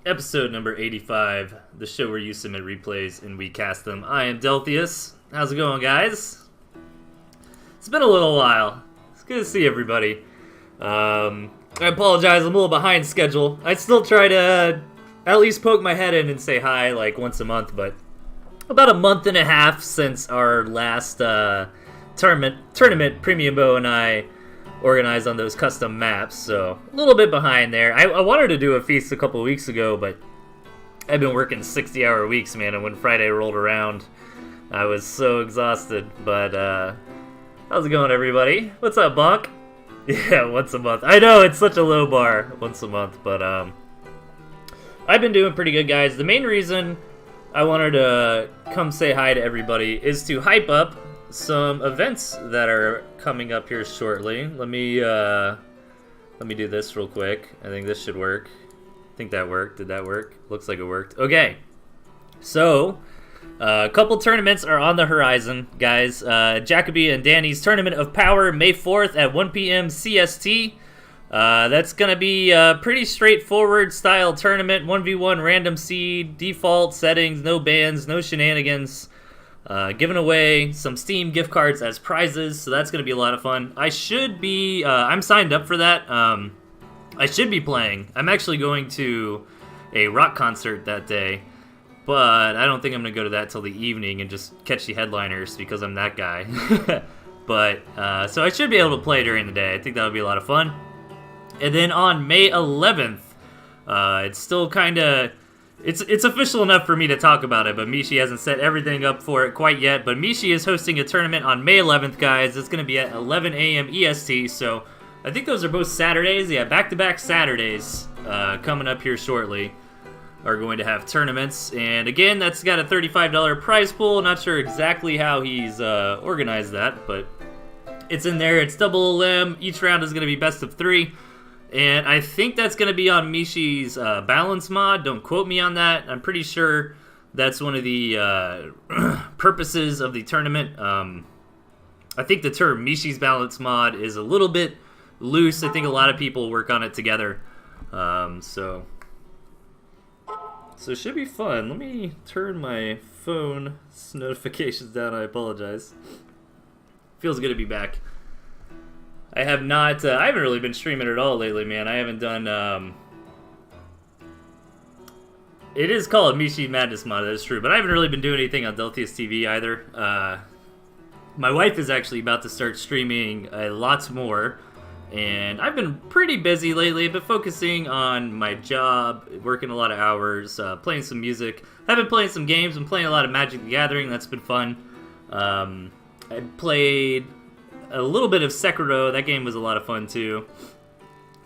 episode number 85, the show where you submit replays and we cast them. I am Delthius. How's it going, guys? It's been a little while. It's good to see everybody. I apologize, I'm a little behind schedule. I still try to at least poke my head in and say hi like once a month, but about a month and a half since our last tournament Premium Bow and I organized on those custom maps, so a little bit behind there. I wanted to do a feast a couple weeks ago, but I've been working 60-hour weeks, man, and when Friday rolled around, I was so exhausted. But how's it going, everybody? What's up, Bonk? Yeah, once a month. I know, it's such a low bar, once a month, but I've been doing pretty good, guys. The main reason I wanted to come say hi to everybody is to hype up some events that are coming up here shortly. Let me do this real quick. I think this should work. I think that worked. Did that work? Looks like it worked. Okay. So, a couple tournaments are on the horizon, guys. Jacoby and Danny's Tournament of Power, May 4th at 1 p.m. CST. That's going to be a pretty straightforward style tournament. 1v1 random seed, default settings, no bans, no shenanigans. Giving away some Steam gift cards as prizes, so that's going to be a lot of fun. I should be, I'm signed up for that. I should be playing. I'm actually going to a rock concert that day, but I don't think I'm going to go to that till the evening and just catch the headliners because I'm that guy. But, so I should be able to play during the day. I think that would be a lot of fun. And then on May 11th, it's still kind of... It's official enough for me to talk about it, but Mishi hasn't set everything up for it quite yet. But Mishi is hosting a tournament on May 11th, guys. It's going to be at 11 a.m. EST, so I think those are both Saturdays. Yeah, back-to-back Saturdays coming up here shortly are going to have tournaments. And again, that's got a $35 prize pool. Not sure exactly how he's organized that, but it's in there. It's double limb. Each round is going to be best of 3. And I think that's going to be on Mishi's balance mod. Don't quote me on that. I'm pretty sure that's one of the purposes of the tournament. I think the term Mishi's balance mod is a little bit loose. I think a lot of people work on it together. So it should be fun. Let me turn my phone notifications down. I apologize. Feels good to be back. I have not, I haven't really been streaming at all lately, man. I haven't done, it is called Mishi Madness Mod, that is true, but I haven't really been doing anything on Delthius TV either. My wife is actually about to start streaming a lot more, and I've been pretty busy lately. I've been focusing on my job, working a lot of hours, playing some music. I've been playing some games. I'm playing a lot of Magic the Gathering. That's been fun. I played a little bit of Sekiro. That game was a lot of fun too.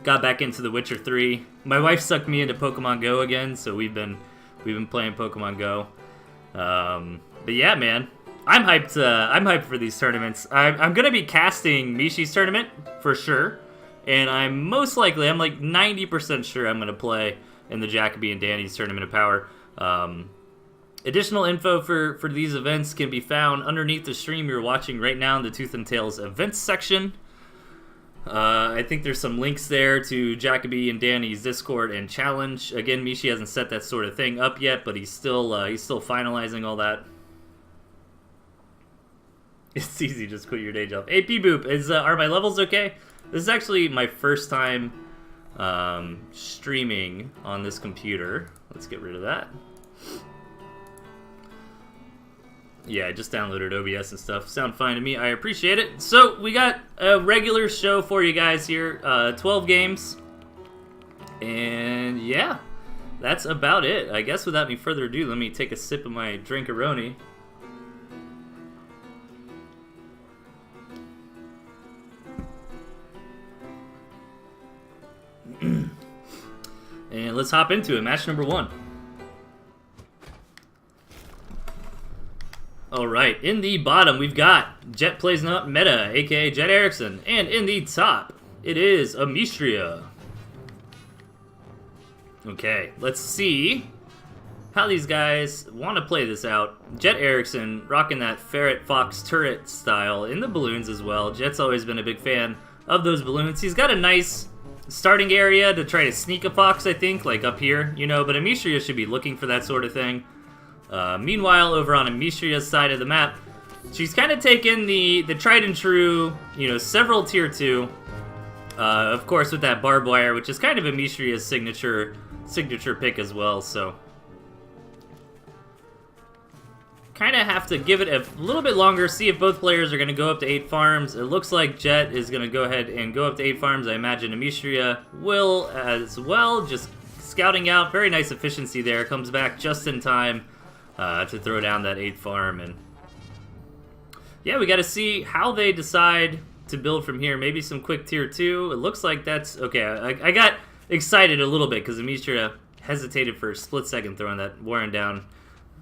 Got back into The Witcher 3. My wife sucked me into Pokemon Go again, so we've been playing Pokemon Go. But yeah, man, I'm hyped. I'm hyped for these tournaments. I'm gonna be casting Mishi's tournament for sure, and I'm like 90% sure I'm gonna play in the Jacoby and Danny's Tournament of Power. Additional info for these events can be found underneath the stream you're watching right now in the Tooth and Tail's events section. I think there's some links there to Jacoby and Danny's Discord and challenge. Again, Mishi hasn't set that sort of thing up yet, but he's still finalizing all that. It's easy, just quit your day job. AP Boop, are my levels okay? This is actually my first time streaming on this computer. Let's get rid of that. Yeah, I just downloaded OBS and stuff. Sound fine to me. I appreciate it. So, we got a regular show for you guys here. 12 games. And, yeah. That's about it. I guess without any further ado, let me take a sip of my Drinkaroni. And let's hop into it. Match number 1. Alright, in the bottom we've got Jet Plays Not Meta, aka Jet Erickson, and in the top it is Amistria. Okay, let's see how these guys want to play this out. Jet Erickson rocking that Ferret Fox turret style in the balloons as well. Jet's always been a big fan of those balloons. He's got a nice starting area to try to sneak a fox, I think, like up here, you know, but Amisria should be looking for that sort of thing. Meanwhile, over on Amisria's side of the map, she's kind of taken the tried and true, you know, several tier 2, of course with that barbed wire, which is kind of Amisria's signature pick as well, so kind of have to give it a little bit longer, see if both players are going to go up to 8 farms. It looks like Jet is going to go ahead and go up to 8 farms. I imagine Amisria will as well, just scouting out. Very nice efficiency there. Comes back just in time to throw down that 8th farm. And yeah, we got to see how they decide to build from here. Maybe some quick tier 2. It looks like that's... Okay, I got excited a little bit because Amisria hesitated for a split second throwing that Warren down.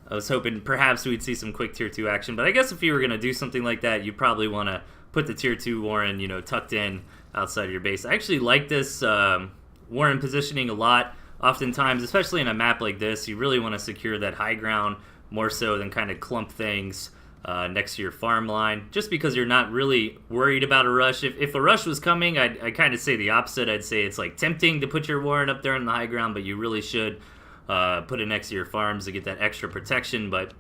I was hoping perhaps we'd see some quick tier 2 action, but I guess if you were going to do something like that, you probably want to put the tier 2 Warren, you know, tucked in outside of your base. I actually like this Warren positioning a lot. Oftentimes, especially in a map like this, you really want to secure that high ground more so than kind of clump things next to your farm line, just because you're not really worried about a rush. If a rush was coming, I'd kind of say the opposite. I'd say it's like tempting to put your Warren up there on the high ground, but you really should put it next to your farms to get that extra protection. But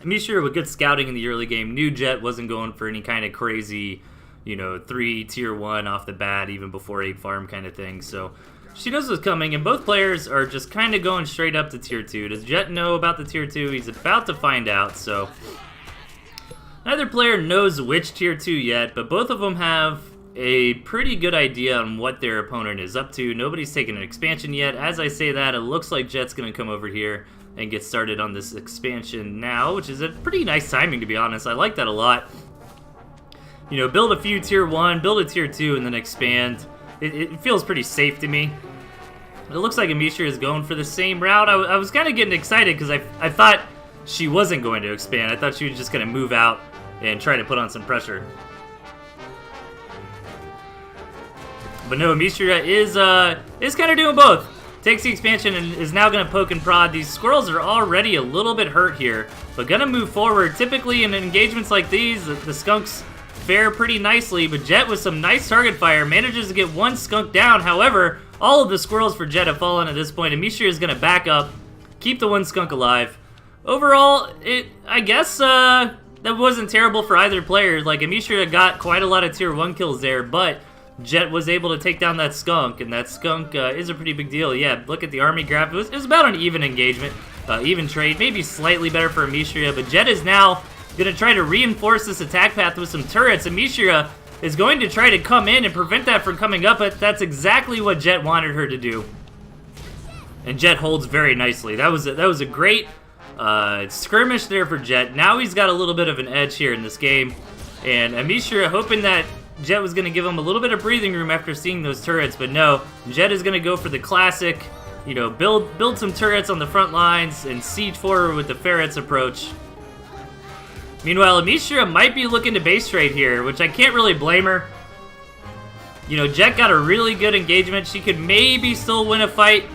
Amisria with good scouting in the early game knew Jet wasn't going for any kind of crazy, you know, 3 tier 1 off the bat, even before 8 farm kind of thing. So she knows what's coming, and both players are just kind of going straight up to tier 2. Does Jet know about the tier 2? He's about to find out, so neither player knows which tier 2 yet, but both of them have a pretty good idea on what their opponent is up to. Nobody's taken an expansion yet. As I say that, it looks like Jet's going to come over here and get started on this expansion now, which is a pretty nice timing, to be honest. I like that a lot. You know, build a few tier 1, build a tier 2, and then expand. It feels pretty safe to me. It looks like Amisria is going for the same route. I was kind of getting excited because I thought she wasn't going to expand. I thought she was just going to move out and try to put on some pressure. But no, Amisria is kind of doing both. Takes the expansion and is now going to poke and prod. These squirrels are already a little bit hurt here, but going to move forward. Typically in engagements like these, the skunks fare pretty nicely, but Jet with some nice target fire manages to get one skunk down. However, all of the squirrels for Jet have fallen at this point. Amisria is going to back up, keep the one skunk alive. Overall, I guess that wasn't terrible for either player. Like, Amisria got quite a lot of tier 1 kills there, but Jet was able to take down that skunk, and that skunk is a pretty big deal. Yeah, look at the army graph. It was about an even engagement, even trade. Maybe slightly better for Amisria, but Jet is now going to try to reinforce this attack path with some turrets. Amisria is going to try to come in and prevent that from coming up, but that's exactly what Jet wanted her to do. And Jet holds very nicely. That was a great skirmish there for Jet. Now he's got a little bit of an edge here in this game, and Amisria hoping that Jet was going to give him a little bit of breathing room after seeing those turrets, but no, Jet is going to go for the classic, you know, build some turrets on the front lines and siege forward with the ferrets approach. Meanwhile, Amisria might be looking to base trade here, which I can't really blame her. You know, Jet got a really good engagement. She could maybe still win a fight,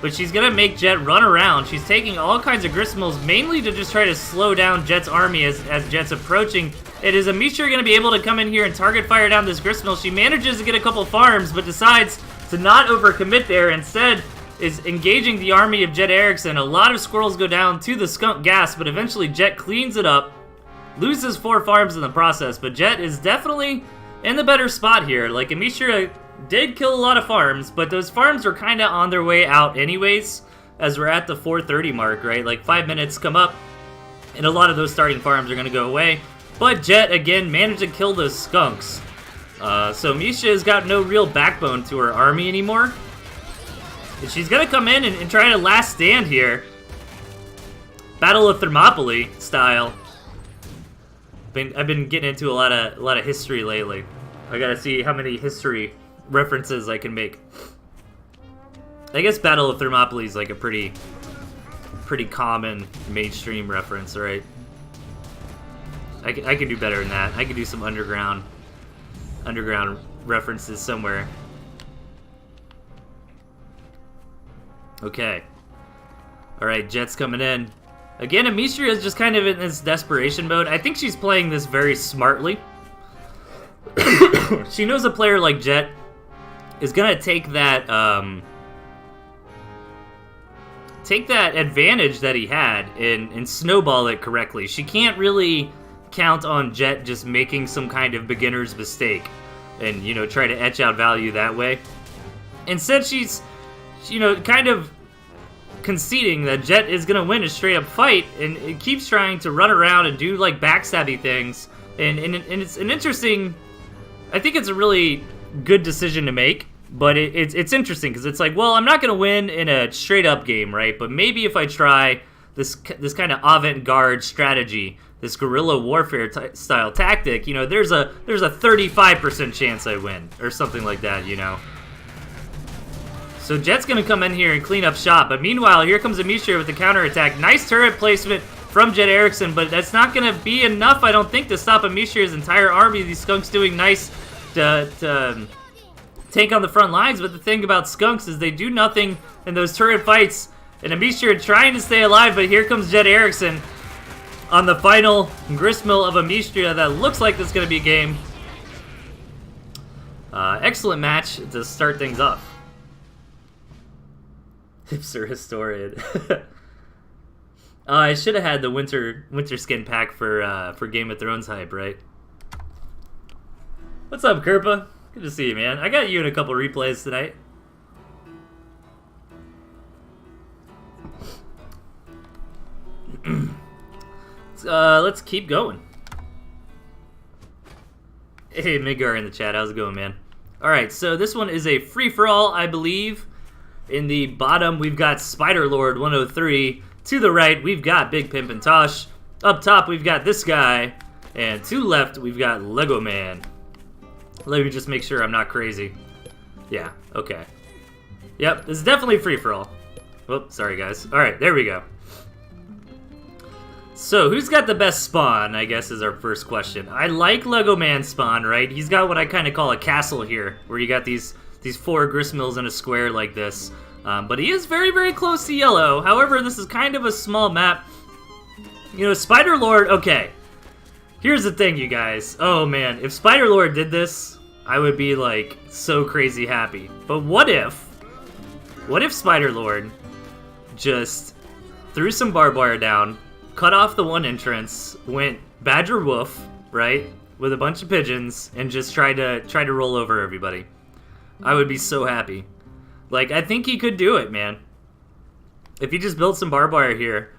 but she's going to make Jet run around. She's taking all kinds of gristmills, mainly to just try to slow down Jet's army as Jet's approaching. It is Amisria going to be able to come in here and target fire down this gristmill. She manages to get a couple farms, but decides to not overcommit there. Instead, is engaging the army of Jet Erickson. A lot of squirrels go down to the skunk gas, but eventually Jet cleans it up. Loses 4 farms in the process, but Jet is definitely in the better spot here. Like, Amisria did kill a lot of farms, but those farms are kind of on their way out anyways, as we're at the 4:30 mark, right? Like, 5 minutes come up, and a lot of those starting farms are going to go away. But Jet, again, managed to kill those skunks. So Amisria has got no real backbone to her army anymore. And she's going to come in and try to last stand here. Battle of Thermopylae style. I've been getting into a lot of history lately. I gotta see how many history references I can make. I guess Battle of Thermopylae is like a pretty common mainstream reference, right? I could do better than that. I could do some underground references somewhere. Okay. All right, Jet's coming in. Again, Amisria is just kind of in this desperation mode. I think she's playing this very smartly. She knows a player like Jet is gonna take that advantage that he had and snowball it correctly. She can't really count on Jet just making some kind of beginner's mistake and, you know, try to etch out value that way. Instead, she's, you know, kind of conceding that Jet is going to win a straight-up fight, and it keeps trying to run around and do, like, backstabby things. And it's an interesting... I think it's a really good decision to make, but it's interesting, because it's like, well, I'm not going to win in a straight-up game, right? But maybe if I try this kind of avant-garde strategy, this guerrilla warfare style tactic, you know, there's a 35% chance I win, or something like that, you know? So Jet's going to come in here and clean up shop, but meanwhile, here comes Amicia with the counterattack. Nice turret placement from Jet Erickson, but that's not going to be enough, I don't think, to stop Amicia's entire army. These Skunks doing nice to take on the front lines, but the thing about Skunks is they do nothing in those turret fights, and Amicia trying to stay alive, but here comes Jet Erickson on the final gristmill of Amicia. That looks like this is going to be a game. Excellent match to start things off. Hipster historian. I should have had the winter skin pack for Game of Thrones hype, right? What's up, Kerpa? Good to see you, man. I got you in a couple replays tonight. Let's keep going. Hey, Midgar in the chat. How's it going, man? All right, so this one is a free-for-all, I believe. In the bottom, we've got Spider-Lord 103. To the right, we've got Big Pimpin' Tosh. Up top, we've got this guy. And to left, we've got Lego Man. Let me just make sure I'm not crazy. Yeah, okay. Yep, this is definitely free-for-all. Whoops, sorry, guys. All right, there we go. So, who's got the best spawn, I guess, is our first question. I like Lego Man's spawn, right? He's got what I kind of call a castle here, where you got these 4 gristmills in a square like this. But he is very, very close to yellow. However, this is kind of a small map. You know, Spider-Lord, okay. Here's the thing, you guys. Oh, man. If Spider-Lord did this, I would be, like, so crazy happy. But what if Spider-Lord just threw some barbed wire down, cut off the one entrance, went Badger Woof, right, with a bunch of pigeons, and just tried to roll over everybody? I would be so happy. Like, I think he could do it, man. If he just built some barbed wire here,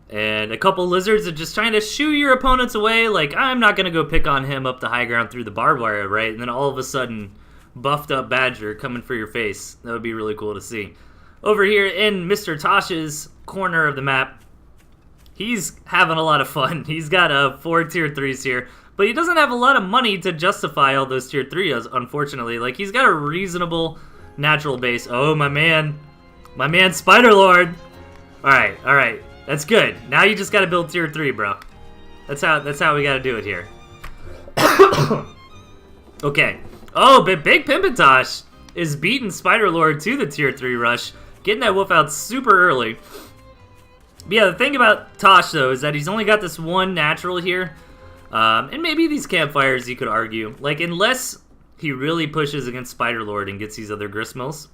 and a couple lizards are just trying to shoo your opponents away, like, I'm not going to go pick on him up the high ground through the barbed wire, right? And then all of a sudden, buffed up Badger coming for your face. That would be really cool to see. Over here in Mr. Tosh's corner of the map, he's having a lot of fun. He's got 4 tier 3s here. But he doesn't have a lot of money to justify all those tier 3s, unfortunately. Like, he's got a reasonable natural base. Oh, my man. My man, Spider-Lord. Alright. That's good. Now you just gotta build tier 3, bro. That's how we gotta do it here. Okay. Oh, but Big Pimpintosh is beating Spider-Lord to the tier 3 rush. Getting that wolf out super early. But yeah, the thing about Tosh, though, is that he's only got this one natural here. And maybe these campfires, you could argue. Like, unless he really pushes against Spider-Lord and gets these other gristmills,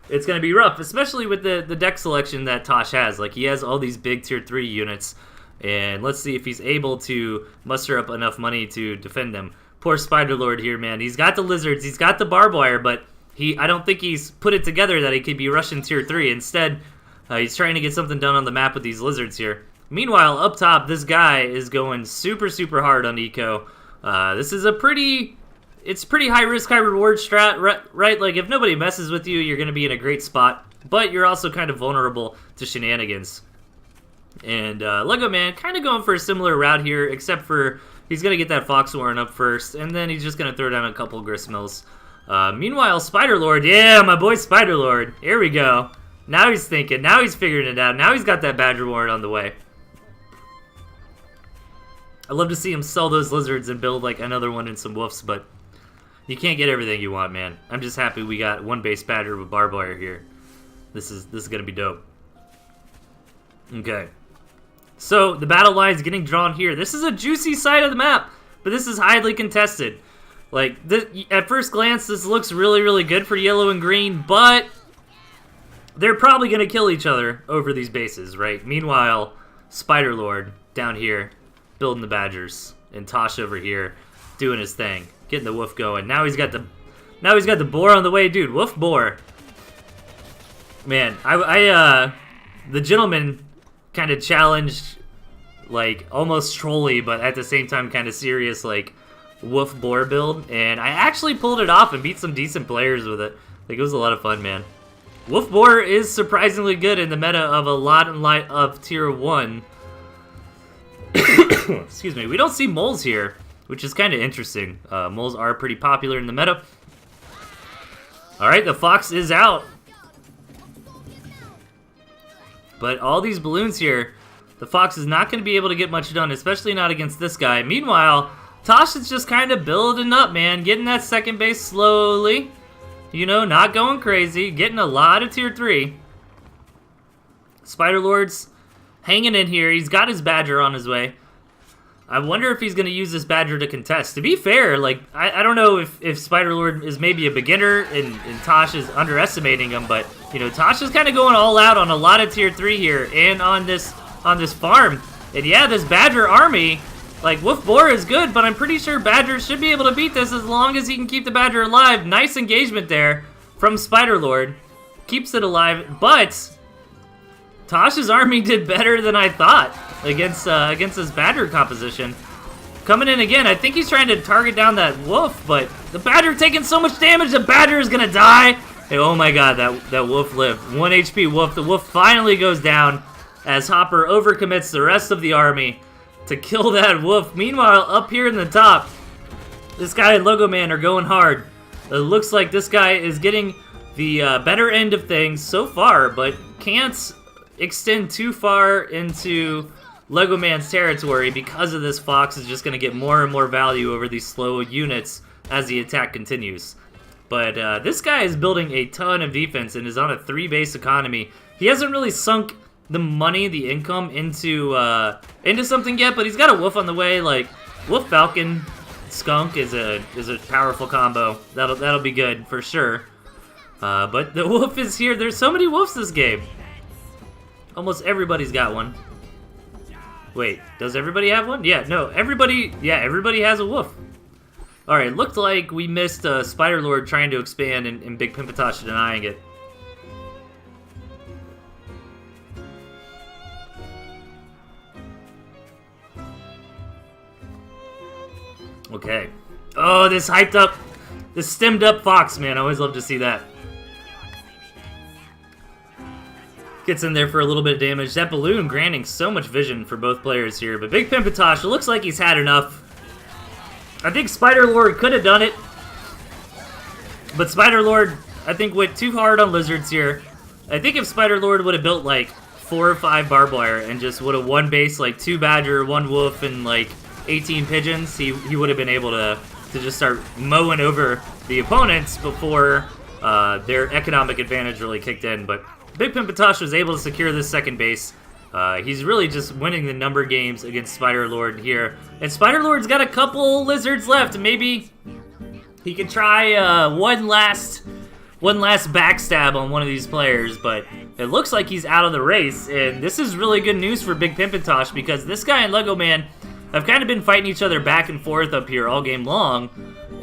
it's going to be rough, especially with the deck selection that Tosh has. Like, he has all these big tier 3 units, and let's see if he's able to muster up enough money to defend them. Poor Spider-Lord here, man. He's got the lizards, he's got the barbed wire, but I don't think he's put it together that he could be rushing tier 3. Instead, he's trying to get something done on the map with these lizards here. Meanwhile, up top, this guy is going super, super hard on eco. This is it's pretty high risk, high reward strat, right? Like, if nobody messes with you, you're going to be in a great spot, but you're also kind of vulnerable to shenanigans. And Lego Man kind of going for a similar route here, except for he's going to get that Fox Warren up first, and then he's just going to throw down a couple gristmills. Meanwhile, Spider-Lord, yeah, my boy Spider-Lord, here we go. Now he's thinking, now he's figuring it out, now he's got that Badger Warren on the way. I'd love to see him sell those lizards and build like another one and some woofs, but you can't get everything you want, man. I'm just happy we got one base Badger with barbed wire here. This is gonna be dope. Okay. So the battle line is getting drawn here. This is a juicy side of the map, but this is highly contested. Like, at first glance, this looks really, really good for yellow and green, but they're probably going to kill each other over these bases, right? Meanwhile, Spider-Lord down here building the Badgers, and Tosh over here doing his thing, getting the Wolf going. Now he's got the Boar on the way, dude. Wolf Boar. Man, the gentleman kind of challenged, like, almost trolly, but at the same time kind of serious, like, Wolf Boar build, and I actually pulled it off and beat some decent players with it. Like, it was a lot of fun, man. Wolf Boar is surprisingly good in the meta of a lot of tier 1. Excuse me. We don't see moles here, which is kind of interesting. Moles are pretty popular in the meta. Alright, the Fox is out. But all these balloons here, the Fox is not going to be able to get much done, especially not against this guy. Meanwhile, Tosh is just kind of building up, man. Getting that second base slowly. You know, not going crazy. Getting a lot of tier 3. Spider-Lord's hanging in here. He's got his Badger on his way. I wonder if he's going to use this Badger to contest. To be fair, like, I don't know if Spider-Lord is maybe a beginner and Tosh is underestimating him, but, you know, Tosh is kind of going all out on a lot of tier 3 here and on this farm. And yeah, this Badger army, like, Wolf Boar is good, but I'm pretty sure Badger should be able to beat this as long as he can keep the Badger alive. Nice engagement there from Spider-Lord. Keeps it alive, but Tosh's army did better than I thought against this Badger composition. Coming in again, I think he's trying to target down that Wolf, but the Badger taking so much damage, the Badger is gonna die. Hey, oh my god, that Wolf lived. 1 HP Wolf. The Wolf finally goes down as Hopper overcommits the rest of the army to kill that Wolf. Meanwhile, up here in the top, this guy and Logo Man are going hard. It looks like this guy is getting the better end of things so far, but can't extend too far into Lego Man's territory because of this. Fox is just going to get more and more value over these slow units as the attack continues. But this guy is building a ton of defense and is on a 3-base economy. He hasn't really sunk the money, the income into something yet, but he's got a Wolf on the way. Like, Wolf Falcon Skunk is a powerful combo. That'll be good for sure. But the Wolf is here. There's so many Wolves this game. Almost everybody's got one. Wait, does everybody have one? Yeah, no, everybody has a Wolf. Alright, looked like we missed Spider-Lord trying to expand and Big Pimpatosh denying it. Okay. Oh, this hyped up, this stemmed up Fox, man. I always love to see that. Gets in there for a little bit of damage. That balloon granting so much vision for both players here. But Big Pimpatosh, it looks like he's had enough. I think Spider-Lord could have done it. But Spider-Lord, I think, went too hard on Lizards here. I think if Spider-Lord would have built, like, 4 or 5 barbed wire and just would have one base, like, 2 Badger, 1 Wolf, and, like, 18 Pigeons, he would have been able to just start mowing over the opponents before their economic advantage really kicked in. But Big Pimpatosh was able to secure this second base. He's really just winning the number games against Spider-Lord here. And Spider-Lord's got a couple Lizards left. Maybe he could try one last backstab on one of these players, but it looks like he's out of the race. And this is really good news for Big Pimpatosh because this guy and Lego Man have kind of been fighting each other back and forth up here all game long.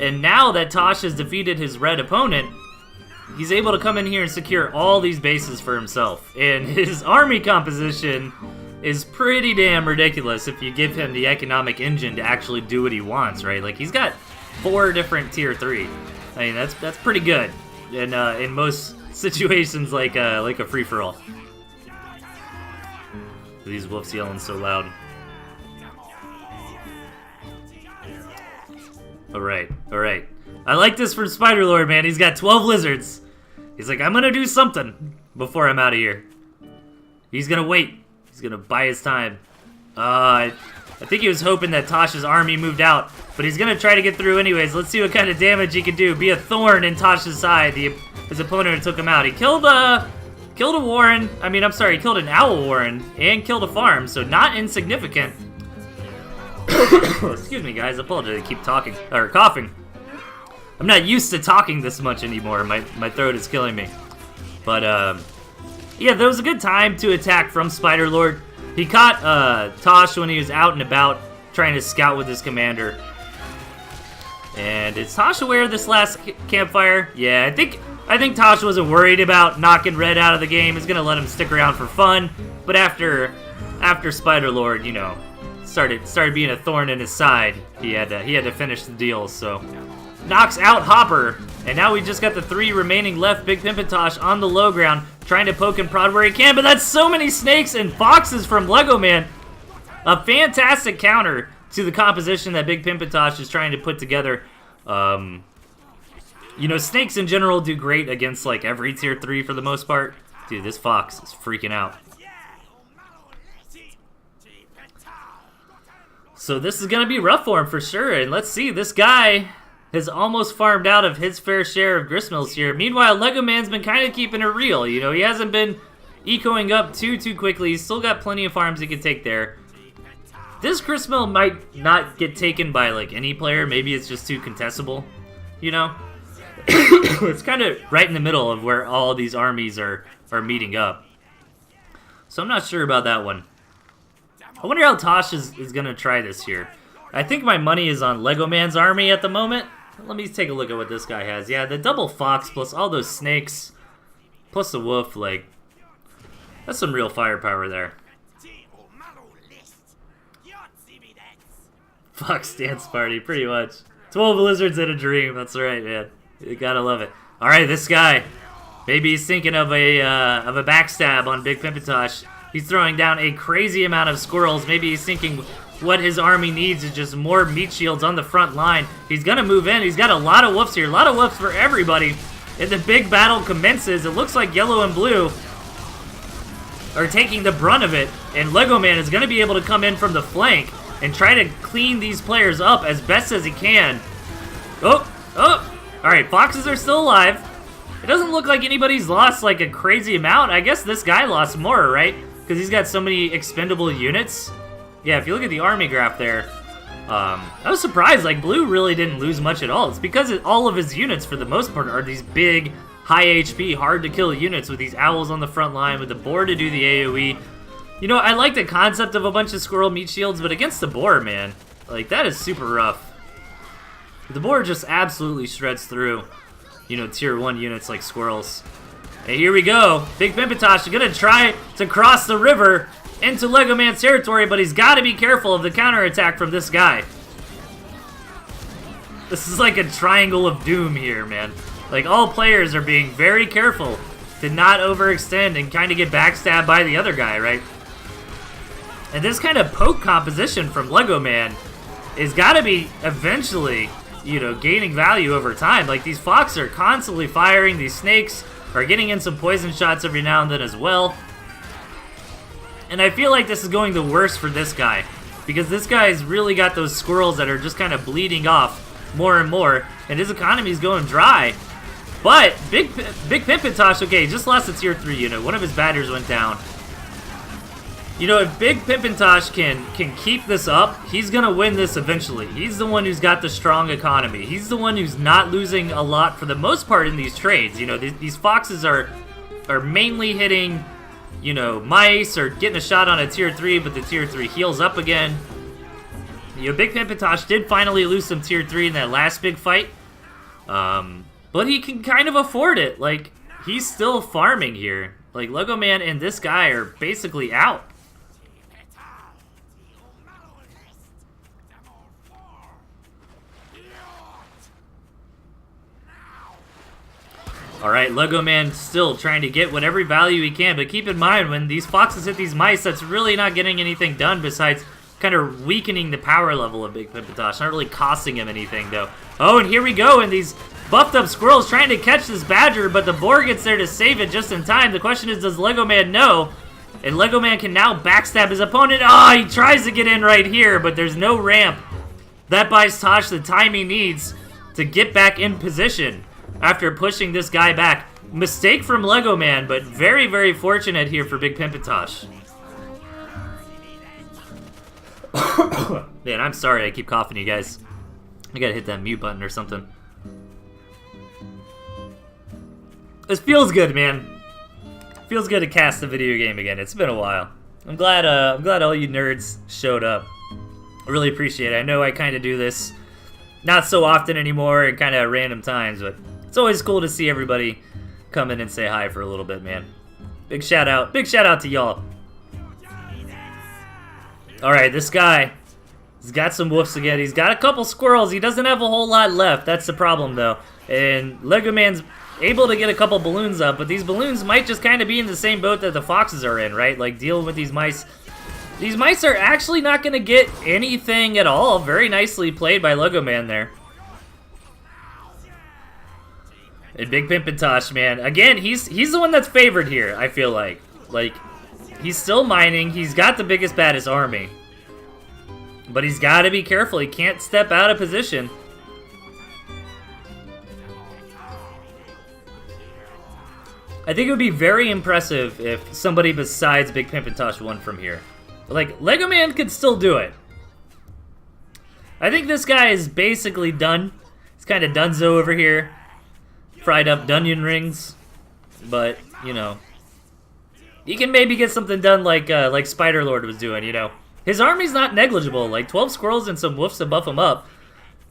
And now that Tosh has defeated his red opponent, he's able to come in here and secure all these bases for himself. And his army composition is pretty damn ridiculous if you give him the economic engine to actually do what he wants, right? Like, he's got 4 different tier 3. I mean, that's pretty good in most situations, like a free-for-all. These wolves yelling so loud. Alright. I like this from Spider-Lord, man. He's got 12 lizards. He's like, I'm gonna do something before I'm out of here. He's gonna wait. He's gonna buy his time. I think he was hoping that Tosh's army moved out, but he's gonna try to get through anyways. Let's see what kind of damage he can do. Be a thorn in Tosh's side. His opponent took him out. He killed a warren. I mean, I'm sorry, he killed an owl warren and killed a farm, so not insignificant. Excuse me, guys. I apologize. I keep talking or coughing. I'm not used to talking this much anymore. My throat is killing me. But yeah, there was a good time to attack from Spider-Lord. He caught Tosh when he was out and about trying to scout with his commander. And is Tosh aware of this last campfire? Yeah, I think Tosh wasn't worried about knocking Red out of the game. He's gonna let him stick around for fun. But after Spider-Lord, you know, started being a thorn in his side, he had to finish the deal. So knocks out Hopper, and now we just got the 3 remaining left. Big Pimpintosh on the low ground, trying to poke and prod where he can, but that's so many snakes and foxes from Lego Man. A fantastic counter to the composition that Big Pimpintosh is trying to put together. You know, snakes in general do great against like every tier 3 for the most part. Dude, this fox is freaking out. So this is going to be rough for him for sure. And let's see, this guy has almost farmed out of his fair share of gristmills here. Meanwhile, Lego Man's been kind of keeping it real. You know, he hasn't been ecoing up too quickly. He's still got plenty of farms he can take there. This gristmill might not get taken by like any player. Maybe it's just too contestable, you know? It's kind of right in the middle of where all these armies are meeting up. So I'm not sure about that one. I wonder how Tosh is going to try this here. I think my money is on Lego Man's army at the moment. Let me take a look at what this guy has. Yeah, the double fox plus all those snakes plus the wolf, like, that's some real firepower there. Fox dance party, pretty much. 12 lizards in a dream. That's right, man. You gotta love it. All right, this guy. Maybe he's thinking of a backstab on Big Pimpintosh. He's throwing down a crazy amount of squirrels. Maybe he's thinking what his army needs is just more meat shields on the front line. He's gonna move in. He's got a lot of woofs here. A lot of woofs for everybody. And the big battle commences. It looks like yellow and blue are taking the brunt of it. And Lego Man is gonna be able to come in from the flank and try to clean these players up as best as he can. Oh! Alright, foxes are still alive. It doesn't look like anybody's lost like a crazy amount. I guess this guy lost more, right? Because he's got so many expendable units. Yeah, if you look at the army graph there, I was surprised. Like, blue really didn't lose much at all. It's because all of his units, for the most part, are these big, high HP, hard-to-kill units with these owls on the front line, with the boar to do the AoE. You know, I like the concept of a bunch of squirrel meat shields, but against the boar, man, like, that is super rough. The boar just absolutely shreds through, you know, tier 1 units like squirrels. And here we go. Big Pimpintosh is going to try to cross the river into Lego Man's territory, but he's got to be careful of the counterattack from this guy. This is like a triangle of doom here, man. Like, all players are being very careful to not overextend and kind of get backstabbed by the other guy, right? And this kind of poke composition from Lego Man is got to be eventually, you know, gaining value over time. Like, these foxes are constantly firing. These snakes are getting in some poison shots every now and then as well. And I feel like this is going the worst for this guy, because this guy's really got those squirrels that are just kind of bleeding off more and more, and his economy's going dry. But Big Pimpintosh, okay, he just lost a tier 3 unit. One of his batters went down. You know, if Big Pimpintosh can keep this up, he's going to win this eventually. He's the one who's got the strong economy. He's the one who's not losing a lot for the most part in these trades. You know, these foxes are mainly hitting, you know, mice or getting a shot on a tier 3, but the tier 3 heals up again. You know, Big Pimpintosh did finally lose some tier 3 in that last big fight. But he can kind of afford it. Like, he's still farming here. Like, Lego Man and this guy are basically out. Alright, Lego Man still trying to get whatever value he can, but keep in mind, when these foxes hit these mice, that's really not getting anything done besides kind of weakening the power level of Big Pimpintosh. Not really costing him anything, though. Oh, and here we go, and these buffed up squirrels trying to catch this badger, but the boar gets there to save it just in time. The question is, does Lego Man know? And Lego Man can now backstab his opponent. Oh, he tries to get in right here, but there's no ramp. That buys Tosh the time he needs to get back in position after pushing this guy back. Mistake from Lego Man, but very, very fortunate here for Big Pimpintosh. Man, I'm sorry I keep coughing, you guys. I gotta hit that mute button or something. This feels good, man. Feels good to cast a video game again. It's been a while. I'm glad all you nerds showed up. I really appreciate it. I know I kind of do this not so often anymore and kind of at random times, but it's always cool to see everybody come in and say hi for a little bit, man. Big shout out to y'all. All right, this guy, he's got some woofs again. He's got a couple squirrels. He doesn't have a whole lot left. That's the problem, though. And Lego Man's able to get a couple balloons up, but these balloons might just kind of be in the same boat that the foxes are in, right? Like, dealing with these mice. These mice are actually not going to get anything at all. Very nicely played by Lego Man there. And Big Pimpintosh, man. Again, he's the one that's favored here, I feel like. Like, he's still mining. He's got the biggest, baddest army. But he's got to be careful. He can't step out of position. I think it would be very impressive if somebody besides Big Pimpintosh won from here. Like, Lego Man could still do it. I think this guy is basically done. He's kind of donezo over here. Fried up Dunyan rings. But, you know, he can maybe get something done like Spider-Lord was doing, you know. His army's not negligible. Like, 12 squirrels and some woofs to buff him up.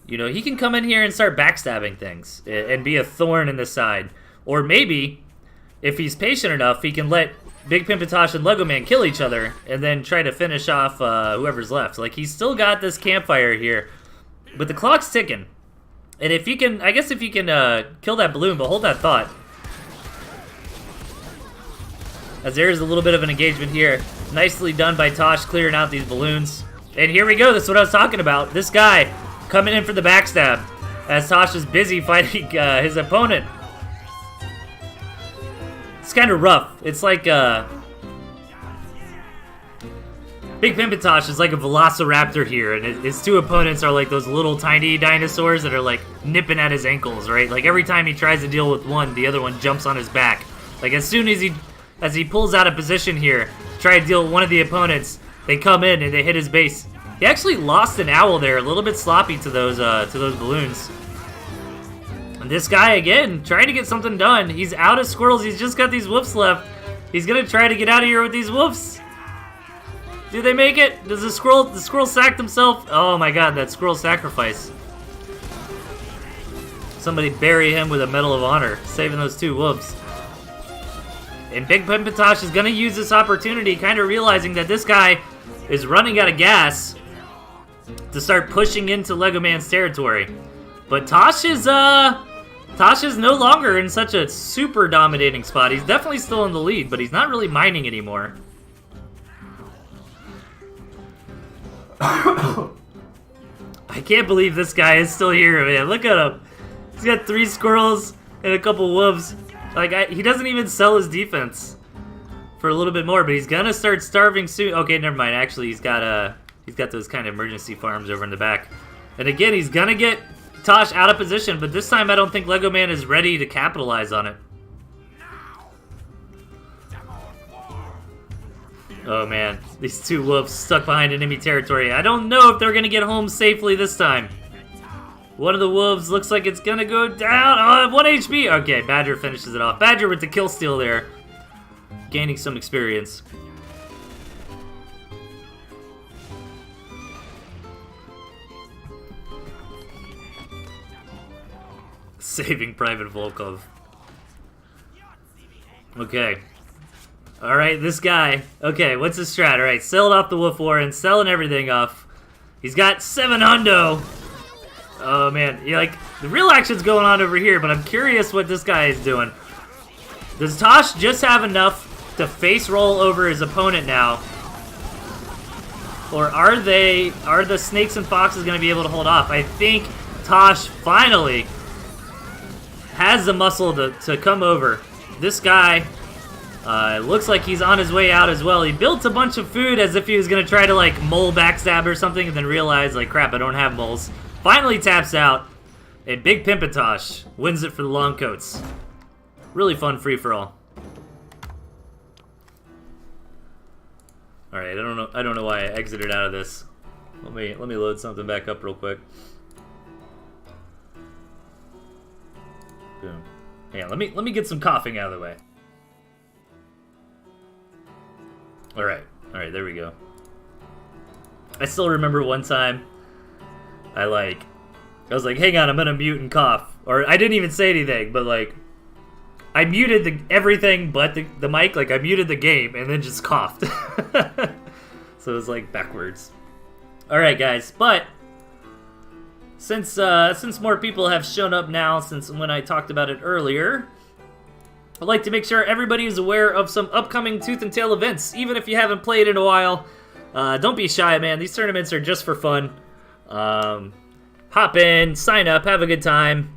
You know, he can come in here and start backstabbing things and be a thorn in the side. Or maybe, if he's patient enough, he can let Big Pimpintosh and Lego Man kill each other and then try to finish off whoever's left. Like, he's still got this campfire here, but the clock's ticking. And if you can, I guess if you can kill that balloon, but hold that thought. As there is a little bit of an engagement here. Nicely done by Tosh clearing out these balloons. And here we go, that's what I was talking about. This guy coming in for the backstab as Tosh is busy fighting his opponent. It's kind of rough. It's like Big Pimpintosh is like a velociraptor here, and his two opponents are like those little tiny dinosaurs that are like nipping at his ankles, right? Like every time he tries to deal with one, the other one jumps on his back. Like as soon as he pulls out of position here, to try to deal with one of the opponents, they come in and they hit his base. He actually lost an owl there, a little bit sloppy to those balloons. And this guy, again, trying to get something done. He's out of squirrels. He's just got these woofs left. He's going to try to get out of here with these woofs. Do they make it? Does the squirrel sack himself? Oh my god, that squirrel sacrifice. Somebody bury him with a Medal of Honor, saving those two wolves. And Big Pimpintosh is going to use this opportunity, kind of realizing that this guy is running out of gas to start pushing into Lego Man's territory. But Tosh is no longer in such a super dominating spot. He's definitely still in the lead, but he's not really mining anymore. I can't believe this guy is still here, man. Look at him. He's got 3 squirrels and a couple wolves. Like, he doesn't even sell his defense for a little bit more, but he's gonna start starving soon. Okay, never mind. Actually, he's got those kind of emergency farms over in the back. And again, he's gonna get Tosh out of position, but this time I don't think Lego Man is ready to capitalize on it. Oh man, these two wolves stuck behind enemy territory. I don't know if they're gonna get home safely this time. One of the wolves looks like it's gonna go down. Oh, 1 HP. Okay, Badger finishes it off. Badger with the kill steal there, gaining some experience. Saving Private Volkov. Okay. Alright, this guy. Okay, what's his strat? Alright, selling off the Wolf Warren, selling everything off. He's got 7 hundo. Oh man, like, the real action's going on over here, but I'm curious what this guy is doing. Does Tosh just have enough to face roll over his opponent now? Or are the snakes and foxes going to be able to hold off? I think Tosh finally has the muscle to come over. This guy looks like he's on his way out as well. He built a bunch of food as if he was going to try to like mole backstab or something, and then realized like, crap, I don't have moles. Finally taps out, and Big Pimpintosh wins it for the long coats. Really fun free-for-all. Alright, I don't know why I exited out of this. Let me load something back up real quick. Boom. Yeah, let me get some coughing out of the way. All right, there we go. I still remember one time, I was like, hang on, I'm gonna mute and cough, or I didn't even say anything, but like, I muted everything but the mic, like I muted the game and then just coughed. So it was like backwards. All right, guys, but since more people have shown up now since when I talked about it earlier, I'd like to make sure everybody is aware of some upcoming Tooth and Tail events. Even if you haven't played in a while, don't be shy, man. These tournaments are just for fun. Hop in, sign up, have a good time.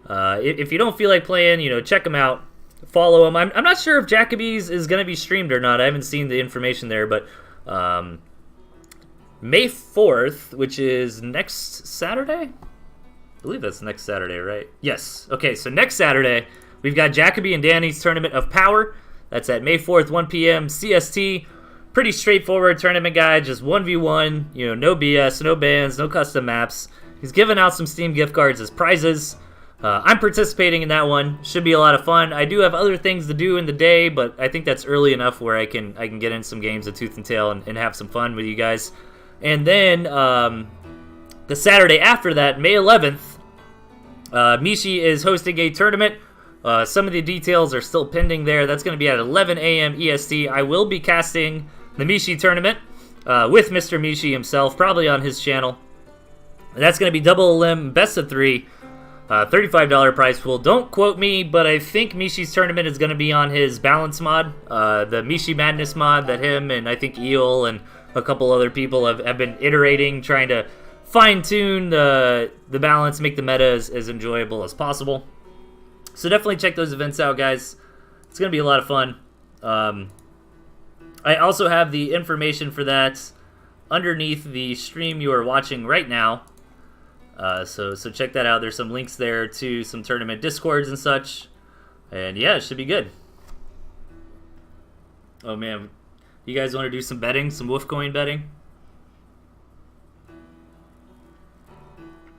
If you don't feel like playing, you know, check them out. Follow them. I'm not sure if Jacoby's is going to be streamed or not. I haven't seen the information there, but May 4th, which is next Saturday? I believe that's next Saturday, right? Yes. Okay, so next Saturday, we've got Jacoby and Danny's Tournament of Power. That's at May 4th, 1 p.m. CST. Pretty straightforward tournament guide, just 1v1, you know, no BS, no bans, no custom maps. He's giving out some Steam gift cards as prizes. I'm participating in that one. Should be a lot of fun. I do have other things to do in the day, but I think that's early enough where I can get in some games of Tooth and Tail and have some fun with you guys. And then the Saturday after that, May 11th, Mishi is hosting a tournament. Some of the details are still pending there. That's going to be at 11 a.m. EST. I will be casting the Mishi tournament with Mr. Mishi himself, probably on his channel. And that's going to be double limb, best of 3, $35 prize pool. Don't quote me, but I think Mishi's tournament is going to be on his balance mod, the Mishi Madness mod that him and I think Eel and a couple other people have been iterating, trying to fine-tune the balance, make the meta as enjoyable as possible. So definitely check those events out, guys. It's going to be a lot of fun. I also have the information for that underneath the stream you are watching right now. So check that out. There's some links there to some tournament discords and such. And yeah, it should be good. Oh man, you guys want to do some betting, some wolf coin betting?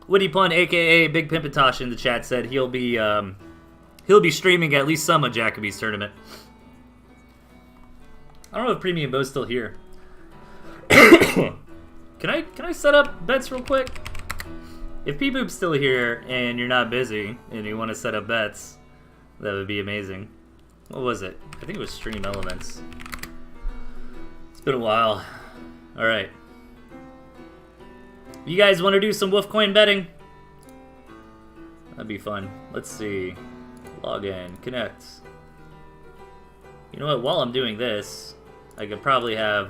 Woody Pun, aka Big Pimpatosh, in the chat said he'll be streaming at least some of Jacoby's tournament. I don't know if Premium Bo's still here. Can I set up bets real quick? If P-Boop's still here and you're not busy and you want to set up bets, that would be amazing. What was it? I think it was Stream Elements. It's been a while. Alright. You guys want to do some wolf coin betting? That'd be fun. Let's see. Log in. Connect. You know what? While I'm doing this, I could probably have,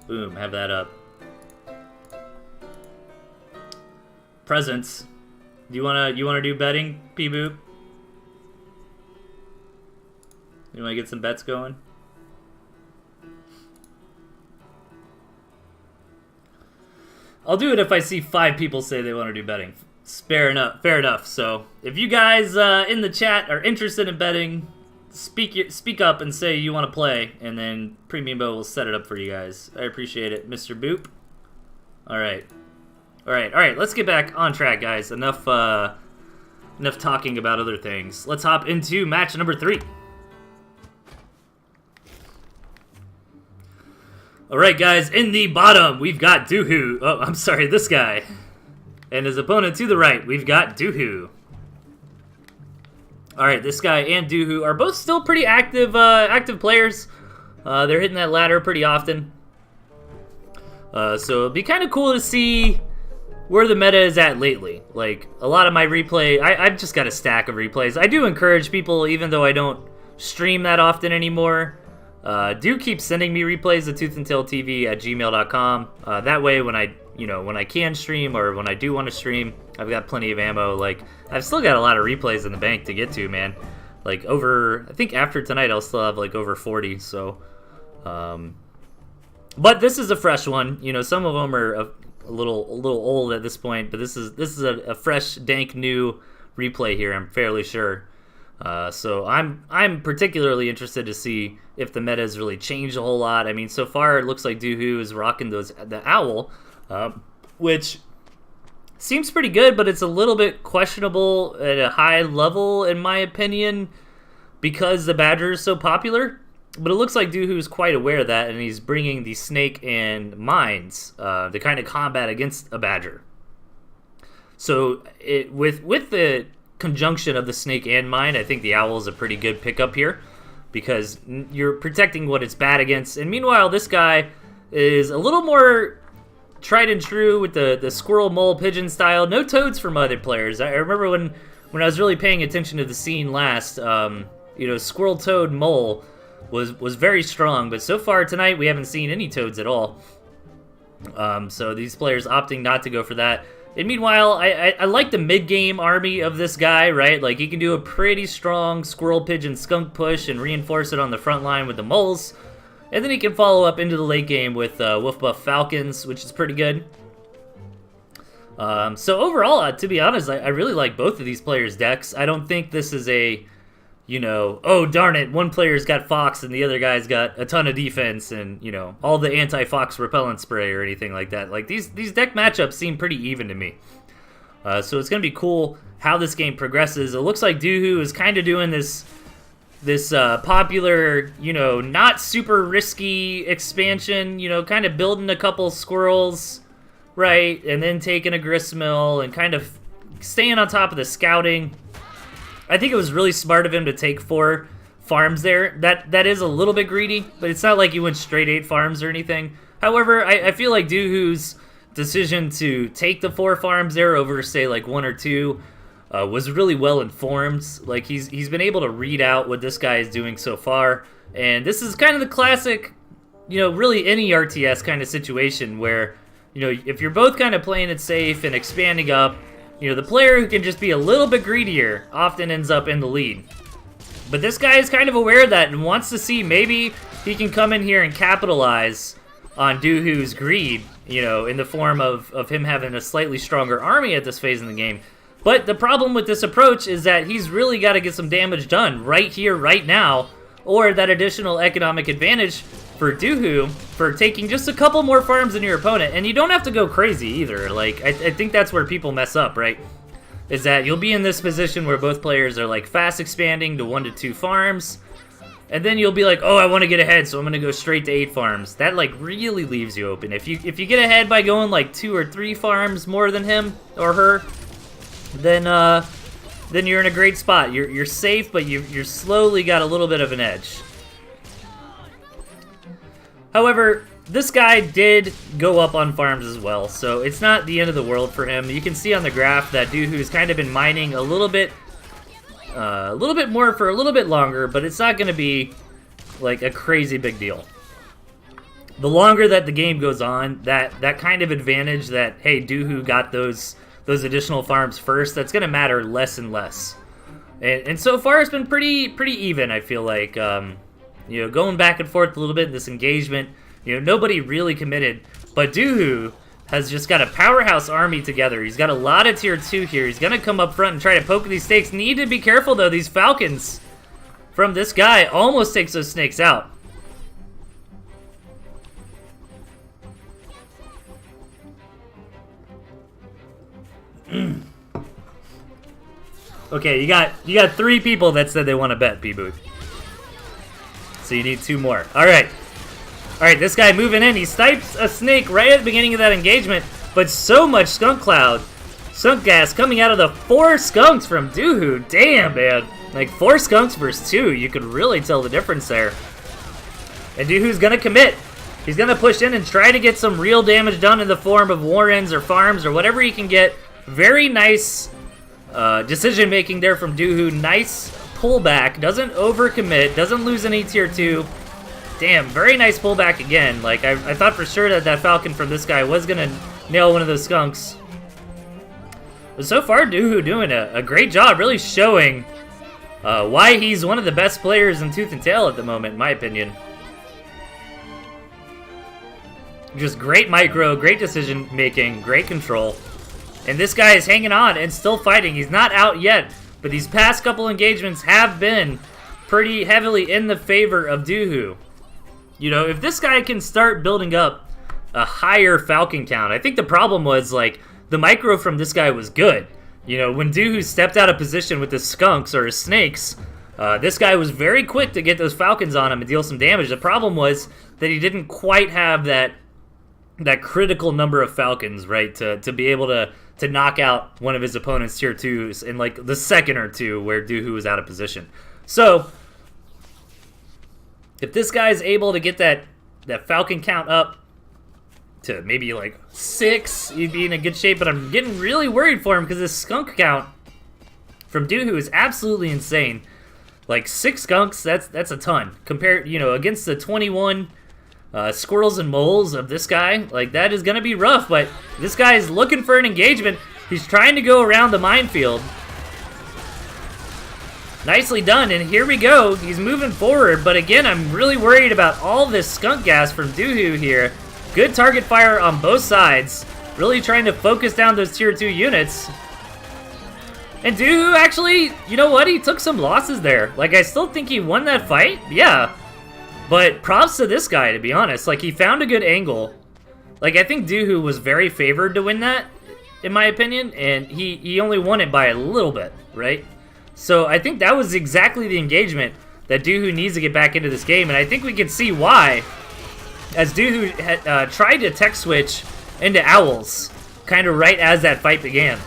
boom, have that up. Presents. You wanna do betting, P-Boop? You wanna get some bets going? I'll do it if I see 5 people say they want to do betting. Fair enough. So if you guys in the chat are interested in betting, speak up and say you want to play, and then Premium Bo will set it up for you guys. I appreciate it, Mr. Boop. All right. Let's get back on track, guys. Enough talking about other things. Let's hop into match number 3. All right, guys. In the bottom, we've got Doohoo. Oh, I'm sorry, this guy. And his opponent to the right, we've got Doohoo. All right, this guy and Doohoo are both still pretty active players. They're hitting that ladder pretty often. So it'll be kind of cool to see where the meta is at lately. Like, a lot of my replay, I've just got a stack of replays. I do encourage people, even though I don't stream that often anymore, do keep sending me replays at ToothAndTailTV at gmail.com. That way, when I can stream or when I do want to stream, I've got plenty of ammo. Like, I've still got a lot of replays in the bank to get to, man. Like, I think after tonight, I'll still have like over 40. So, but this is a fresh one. You know, some of them are a little old at this point, but this is a fresh, dank, new replay here. I'm fairly sure. So I'm particularly interested to see if the meta has really changed a whole lot. I mean, so far it looks like Doohoo is rocking the owl, which seems pretty good, but it's a little bit questionable at a high level, in my opinion, because the Badger is so popular. But it looks like Doohoo's quite aware of that, and he's bringing the Snake and Mines to kind of combat against a Badger. So with the conjunction of the Snake and Mine, I think the Owl is a pretty good pickup here, because you're protecting what it's bad against. And meanwhile, this guy is a little more tried and true with the Squirrel, Mole, Pigeon style. No toads from other players. I remember when I was really paying attention to the scene last, Squirrel, Toad, Mole was very strong, but so far tonight we haven't seen any toads at all. So these players opting not to go for that. And meanwhile, I like the mid-game army of this guy, right? Like, he can do a pretty strong Squirrel, Pigeon, Skunk push and reinforce it on the front line with the Moles. And then he can follow up into the late game with Wolf Buff Falcons, which is pretty good. So overall, to be honest, I really like both of these players' decks. I don't think this is a, oh darn it, one player's got Fox and the other guy's got a ton of defense and, all the anti-Fox repellent spray or anything like that. Like, these deck matchups seem pretty even to me. So it's going to be cool how this game progresses. It looks like Doohoo is kind of doing this popular, not super risky expansion, kind of building a couple squirrels, right, and then taking a gristmill and kind of staying on top of the scouting. I think it was really smart of him to take 4 farms there. That is a little bit greedy, but it's not like he went straight 8 farms or anything. However, I feel like Doohoo's decision to take the 4 farms there over, say, like 1 or 2 was really well informed. Like, he's been able to read out what this guy is doing so far, and this is kind of the classic, really any RTS kind of situation where, if you're both kind of playing it safe and expanding up, the player who can just be a little bit greedier often ends up in the lead. But this guy is kind of aware of that and wants to see maybe he can come in here and capitalize on Doohoo's greed, in the form of him having a slightly stronger army at this phase in the game. But the problem with this approach is that he's really got to get some damage done right here, right now, or that additional economic advantage for Doohoo for taking just a couple more farms than your opponent. And you don't have to go crazy either. Like, I think that's where people mess up, right? Is that you'll be in this position where both players are like fast expanding to 1 to 2 farms, and then you'll be like, oh, I want to get ahead, so I'm gonna go straight to 8 farms. That like really leaves you open. If you get ahead by going like 2 or 3 farms more than him or her, then you're in a great spot. You're safe, but you're slowly got a little bit of an edge. However, this guy did go up on farms as well, so it's not the end of the world for him. You can see on the graph that Doohoo's kind of been mining a little bit more for a little bit longer, but it's not going to be like a crazy big deal. The longer that the game goes on, that kind of advantage that, hey, Doohoo got those additional farms first, that's going to matter less and less. And so far it's been pretty even, I feel like. Going back and forth a little bit in this engagement, nobody really committed, but Doohoo has just got a powerhouse army together. He's got a lot of tier 2 here. He's going to come up front and try to poke these stakes. Need to be careful, though. These Falcons from this guy almost takes those snakes out. Okay, you got 3 people that said they want to bet, P-Booth. So you need 2 more. All right, this guy moving in. He snipes a snake right at the beginning of that engagement, but so much skunk cloud, skunk gas coming out of the 4 skunks from Doohoo. Damn, man. Like, 4 skunks versus 2. You could really tell the difference there. And Doohoo's going to commit. He's going to push in and try to get some real damage done in the form of warrens or farms or whatever he can get. Very nice decision-making there from Doohoo. Nice pullback, doesn't overcommit, doesn't lose any tier 2. Damn, very nice pullback again. Like, I thought for sure that Falcon from this guy was gonna nail one of those skunks. But so far, Doohoo doing a great job, really showing why he's one of the best players in Tooth and Tail at the moment, in my opinion. Just great micro, great decision making, great control. And this guy is hanging on and still fighting. He's not out yet. But these past couple engagements have been pretty heavily in the favor of Doohoo. If this guy can start building up a higher Falcon count, I think the problem was, like, the micro from this guy was good. You know, when Doohoo stepped out of position with his skunks or his snakes, this guy was very quick to get those falcons on him and deal some damage. The problem was that he didn't quite have that critical number of falcons, right, to be able to knock out one of his opponent's tier 2s in like the second or two where Doohoo was out of position. So if this guy is able to get that falcon count up to maybe like 6, he'd be in a good shape. But I'm getting really worried for him because his skunk count from Doohoo is absolutely insane. Like 6 skunks, that's a ton. Compared, you know, against the 21 squirrels and moles of this guy, like that is gonna be rough. But this guy is looking for an engagement. He's trying to go around the minefield. Nicely done, and here we go. He's moving forward, but again, I'm really worried about all this skunk gas from Doohoo here. Good target fire on both sides. Really trying to focus down those tier 2 units. And Doohoo actually, you know what? He took some losses there. Like, I still think he won that fight. Yeah. But props to this guy, to be honest. Like, he found a good angle. Like, I think Doohoo was very favored to win that, in my opinion. And he only won it by a little bit, right? So I think that was exactly the engagement that Doohoo needs to get back into this game. And I think we can see why. As Doohoo had tried to tech switch into Owls, kind of right as that fight began.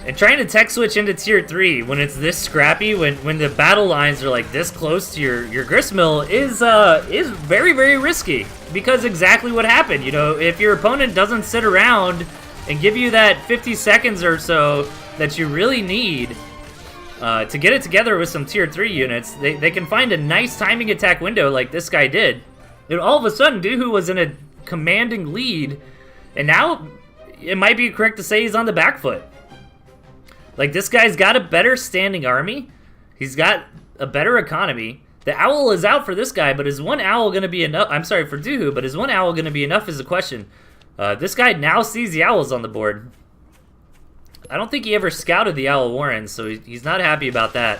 And trying to tech switch into tier 3 when it's this scrappy, when the battle lines are like this close to your gristmill is very, very risky. Because exactly what happened, you know, if your opponent doesn't sit around and give you that 50 seconds or so that you really need to get it together with some tier 3 units, they can find a nice timing attack window like this guy did. And all of a sudden, Doohoo was in a commanding lead, and now it might be correct to say he's on the back foot. Like, this guy's got a better standing army. He's got a better economy. The owl is out for this guy, but is one owl going to be enough? I'm sorry, for Doohoo, but is one owl going to be enough is the question. This guy now sees the owls on the board. I don't think he ever scouted the owl warrens, so he's not happy about that.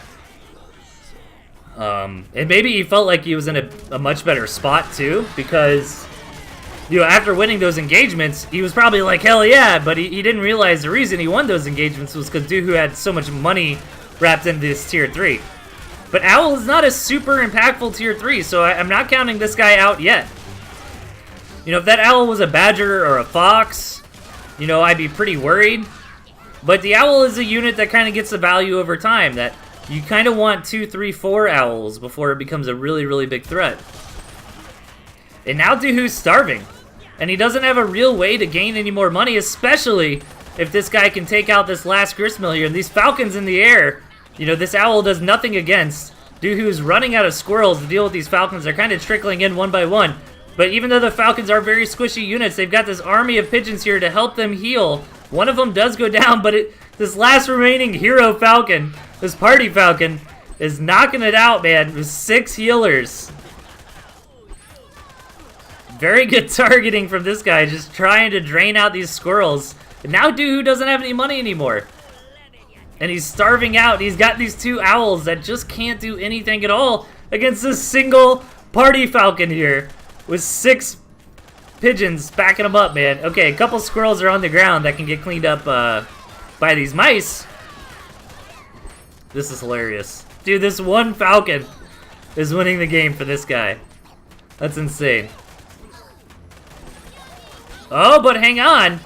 And maybe he felt like he was in a much better spot, too, because, you know, after winning those engagements, he was probably like, hell yeah, but he didn't realize the reason he won those engagements was because Doohoo had so much money wrapped into this tier 3. But Owl is not a super impactful tier 3, so I'm not counting this guy out yet. You know, if that Owl was a Badger or a Fox, you know, I'd be pretty worried. But the Owl is a unit that kind of gets the value over time, that you kind of want 2, 3, 4 Owls before it becomes a really, really big threat. And now Doohoo's starving. And he doesn't have a real way to gain any more money, especially if this guy can take out this last gristmill here. And these falcons in the air, you know, this owl does nothing against. Doohoo's running out of squirrels to deal with these falcons. They're kind of trickling in one by one. But even though the falcons are very squishy units, they've got this army of pigeons here to help them heal. One of them does go down, but this last remaining hero falcon, this party falcon, is knocking it out, man, with 6 healers. Very good targeting from this guy, just trying to drain out these squirrels. And now Doohoo doesn't have any money anymore. And he's starving out. He's got these 2 owls that just can't do anything at all against this single party falcon here with 6 pigeons backing him up, man. Okay, a couple squirrels are on the ground that can get cleaned up by these mice. This is hilarious. Dude, this one falcon is winning the game for this guy. That's insane. Oh, but hang on.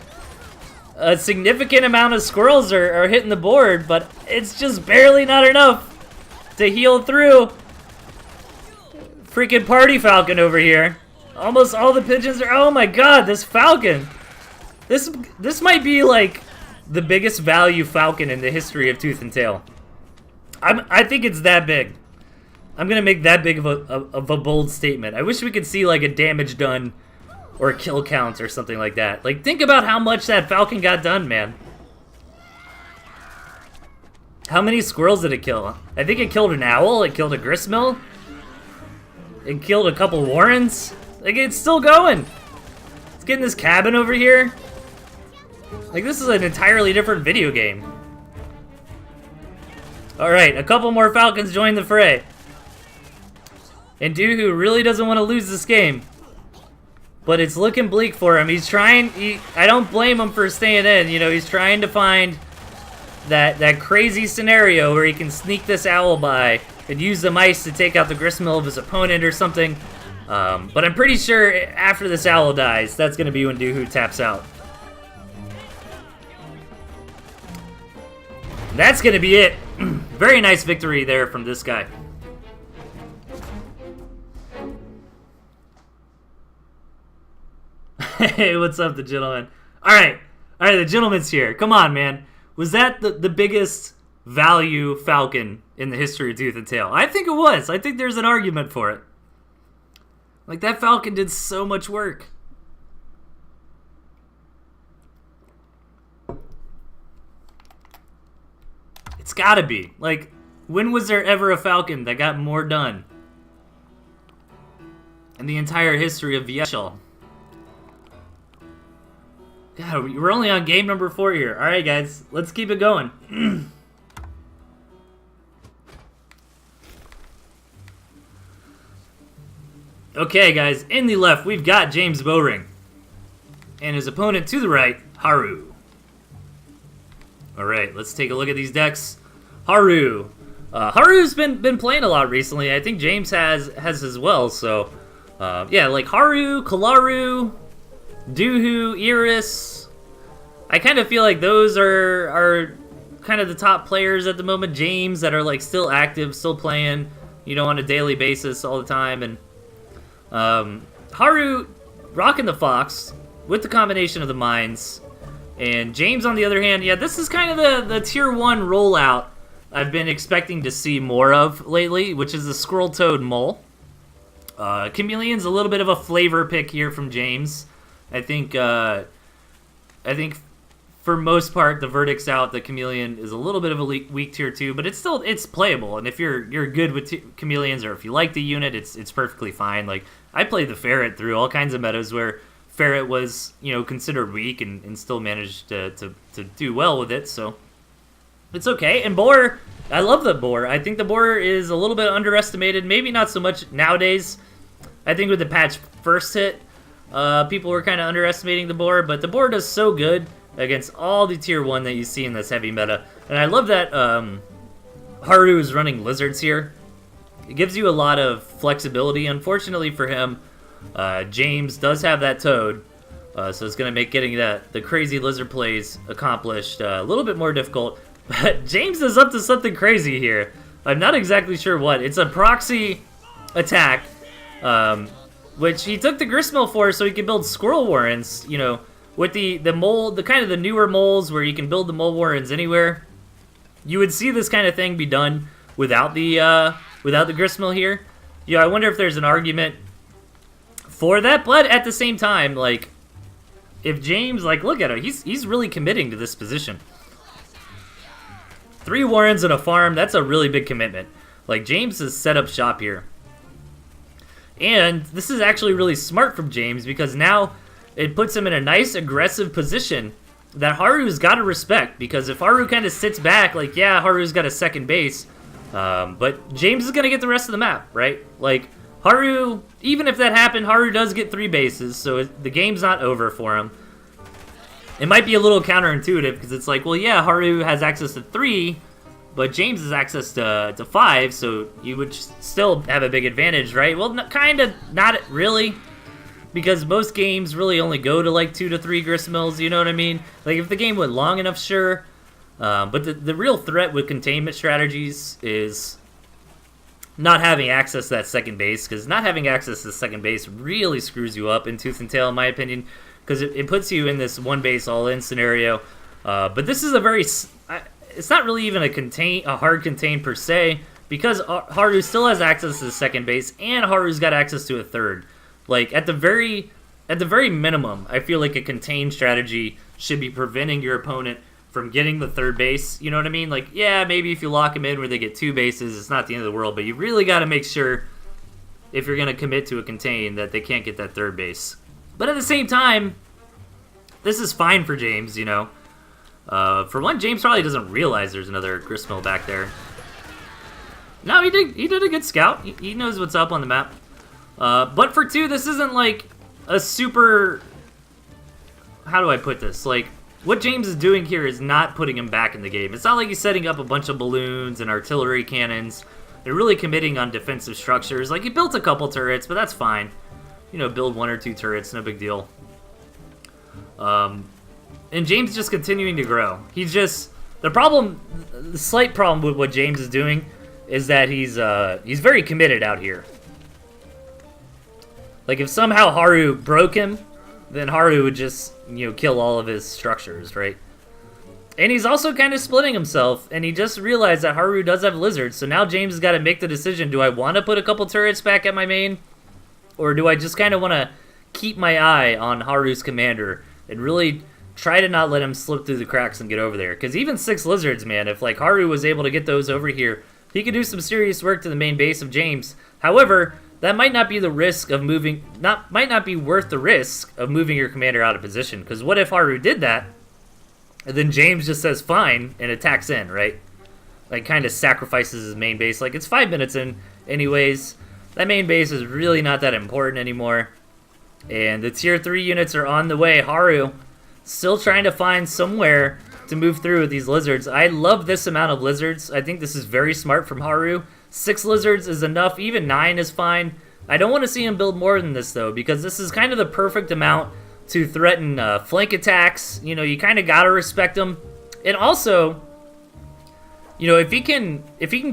A significant amount of squirrels are hitting the board, but it's just barely not enough to heal through. Freaking party falcon over here. Almost all the pigeons are... Oh my god, this falcon. This might be like the biggest value falcon in the history of Tooth and Tail. I think it's that big. I'm gonna make that big of a bold statement. I wish we could see like a damage done or kill count or something like that. Like, think about how much that falcon got done, man. How many squirrels did it kill? I think it killed an owl, it killed a gristmill, it killed a couple warrens. Like, it's still going. It's getting this cabin over here. Like, this is an entirely different video game. Alright, a couple more falcons join the fray. And Doohoo really doesn't want to lose this game. but it's looking bleak for him. He's trying. I don't blame him for staying in. You know, he's trying to find that crazy scenario where he can sneak this owl by and use the mice to take out the gristmill of his opponent or something. But I'm pretty sure after this owl dies, that's going to be when Doohoo taps out. That's going to be it. Very nice victory there from this guy. Hey, what's up, the gentleman? All right, the gentleman's here. Come on, man. Was that the biggest value falcon in the history of Tooth and Tail? I think it was. I think there's an argument for it. Like, that falcon did so much work. It's gotta be. Like, when was there ever a falcon that got more done in the entire history of VSL? God, we're only on game number 4 here. Alright, guys, let's keep it going. Okay, guys, in the left, we've got James Bowring. And his opponent to the right, Haru. Alright, let's take a look at these decks. Haru. Haru's been playing a lot recently. I think James has as well, so... yeah, like Haru, Kalaru, Doohoo, Iris. I kind of feel like those are kind of the top players at the moment. James, that are like still active, still playing, you know, on a daily basis all the time. And Haru rocking the Fox with the combination of the mines. And James, on the other hand, yeah, this is kind of the tier 1 rollout I've been expecting to see more of lately, which is the Squirrel Toad Mole. Chameleon's a little bit of a flavor pick here from James. I think for most part the verdict's out that Chameleon is a little bit of a weak tier 2, but it's playable. And if you're good with Chameleons, or if you like the unit, it's perfectly fine. Like, I played the Ferret through all kinds of metas where Ferret was, you know, considered weak and still managed to do well with it, so it's okay. And Boar, I love the Boar. I think the Boar is a little bit underestimated, maybe not so much nowadays. I think with the patch first hit, people were kind of underestimating the Boar, but the Boar does so good against all the tier 1 that you see in this heavy meta. And I love that Haru is running lizards here. It gives you a lot of flexibility. Unfortunately for him, James does have that toad, so it's going to make getting the crazy lizard plays accomplished a little bit more difficult. But James is up to something crazy here. I'm not exactly sure what. It's a proxy attack, which he took the gristmill for so he could build squirrel warrens, you know, with the mole, the kind of the newer moles where you can build the mole warrens anywhere. You would see this kind of thing be done without the gristmill here. Yeah, I wonder if there's an argument for that, but at the same time, like, if James, like, look at him, he's really committing to this position. 3 warrens and a farm, that's a really big commitment. Like, James has set up shop here. And this is actually really smart from James, because now it puts him in a nice aggressive position that Haru's got to respect. Because if Haru kind of sits back, like, yeah, Haru's got a second base, but James is going to get the rest of the map, right? Like, Haru, even if that happened, Haru does get 3 bases, so the game's not over for him. It might be a little counterintuitive, because it's like, well, yeah, Haru has access to 3, but James has access to 5, so you would still have a big advantage, right? Well, kind of, not really, because most games really only go to like 2 to 3 gristmills, you know what I mean? Like, if the game went long enough, sure. But the real threat with containment strategies is not having access to that second base, because not having access to the second base really screws you up in Tooth and Tail, in my opinion, because it puts you in this one base all-in scenario. But this is a very... It's not really even a hard contain per se, because Haru still has access to the second base, and Haru's got access to a third. Like, at the very minimum, I feel like a contain strategy should be preventing your opponent from getting the third base. You know what I mean? Like, yeah, maybe if you lock them in where they get 2 bases, it's not the end of the world, but you really got to make sure, if you're going to commit to a contain, that they can't get that third base. But at the same time, this is fine for James, you know. For one, James probably doesn't realize there's another gristmill back there. No, he did a good scout. He knows what's up on the map. But for 2, this isn't like a super... How do I put this? Like, what James is doing here is not putting him back in the game. It's not like he's setting up a bunch of balloons and artillery cannons. They're really committing on defensive structures. Like, he built a couple turrets, but that's fine. You know, build 1 or 2 turrets, no big deal. And James just continuing to grow. He's just... The slight problem with what James is doing is that he's very committed out here. Like, if somehow Haru broke him, then Haru would just, you know, kill all of his structures, right? And he's also kind of splitting himself, and he just realized that Haru does have lizards, so now James has got to make the decision, do I want to put a couple turrets back at my main? Or do I just kind of want to keep my eye on Haru's commander and really try to not let him slip through the cracks and get over there? Because even 6 lizards, man, if like Haru was able to get those over here, he could do some serious work to the main base of James. However, that might not be the risk of moving, might not be worth the risk of moving your commander out of position. Because what if Haru did that, and then James just says fine and attacks in, right? Like, kind of sacrifices his main base. Like, it's 5 minutes in anyways. That main base is really not that important anymore. And the tier 3 units are on the way. Haru still trying to find somewhere to move through with these lizards. I love this amount of lizards. I think this is very smart from Haru. 6 lizards is enough. Even 9 is fine. I don't want to see him build more than this, though, because this is kind of the perfect amount to threaten flank attacks. You know, you kind of got to respect him. And also, you know, if he can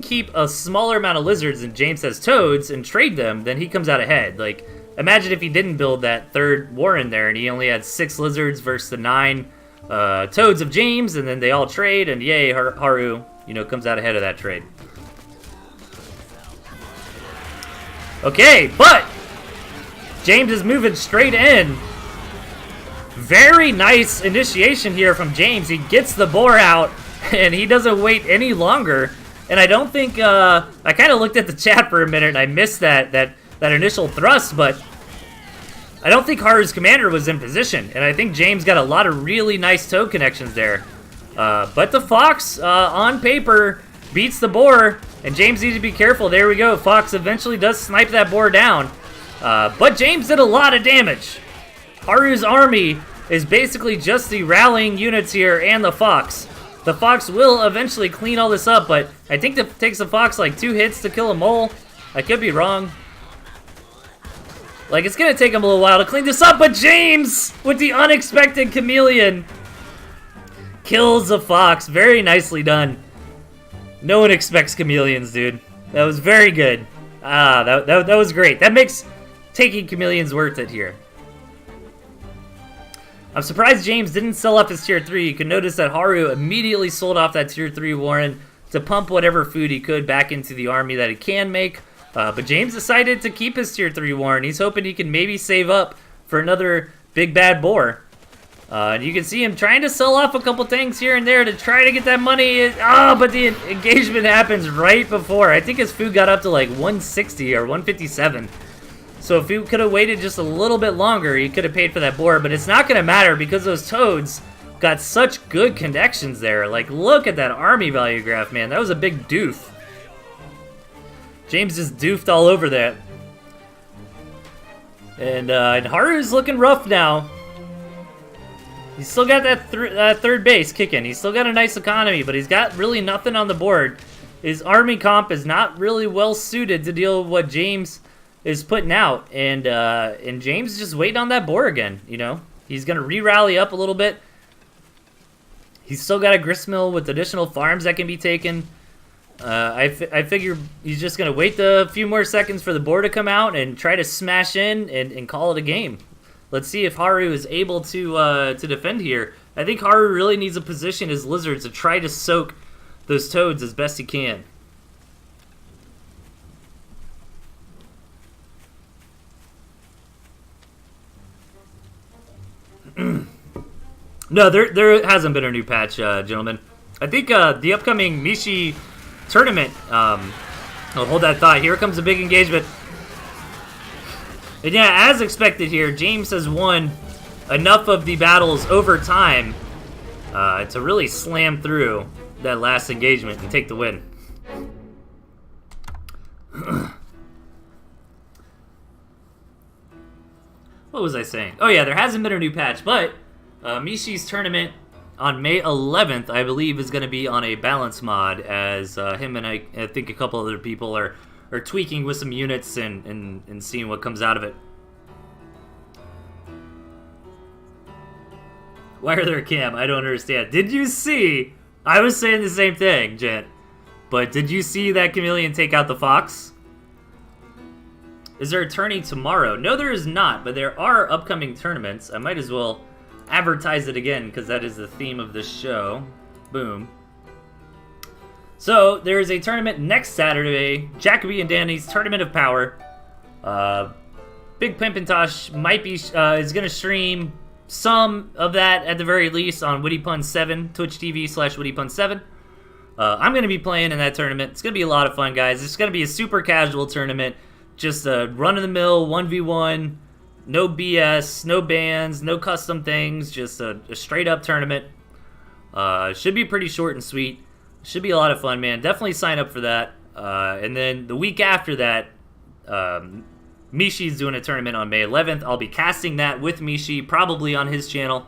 keep a smaller amount of lizards and James has toads and trade them, then he comes out ahead. Like, imagine if he didn't build that 3rd warren there and he only had 6 lizards versus the 9 toads of James, and then they all trade, and yay, Haru, you know, comes out ahead of that trade. Okay, but James is moving straight in. Very nice initiation here from James. He gets the boar out, and he doesn't wait any longer. And I don't think, I kind of looked at the chat for a minute, and I missed that initial thrust, but I don't think Haru's commander was in position, and I think James got a lot of really nice toad connections there. But the Fox, on paper, beats the boar, and James needs to be careful. There we go. Fox eventually does snipe that boar down. But James did a lot of damage. Haru's army is basically just the rallying units here and the Fox. The Fox will eventually clean all this up, but I think it takes the Fox like 2 hits to kill a mole. I could be wrong. Like, it's going to take him a little while to clean this up, but James, with the unexpected chameleon, kills the Fox. Very nicely done. No one expects chameleons, dude. That was very good. That was great. That makes taking chameleons worth it here. I'm surprised James didn't sell off his tier 3. You can notice that Haru immediately sold off that tier 3 warren to pump whatever food he could back into the army that he can make. But James decided to keep his tier 3 warren. He's hoping he can maybe save up for another big bad boar. And you can see him trying to sell off a couple things here and there to try to get that money. But the engagement happens right before. I think his food got up to like 160 or 157. So if he could have waited just a little bit longer, he could have paid for that boar. But it's not going to matter because those toads got such good connections there. Like, look at that army value graph, man. That was a big doof. James just doofed all over that. And Haru's looking rough now. He's still got that 3rd base kicking. He's still got a nice economy, but he's got really nothing on the board. His army comp is not really well suited to deal with what James is putting out. And James is just waiting on that boar again, you know. He's going to re-rally up a little bit. He's still got a gristmill with additional farms that can be taken. I figure he's just going to wait a few more seconds for the boar to come out and try to smash in and call it a game. Let's see if Haru is able to defend here. I think Haru really needs to position his lizards to try to soak those toads as best he can. No, there hasn't been a new patch, gentlemen. I think the upcoming Mishi tournament, I'll hold that thought. Here comes a big engagement. And yeah, as expected here, James has won enough of the battles over time to really slam through that last engagement and take the win. What was I saying? Oh yeah, there hasn't been a new patch, but Mishi's tournament on May 11th, I believe, is going to be on a balance mod, as him and I think a couple other people are tweaking with some units and seeing what comes out of it. Why are there a cam? I don't understand. Did you see? I was saying the same thing, Jen. But did you see that chameleon take out the fox? Is there a tourney tomorrow? No, there is not, but there are upcoming tournaments. I might as well advertise it again, because that is the theme of this show. Boom. So, there is a tournament next Saturday. Jacoby and Danny's Tournament of Power. Big Pimpintosh might be is going to stream some of that at the very least on WittyPun7, Twitch TV/WittyPun7. I'm going to be playing in that tournament. It's going to be a lot of fun, guys. It's going to be a super casual tournament. Just a run-of-the-mill 1v1. No BS, no bans, no custom things. Just a straight-up tournament. Should be pretty short and sweet. Should be a lot of fun, man. Definitely sign up for that. And then the week after that, Mishi's doing a tournament on May 11th. I'll be casting that with Mishi, probably on his channel.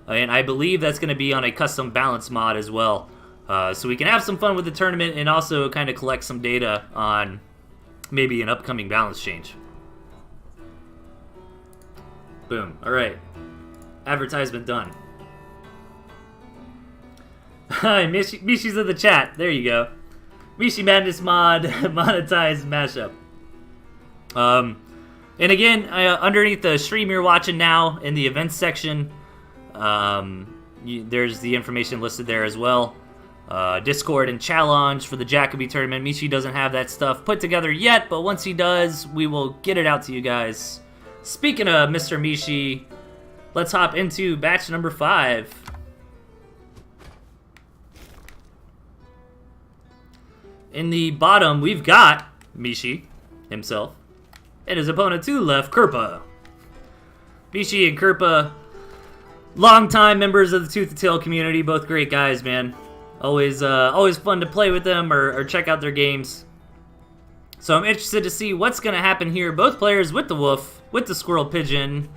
And I believe that's going to be on a custom balance mod as well. So we can have some fun with the tournament and also kind of collect some data on maybe an upcoming balance change. Boom. Alright. Advertisement done. Hi, Mishi's in the chat. There you go. Mishi Madness mod, monetized mashup. And again, underneath the stream you're watching now, in the events section, there's the information listed there as well. Discord and challenge for the Jacoby tournament. Mishi doesn't have that stuff put together yet, but once he does, we will get it out to you guys. Speaking of Mr. Mishi, let's hop into batch number 5. In the bottom, we've got Mishi himself, and his opponent to the left, Kerpa. Mishi and Kerpa, longtime members of the Tooth and Tail community, both great guys, man. Always fun to play with them or check out their games. So I'm interested to see what's going to happen here. Both players with the wolf, with the squirrel pigeon.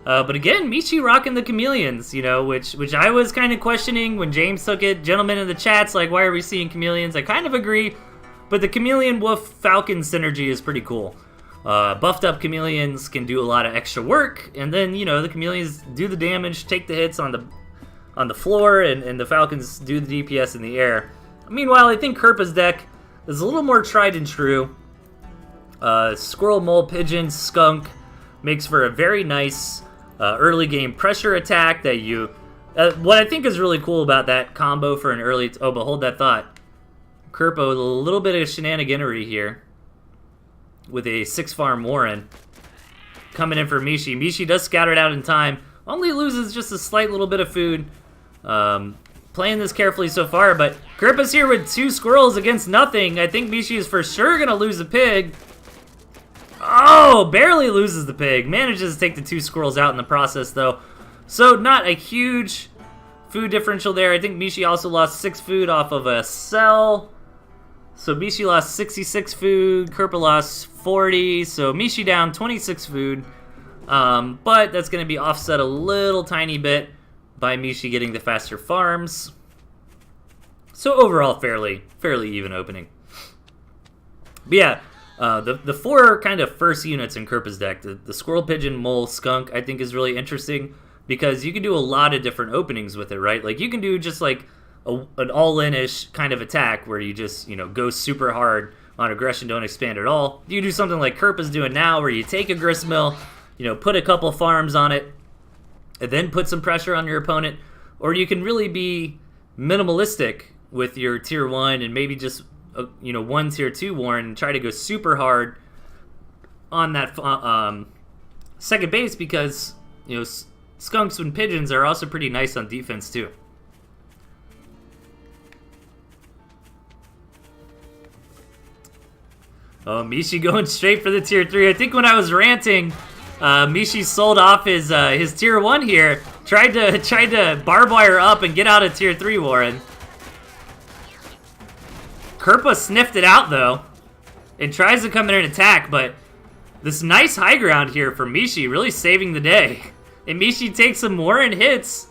But again, Mishi rocking the chameleons, you know, which I was kind of questioning when James took it. Gentlemen in the chat's like, why are we seeing chameleons? I kind of agree, but the chameleon wolf falcon synergy is pretty cool. Buffed up chameleons can do a lot of extra work, and then, you know, the chameleons do the damage, take the hits on the floor, and the falcons do the DPS in the air. Meanwhile, I think Kerpa's deck is a little more tried and true. Squirrel, mole, pigeon, skunk makes for a very nice early game pressure attack that you... what I think is really cool about that combo for an early... oh, but hold that thought. Kerpa with a little bit of shenaniganery here with a 6-farm Warren coming in for Mishi. Mishi does scout it out in time. Only loses just a slight little bit of food. Playing this carefully so far, but Kerpa's here with 2 squirrels against nothing. I think Mishi is for sure going to lose a pig. Oh, barely loses the pig. Manages to take the 2 squirrels out in the process, though. So not a huge food differential there. I think Mishi also lost 6 food off of a cell. So Mishi lost 66 food. Kerpa lost 40. So Mishi down 26 food. But that's going to be offset a little tiny bit by Mishi getting the faster farms. So overall, fairly even opening. But yeah, the 4 kind of first units in Kerpa's deck, the squirrel, pigeon, mole, skunk, I think is really interesting because you can do a lot of different openings with it, right? Like you can do just like an all-in-ish kind of attack where you just, you know, go super hard on aggression, don't expand at all. You do something like Kerpa's doing now where you take a gristmill, you know, put a couple farms on it, and then put some pressure on your opponent. Or you can really be minimalistic with your tier 1 and maybe just, you know, 1 tier 2 Warren and try to go super hard on that second base because, you know, skunks and pigeons are also pretty nice on defense too. Oh, Mishi going straight for the tier 3. I think when I was ranting, Mishi sold off his tier 1 here. Tried to barbed wire up and get out of tier 3 Warren. Kerpa sniffed it out though, and tries to come in and attack, but This nice high ground here for Mishi, really saving the day. And Mishi takes some more and hits,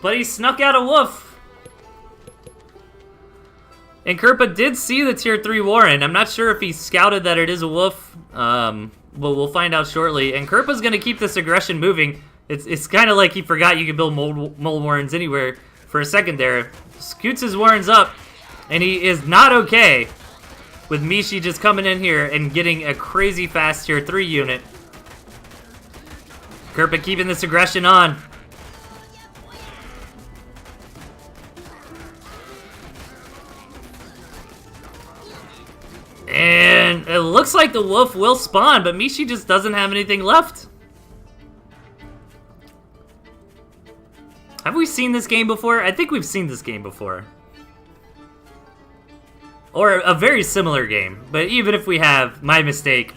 but he snuck out a Wolf. And Kerpa did see the tier 3 Warren. I'm not sure if he scouted that it is a Wolf. But we'll find out shortly. And Kerpa's going to keep this aggression moving. It's kind of like he forgot you could build mole Warrens anywhere for a second there. Scoots his Warrens up, and he is not okay with Mishi just coming in here and getting a crazy fast tier 3 unit. Kerpa keeping this aggression on. And it looks like the Wolf will spawn, but Mishi just doesn't have anything left. Have we seen this game before? I think we've seen this game before. Or a very similar game. But even if we have, my mistake,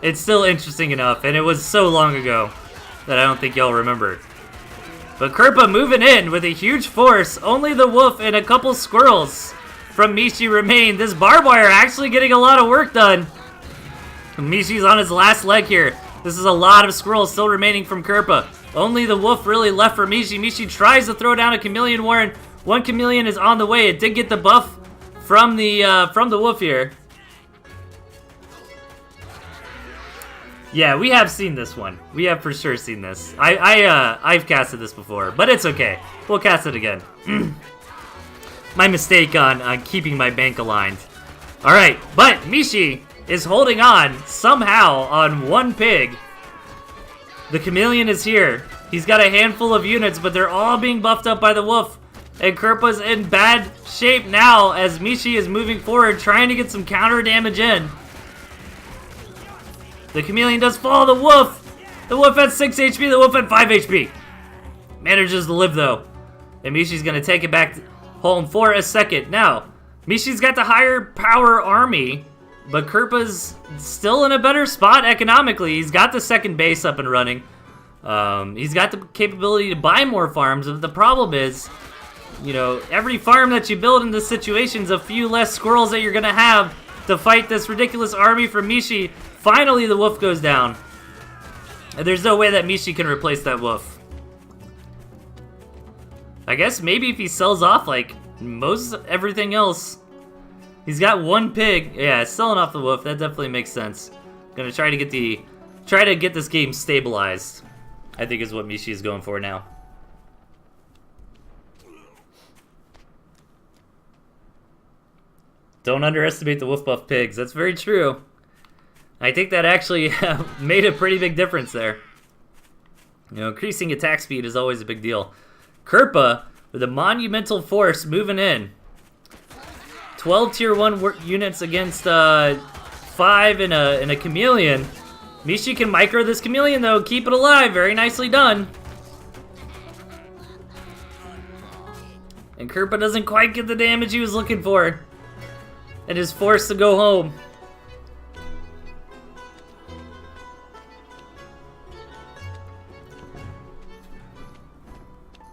it's still interesting enough. And it was so long ago that I don't think y'all remember. But Kerpa moving in with a huge force. Only the Wolf and a couple squirrels from Mishi remain. This barbed wire actually getting a lot of work done. Mishi's on his last leg here. This is a lot of squirrels still remaining from Kerpa. Only the Wolf really left for Mishi. Mishi tries to throw down a Chameleon Warren. One Chameleon is on the way. It did get the buff from the Wolf here. Yeah, we have seen this one. We have for sure seen this. I've casted this before, but it's okay. We'll cast it again. My mistake on keeping my bank aligned. All right, but Mishi is holding on somehow on one pig. The Chameleon is here. He's got a handful of units, but they're all being buffed up by the Wolf. And Kerpa's in bad shape now as Mishi is moving forward, trying to get some counter damage in. The Chameleon does fall. The Wolf had 6 HP. The Wolf had 5 HP. Manages to live, though. And Mishi's going to take it back home for a second. Now, Mishi's got the higher power army, but Kerpa's still in a better spot economically. He's got the second base up and running. He's got the capability to buy more farms. The problem is, you know, every farm that you build in this situation is a few less squirrels that you're going to have to fight this ridiculous army from Mishi. Finally, the Wolf goes down. And there's no way that Mishi can replace that Wolf. I guess maybe if he sells off, like, most everything else. He's got one pig. Yeah, selling off the Wolf. That definitely makes sense. Gonna try to get this game stabilized, I think is what Mishi is going for now. Don't underestimate the Wolf buff pigs. That's very true. I think that actually made a pretty big difference there. You know, increasing attack speed is always a big deal. Kerpa with a monumental force moving in. 12 tier 1 units against 5 and a Chameleon. Mishi can micro this Chameleon though, keep it alive. Very nicely done. And Kerpa doesn't quite get the damage he was looking for. And is forced to go home.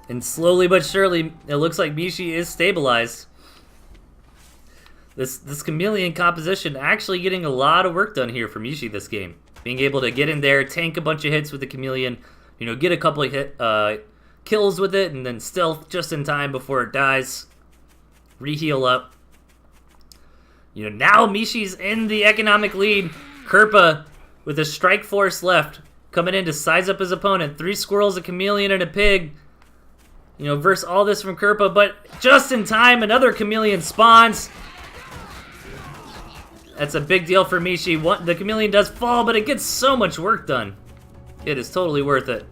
And slowly but surely, it looks like Mishi is stabilized. This Chameleon composition actually getting a lot of work done here for Mishi this game. Being able to get in there, tank a bunch of hits with the Chameleon, you know, get a couple of kills with it, and then stealth just in time before it dies. Re-heal up. You know, now Mishi's in the economic lead. Kerpa with a strike force left, coming in to size up his opponent. 3 squirrels, a Chameleon, and a pig. You know, verse all this from Kerpa, but just in time, another Chameleon spawns. That's a big deal for Mishi. The Chameleon does fall, but it gets so much work done. It is totally worth it.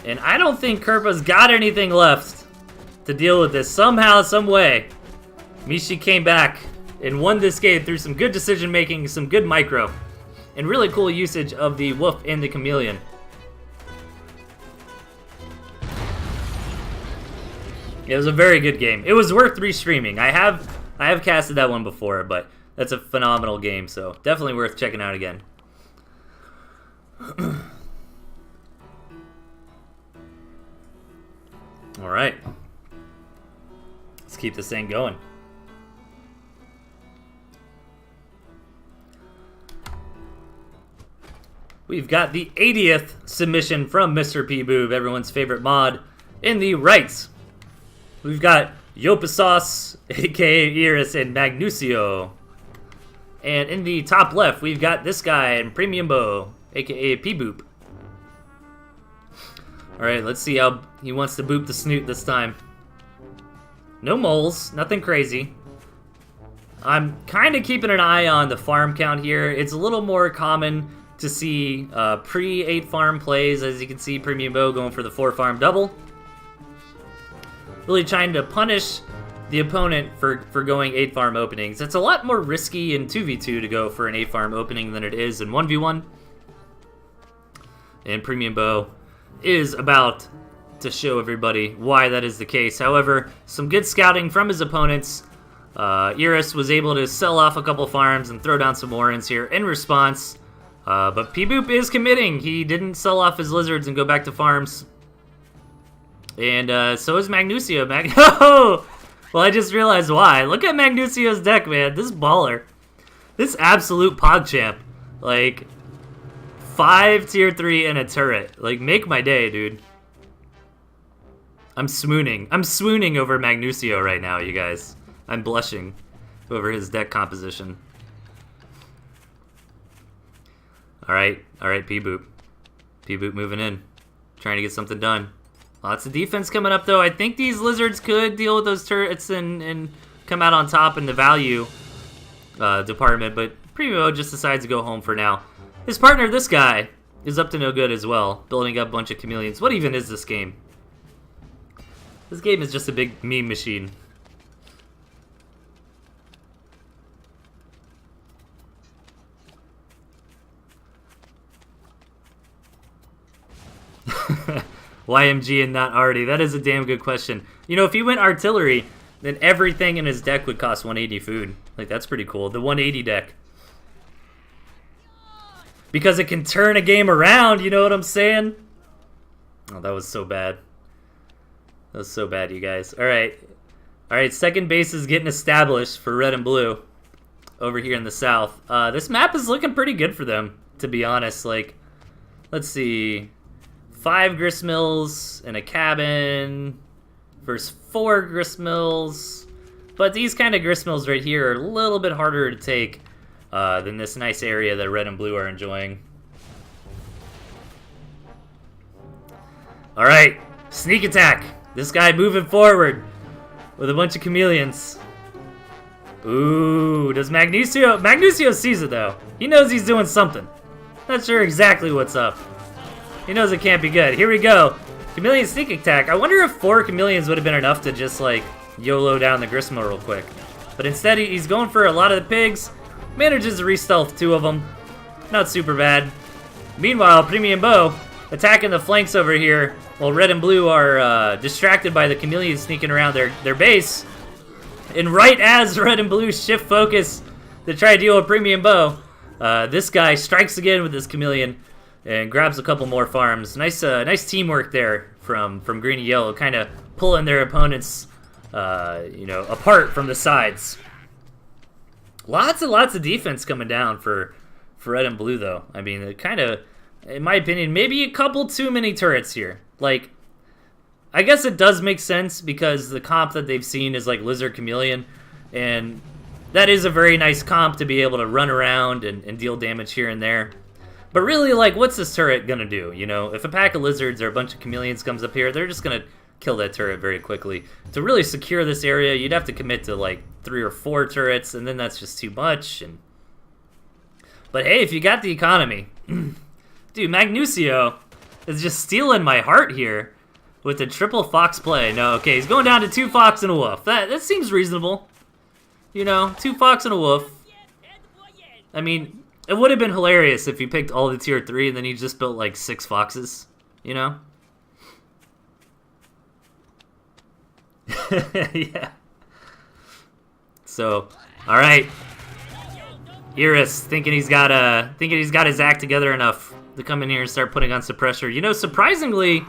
And I don't think Kerpa's got anything left to deal with this. Somehow, some way, Mishi came back and won this game through some good decision making, some good micro, and really cool usage of the Wolf and the Chameleon. It was a very good game. It was worth restreaming. I have casted that one before, but that's a phenomenal game, so definitely worth checking out again. All right. Let's keep this thing going. We've got the 80th submission from Mr. P-Boob, everyone's favorite mod. In the right, we've got Yopasos, aka Iris, and Magnusio. And in the top left, we've got this guy and Premium Bow, aka P-Boop. Alright, let's see how he wants to boop the snoot this time. No moles, nothing crazy. I'm kind of keeping an eye on the farm count here. It's a little more common to see pre-8 farm plays. As you can see, Premium Bow going for the 4 farm double. Really trying to punish the opponent for going 8 farm openings. It's a lot more risky in 2v2 to go for an 8 farm opening than it is in 1v1. And Premium Bow is about to show everybody why that is the case. However, some good scouting from his opponents. Iris was able to sell off a couple farms and throw down some Warrens here in response. But P-Boop is committing. He didn't sell off his lizards and go back to farms. And so is Magnusio. Oh! Well, I just realized why. Look at Magnusio's deck, man. This baller. This absolute PogChamp. Like, 5 tier 3 and a turret. Like, make my day, dude. I'm swooning. I'm swooning over Magnusio right now, you guys. I'm blushing over his deck composition. Alright, P-Boop. P-Boop moving in. Trying to get something done. Lots of defense coming up, though. I think these lizards could deal with those turrets and come out on top in the value department, but Primo just decides to go home for now. His partner, this guy, is up to no good as well, building up a bunch of chameleons. What even is this game? This game is just a big meme machine. YMG and not Artie? That is a damn good question. You know, if he went artillery, then everything in his deck would cost 180 food. Like, that's pretty cool. The 180 deck. Because it can turn a game around, you know what I'm saying? Oh, that was so bad. That was so bad, you guys. Alright. Alright, second base is getting established for red and blue over here in the south. This map is looking pretty good for them, to be honest. Like, let's see. 5 gristmills and a cabin versus 4 gristmills. But these kind of gristmills right here are a little bit harder to take than this nice area that red and blue are enjoying. Alright, sneak attack. This guy moving forward with a bunch of chameleons. Ooh, does Magnusio... Magnusio sees it, though. He knows he's doing something. Not sure exactly what's up. He knows it can't be good. Here we go. Chameleon sneak attack. I wonder if 4 chameleons would have been enough to just, like, YOLO down the Gristmill real quick. But instead, he's going for a lot of the pigs. Manages to re-stealth 2 of them. Not super bad. Meanwhile, Premium Bow attacking the flanks over here while red and blue are distracted by the chameleons sneaking around their base. And right as red and blue shift focus to try to deal with Premium Bow, this guy strikes again with his chameleon and grabs a couple more farms. Nice teamwork there from green and yellow, kind of pulling their opponents, apart from the sides. Lots and lots of defense coming down for red and blue, though. I mean, it kind of, in my opinion, maybe a couple too many turrets here. Like, I guess it does make sense because the comp that they've seen is like Lizard Chameleon, and that is a very nice comp to be able to run around and deal damage here and there. But really, like, what's this turret gonna do? You know, if a pack of lizards or a bunch of chameleons comes up here, they're just gonna kill that turret very quickly. To really secure this area, you'd have to commit to like 3 or 4 turrets, and then that's just too much. But hey, if you got the economy, dude, Magnusio is just stealing my heart here with the triple fox play. No, okay, he's going down to 2 fox and a wolf. That seems reasonable. You know, 2 fox and a wolf. I mean, it would have been hilarious if he picked all the tier 3 and then he just built like 6 foxes, you know? Yeah. So, all right. Iris thinking he's got his act together enough to come in here and start putting on some pressure. You know, surprisingly,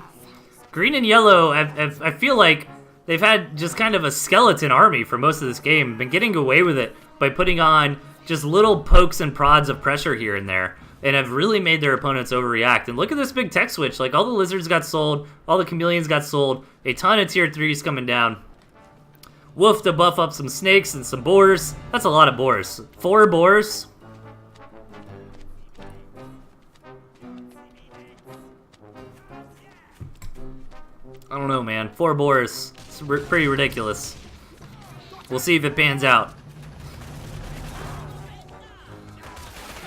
green and yellow, I feel like they've had just kind of a skeleton army for most of this game. Been getting away with it by putting on just little pokes and prods of pressure here and there. and have really made their opponents overreact. And look at this big tech switch. Like, all the lizards got sold, all the chameleons got sold, a ton of tier 3s coming down. Wolf to buff up some snakes and some boars. That's a lot of boars. 4 boars. I don't know, man. 4 boars. It's pretty ridiculous. We'll see if it pans out.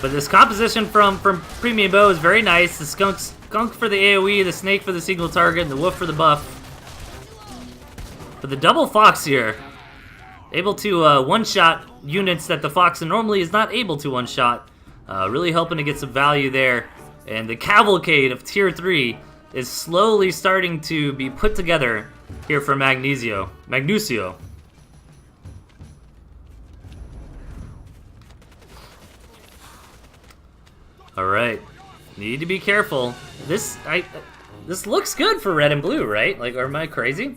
But this composition from Premium Bow is very nice. The skunk for the AoE, the snake for the single target, and the wolf for the buff. But the double fox here, able to one-shot units that the fox normally is not able to one-shot. Really helping to get some value there. And the cavalcade of tier 3 is slowly starting to be put together here for Magnesio. Alright. Need to be careful. This looks good for red and blue, right? Like, or am I crazy?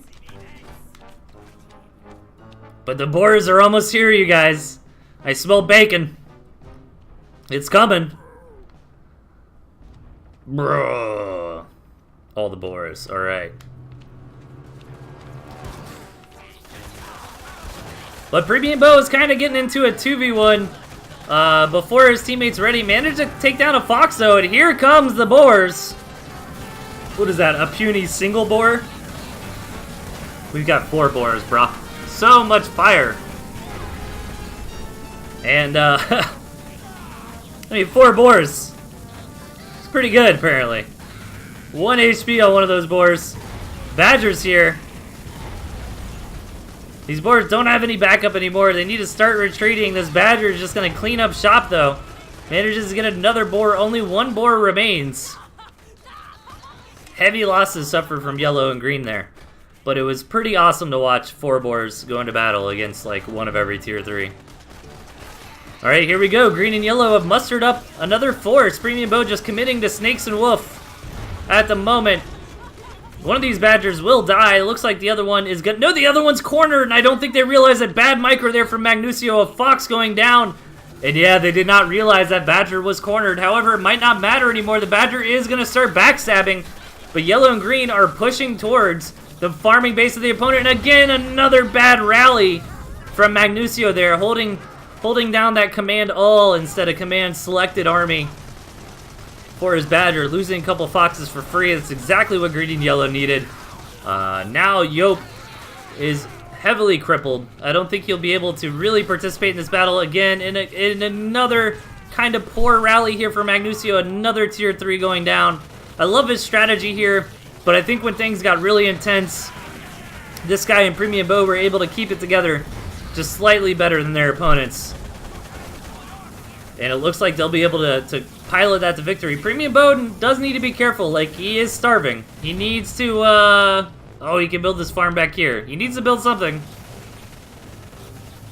But the boars are almost here, you guys. I smell bacon. It's coming. Bruh. All the boars. Alright. But Premium Bow is kind of getting into a 2v1 before his teammates ready. Managed to take down a fox, though, and here comes the boars. What is that, a puny single boar? We've got 4 boars, bro. So much fire. And, I mean, 4 boars. It's pretty good, apparently. 1 HP on one of those boars. Badgers here. These boars don't have any backup anymore. They need to start retreating. This badger is just going to clean up shop, though. Manages to get another boar. Only 1 boar remains. Heavy losses suffered from yellow and green there. But it was pretty awesome to watch 4 boars go into battle against, like, 1 of every tier 3. Alright, here we go. Green and yellow have mustered up another force. Premium Bow just committing to snakes and wolf at the moment. One of these badgers will die. It looks like the other one is good. No, the other one's cornered, and I don't think they realized that bad micro there from Magnesio. A fox going down. And yeah, they did not realize that badger was cornered. However, it might not matter anymore. The badger is going to start backstabbing. But yellow and green are pushing towards the farming base of the opponent. And again, another bad rally from Magnesio there, holding down that command all instead of command selected army for his badger, losing a couple foxes for free. That's exactly what green and yellow needed. Now Yoke is heavily crippled. I don't think he'll be able to really participate in this battle again. In another kind of poor rally here for Magnesio, another tier 3 going down. I love his strategy here, but I think when things got really intense, this guy and Premium Bow were able to keep it together just slightly better than their opponents. And it looks like they'll be able to pilot that to victory. Premium Bow does need to be careful. Like, he is starving. He needs to, oh, he can build this farm back here. He needs to build something.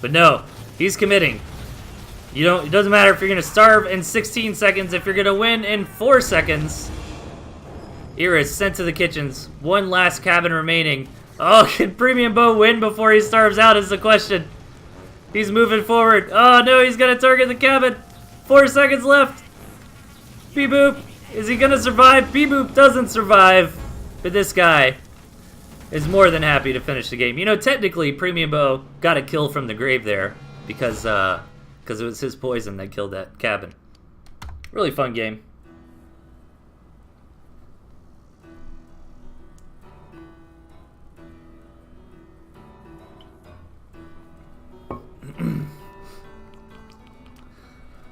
But no, he's committing. It doesn't matter if you're going to starve in 16 seconds, if you're going to win in 4 seconds. Iris sent to the kitchens. 1 last cabin remaining. Oh, can Premium Bow win before he starves out is the question. He's moving forward. Oh, no, he's going to target the cabin. 4 seconds left. Beep-boop. Is he going to survive? Beep-boop doesn't survive. But this guy is more than happy to finish the game. You know, technically, Premium Bow got a kill from the grave there because it was his poison that killed that cabin. Really fun game.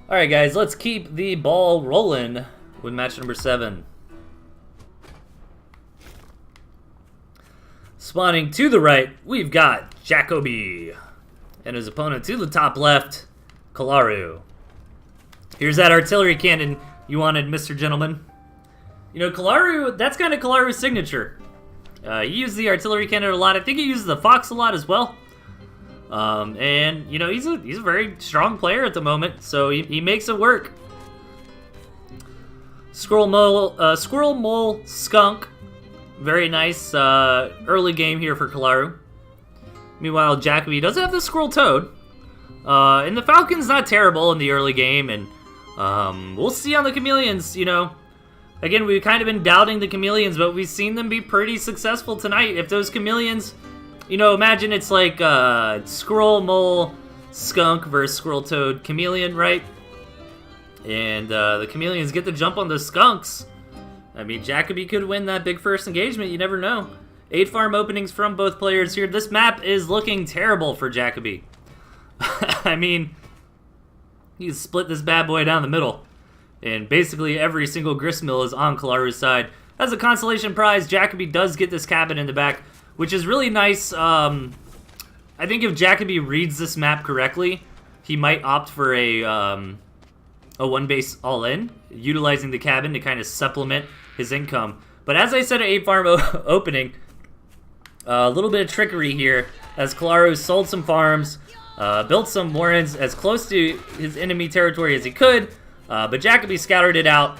Alright guys, let's keep the ball rolling with match number 7. Spawning to the right, we've got Jacoby. And his opponent to the top left, Kalaru. Here's that artillery cannon you wanted, Mr. Gentleman. You know, Kalaru, that's kind of Kalaru's signature. He uses the artillery cannon a lot. I think he uses the fox a lot as well. And, you know, he's a very strong player at the moment, so he makes it work. Squirrel Mole, Skunk. Very nice early game here for Kalaru. Meanwhile, Jacoby does have the Squirrel Toad. And the Falcon's not terrible in the early game, and We'll see on the Chameleons, you know. Again, we've kind of been doubting the Chameleons, but we've seen them be pretty successful tonight. If those Chameleons, you know, imagine it's like Squirrel, Mole, Skunk versus Squirrel, Toad, Chameleon, right? And the Chameleons get the jump on the Skunks. I mean, Jacoby could win that big first engagement. You never know. 8 farm openings from both players here. This map is looking terrible for Jacoby. I mean, he's split this bad boy down the middle. And basically every single gristmill is on Kalaru's side. As a consolation prize, Jacoby does get this cabin in the back, which is really nice. I think if Jacoby reads this map correctly, he might opt for a 1-base all-in, utilizing the cabin to kind of supplement his income. But as I said at 8 farm opening, a little bit of trickery here as Kalaru sold some farms, built some warrens as close to his enemy territory as he could, but Jacoby scouted it out,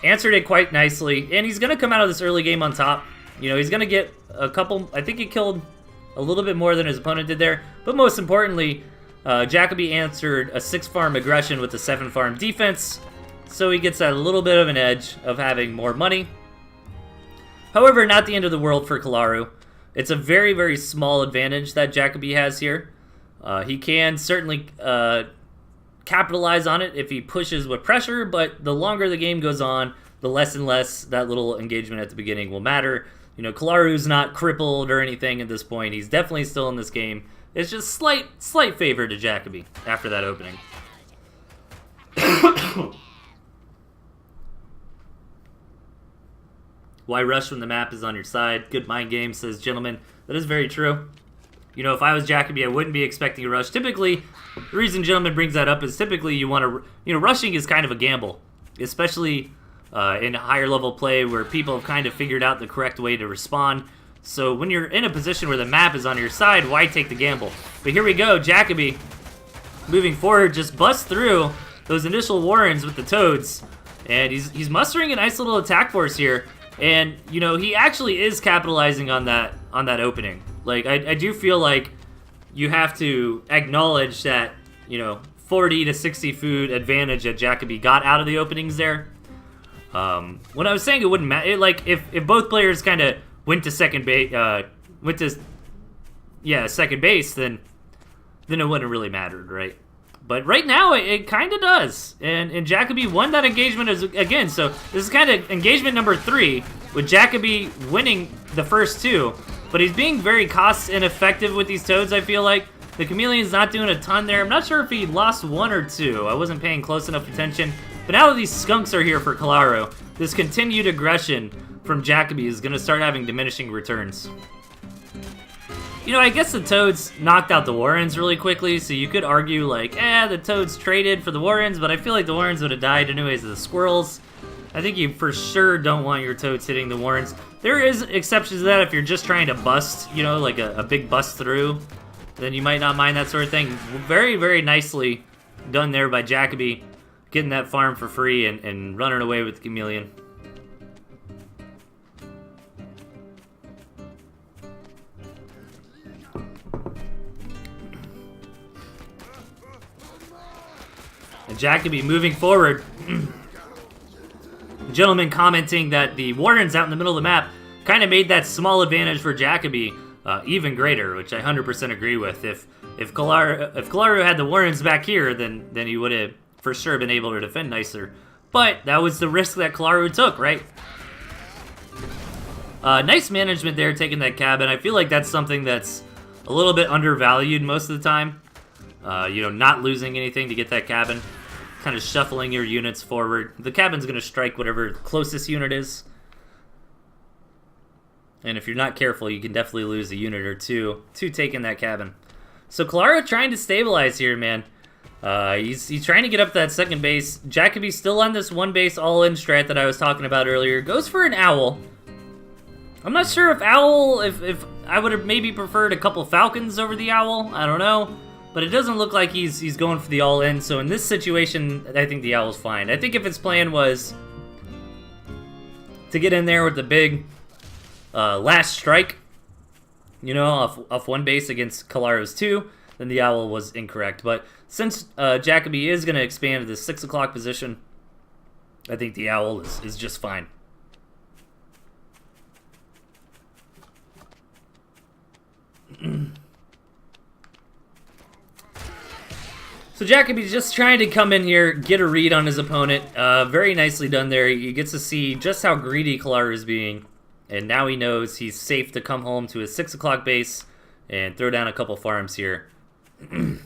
answered it quite nicely, and he's going to come out of this early game on top. You know, he's going to get a couple, I think he killed a little bit more than his opponent did there, but most importantly, Jacoby answered a 6 farm aggression with a 7 farm defense, so he gets that little bit of an edge of having more money. However, not the end of the world for Kalaru. It's a very, very small advantage that Jacoby has here. He can certainly capitalize on it if he pushes with pressure, but the longer the game goes on, the less and less that little engagement at the beginning will matter. You know, Kalaru's not crippled or anything at this point. He's definitely still in this game. It's just slight favor to Jacoby after that opening. Why rush when the map is on your side? Good mind game, says Gentleman. That is very true. You know, if I was Jacoby, I wouldn't be expecting a rush. Typically, the reason Gentleman brings that up is typically you want to, you know, rushing is kind of a gamble, especially in higher level play where people have kind of figured out the correct way to respond. So when you're in a position where the map is on your side, why take the gamble? But here we go, Jacoby moving forward, just busts through those initial warrens with the Toads, and he's mustering a nice little attack force here. And, you know, he actually is capitalizing on that opening. Like, I do feel like you have to acknowledge that, you know, 40 to 60 food advantage that Jacoby got out of the openings there. When I was saying it wouldn't matter, like, if both players kind of went to second base, second base, then it wouldn't really mattered, right? But right now, it kind of does. And Jacoby won that engagement again. So this is kind of engagement number 3, with Jacoby winning the first 2. But he's being very cost ineffective with these Toads, I feel like. The Chameleon's not doing a ton there. I'm not sure if he lost 1 or 2. I wasn't paying close enough attention. But now that these Skunks are here for Kalaru, this continued aggression from Jacoby is going to start having diminishing returns. You know, I guess the Toads knocked out the Warrens really quickly, so you could argue, like, the Toads traded for the Warrens, but I feel like the Warrens would have died anyways of the Squirrels. I think you for sure don't want your Toads hitting the Warrens. There is exceptions to that if you're just trying to bust, you know, like a big bust through, then you might not mind that sort of thing. Very, very nicely done there by Jacoby, getting that farm for free and running away with the Chameleon. And Jacoby moving forward. The gentleman commenting that the Warrens out in the middle of the map kind of made that small advantage for Jacoby even greater, which I 100% agree with. If Kalaru had the Warrens back here, then he would have for sure been able to defend nicer. But that was the risk that Kalaru took, right? Nice management there, taking that cabin. I feel like that's something that's a little bit undervalued most of the time. You know, not losing anything to get that cabin. Kind of shuffling your units forward. The cabin's going to strike whatever the closest unit is. And if you're not careful, you can definitely lose a unit or two to taking that cabin. So Kalaru trying to stabilize here, man. He's trying to get up that second base. Jacoby's still on this 1-base all-in strat that I was talking about earlier. Goes for an Owl. I'm not sure if Owl, if I would have maybe preferred a couple Falcons over the Owl. I don't know. But it doesn't look like he's going for the all-in, so in this situation, I think the Owl's fine. I think if his plan was to get in there with the big last strike, you know, off 1 base against Kalaru's 2, then the owl was incorrect. But since Jacoby is going to expand to the 6 o'clock position, I think the owl is just fine. So Jacoby's just trying to come in here, get a read on his opponent. Very nicely done there. He gets to see just how greedy Kalaru is being. And now he knows he's safe to come home to his 6 o'clock base and throw down a couple farms here. And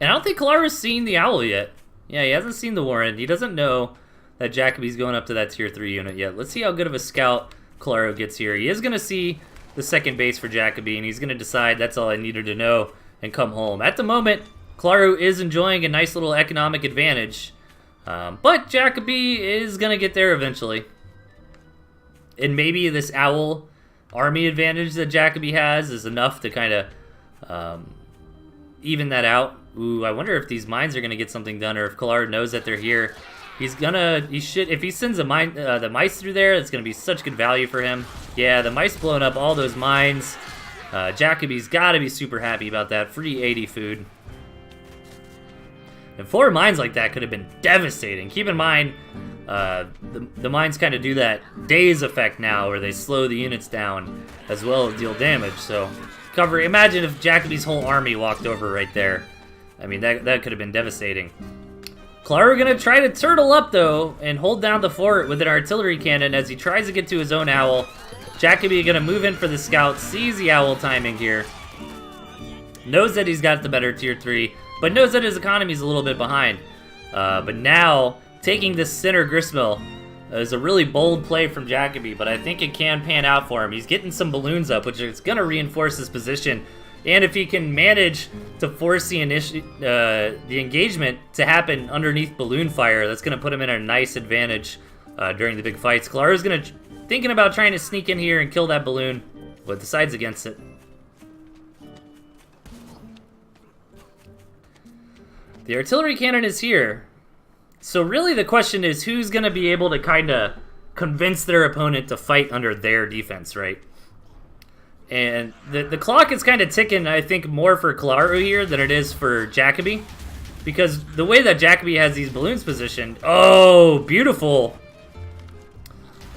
I don't think Kalaru's seen the owl yet. Yeah, he hasn't seen the Warren. He doesn't know that Jacoby's going up to that tier 3 unit yet. Let's see how good of a scout Kalaru gets here. He is going to see the second base for Jacoby, and he's going to decide that's all I needed to know and come home. At the moment, Kalaru is enjoying a nice little economic advantage, but Jacoby is going to get there eventually. And maybe this owl army advantage that Jacoby has is enough to kind of even that out. Ooh, I wonder if these mines are going to get something done, or if Kalaru knows that they're here. If he sends the mice through there, it's going to be such good value for him. Yeah, the mice blowing up all those mines. Jacoby's got to be super happy about that. Free 80 food. And 4 mines like that could have been devastating. Keep in mind, the mines kind of do that daze effect now, where they slow the units down as well as deal damage. So, imagine if Jacoby's whole army walked over right there. I mean, that could have been devastating. Kalaru gonna try to turtle up, though, and hold down the fort with an artillery cannon as he tries to get to his own owl. Jacoby gonna move in for the scout, sees the owl timing here. Knows that he's got the better tier 3, but knows that his economy is a little bit behind. But now, taking this center gristmill is a really bold play from Jacoby, but I think it can pan out for him. He's getting some balloons up, which is gonna reinforce his position. And if he can manage to force the engagement to happen underneath balloon fire, that's going to put him in a nice advantage during the big fights. Kalaru's thinking about trying to sneak in here and kill that balloon, but decides against it. The artillery cannon is here. So really the question is, who's going to be able to kind of convince their opponent to fight under their defense, right? And the clock is kind of ticking, I think, more for Kalaru here than it is for Jacoby. Because the way that Jacoby has these balloons positioned... Oh, beautiful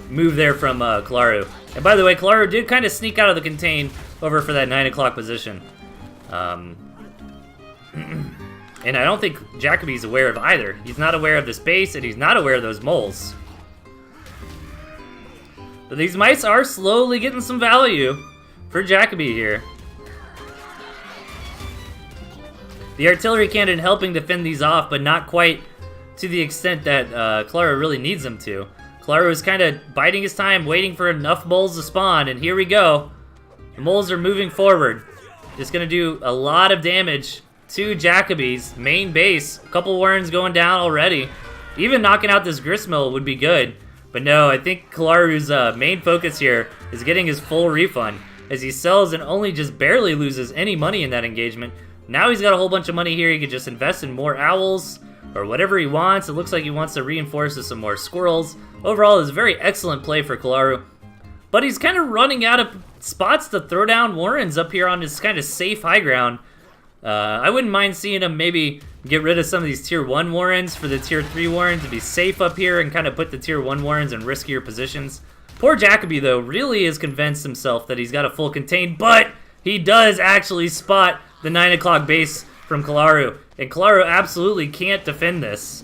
move there from Kalaru. And by the way, Kalaru did kind of sneak out of the contain over for that 9 o'clock position. And I don't think Jacoby's aware of either. He's not aware of the space, and he's not aware of those moles. But these mice are slowly getting some value for Jacoby here. The artillery cannon helping to fend these off, but not quite to the extent that Kalaru really needs them to. Kalaru is kind of biding his time, waiting for enough moles to spawn, and here we go. The moles are moving forward. Just going to do a lot of damage to Jacoby's main base. A couple warrens going down already. Even knocking out this gristmill would be good. But no, I think Kalaru's main focus here is getting his full refund, as he sells and only just barely loses any money in that engagement. Now he's got a whole bunch of money here. He could just invest in more owls or whatever he wants. It looks like he wants to reinforce with some more squirrels. Overall, it's a very excellent play for Kalaru. But he's kind of running out of spots to throw down warrens up here on his kind of safe high ground. I wouldn't mind seeing him maybe get rid of some of these tier 1 warrens for the tier 3 warrens to be safe up here and kind of put the tier 1 warrens in riskier positions. Poor Jacoby, though, really is convinced himself that he's got a full contain, but he does actually spot the 9 o'clock base from Kalaru, and Kalaru absolutely can't defend this.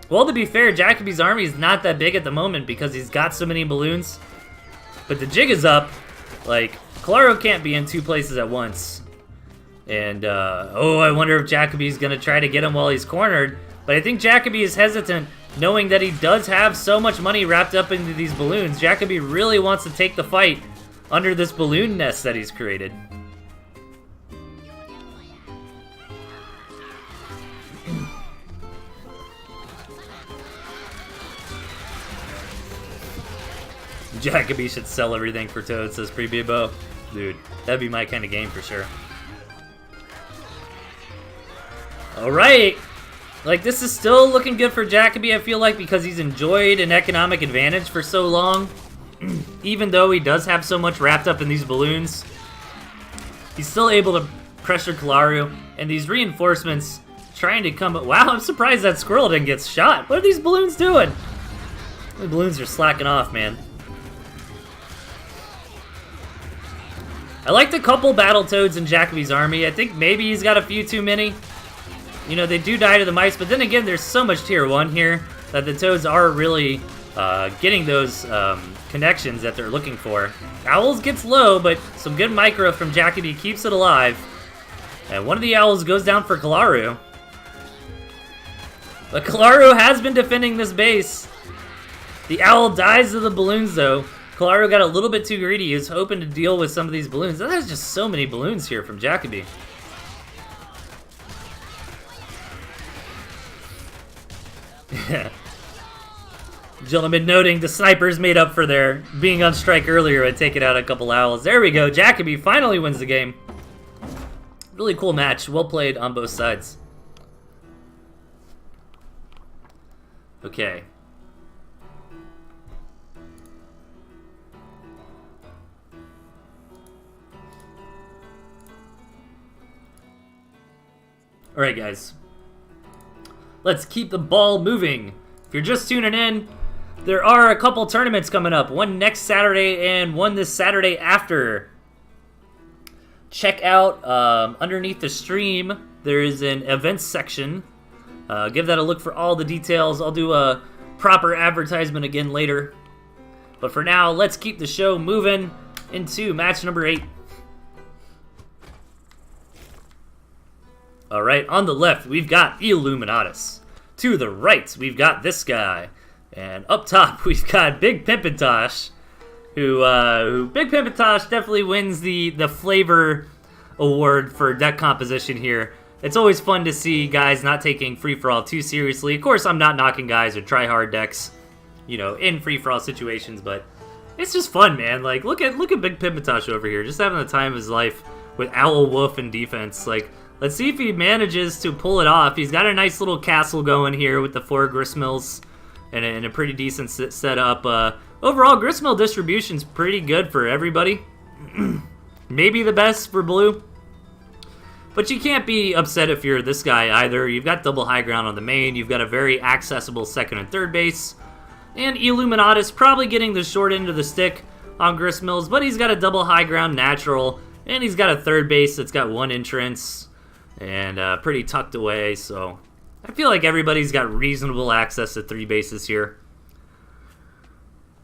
Well, to be fair, Jacoby's army is not that big at the moment because he's got so many balloons, but the jig is up. Like, Kalaru can't be in 2 places at once. And, oh, I wonder if Jacoby's going to try to get him while he's cornered, but I think Jacoby is hesitant, knowing that he does have so much money wrapped up into these balloons. Jacoby really wants to take the fight under this balloon nest that he's created. Jacoby should sell everything for Toad, says Pre-Bebo. Dude, that'd be my kind of game for sure. Alright. Like, this is still looking good for Jacoby, I feel like, because he's enjoyed an economic advantage for so long. Even though he does have so much wrapped up in these balloons. He's still able to pressure Kalaru, and these reinforcements trying to come... Wow, I'm surprised that squirrel didn't get shot. What are these balloons doing? The balloons are slacking off, man. I like the couple Battletoads in Jacoby's army. I think maybe he's got a few too many. You know, they do die to the mice, but then again, there's so much tier 1 here that the Toads are really getting those connections that they're looking for. Owls gets low, but some good micro from Jacoby keeps it alive. And one of the Owls goes down for Kalaru. But Kalaru has been defending this base. The Owl dies to the balloons, though. Kalaru got a little bit too greedy. He was hoping to deal with some of these balloons. There's just so many balloons here from Jacoby. Gentlemen noting the snipers made up for their being on strike earlier and taking out a couple Owls. There we go. Jacoby finally wins the game. Really cool match. Well played on both sides. Okay. Alright, guys. Let's keep the ball moving. If you're just tuning in, there are a couple tournaments coming up. One next Saturday and one this Saturday after. Check out underneath the stream, there is an events section. Give that a look for all the details. I'll do a proper advertisement again later. But for now, let's keep the show moving into match number 8. Alright, on the left, we've got Illuminatus. To the right, we've got this guy. And up top, we've got Big Pimpintosh, who Big Pimpintosh definitely wins the flavor award for deck composition here. It's always fun to see guys not taking free-for-all too seriously. Of course, I'm not knocking guys who try hard decks, you know, in free-for-all situations, but it's just fun, man. Like, look at Big Pimpintosh over here, just having the time of his life with Owl Wolf and defense. Like, let's see if he manages to pull it off. He's got a nice little castle going here with the 4 Gristmills and a pretty decent setup. Overall, Gristmill distribution's pretty good for everybody. Maybe the best for blue. But you can't be upset if you're this guy either. You've got double high ground on the main. You've got a very accessible second and third base. And Illuminatus probably getting the short end of the stick on Gristmills, but he's got a double high ground natural. And he's got a third base that's got 1 entrance and pretty tucked away. So I feel like everybody's got reasonable access to 3 bases here.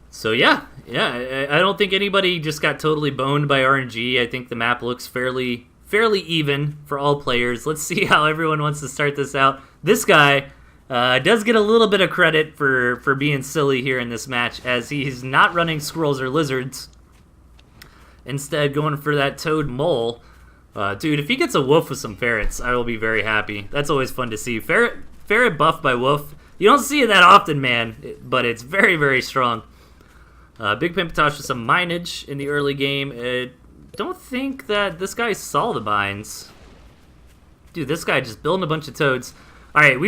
So yeah, I don't think anybody just got totally boned by RNG. I think the map looks fairly even for all players. Let's see how everyone wants to start this out. This guy does get a little bit of credit for being silly here in this match, as he's not running squirrels or lizards. Instead, going for that toad mole. Dude, if he gets a wolf with some ferrets, I will be very happy. That's always fun to see. Ferret buff by wolf. You don't see it that often, man, but it's very, very strong. Big Pimpintosh with some mineage in the early game. Don't think that this guy saw the binds. Dude, this guy just building a bunch of toads. Alright,